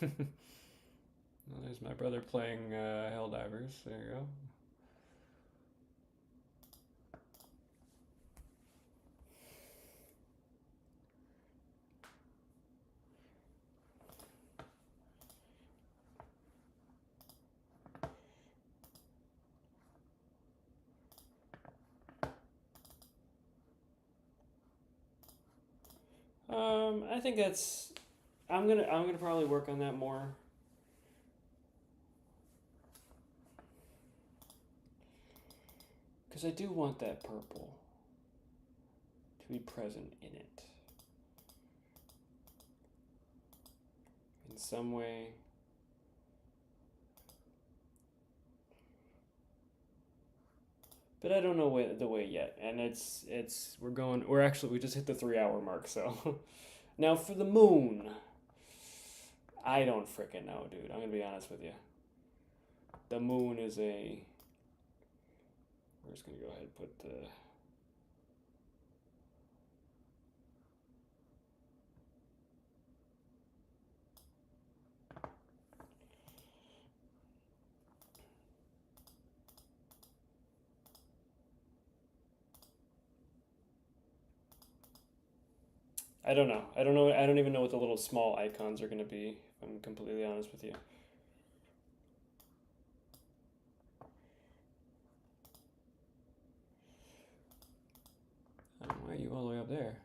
Well, there's my brother playing Helldivers. There you go. I think that's. I'm gonna probably work on that more. Because I do want that purple to be present in it. In some way. But I don't know the way yet. And we just hit the 3 hour mark, so. Now for the moon. I don't frickin' know, dude. I'm gonna be honest with you. The moon is a. We're just gonna go ahead and put the. I don't know. I don't know. I don't even know what the little small icons are gonna be. If I'm completely honest with you. Why are you all the way up there?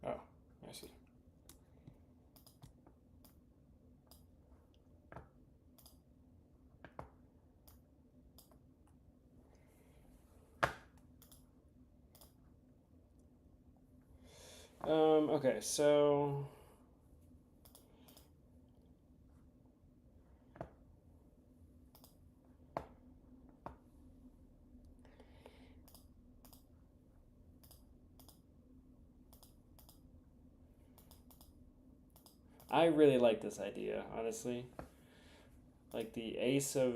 Oh, I see. Okay, so I really like this idea, honestly. like the ace of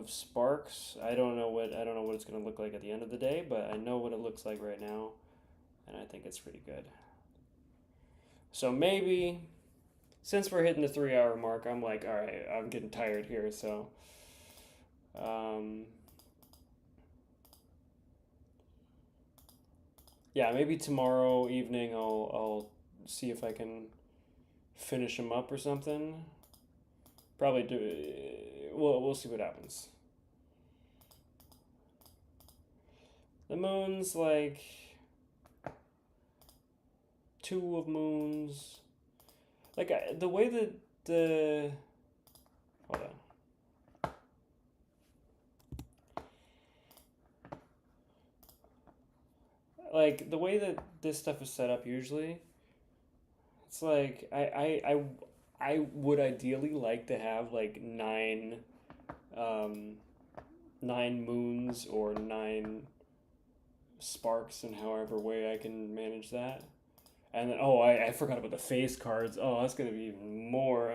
sparks. I don't know what it's gonna look like at the end of the day, but I know what it looks like right now, and I think it's pretty good. So maybe since we're hitting the 3 hour mark, I'm like, all right, I'm getting tired here, so um, yeah, maybe tomorrow evening I'll see if I can finish them up or something. Probably do. We'll see what happens. The moon's like two of moons. Like the way that the hold on. Like the way that this stuff is set up usually, it's like I would ideally like to have like um, nine moons or nine sparks in however way I can manage that. And then, oh, I forgot about the face cards. Oh, that's gonna be even more.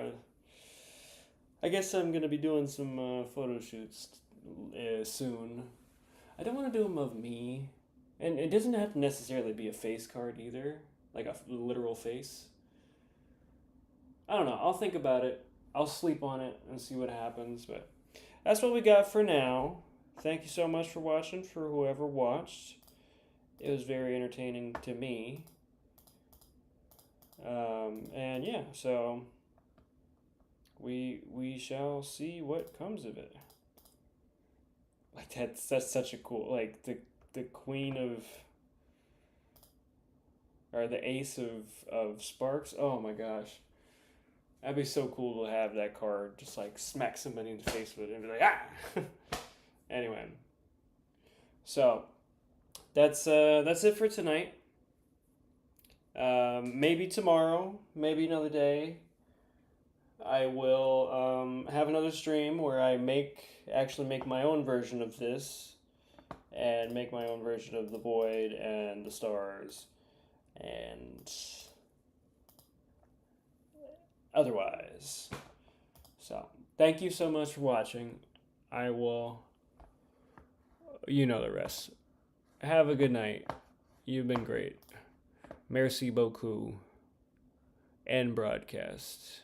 I guess I'm gonna be doing some photo shoots soon. I don't want to do them of me, and it doesn't have to necessarily be a face card either, like a literal face. I don't know. I'll think about it. I'll sleep on it and see what happens. But that's what we got for now. Thank you so much for watching. For whoever watched, it was very entertaining to me. And yeah, so we shall see what comes of it. Like that's such a cool, like the queen of, or the ace of sparks. Oh my gosh, that'd be so cool to have that card just like smack somebody in the face with it and be like ah. Anyway, so that's it for tonight. Maybe tomorrow, maybe another day, I will have another stream where I actually make my own version of this and make my own version of the void and the stars and otherwise. So, thank you so much for watching. I will, you know the rest. Have a good night. You've been great. Merci beaucoup. End broadcast.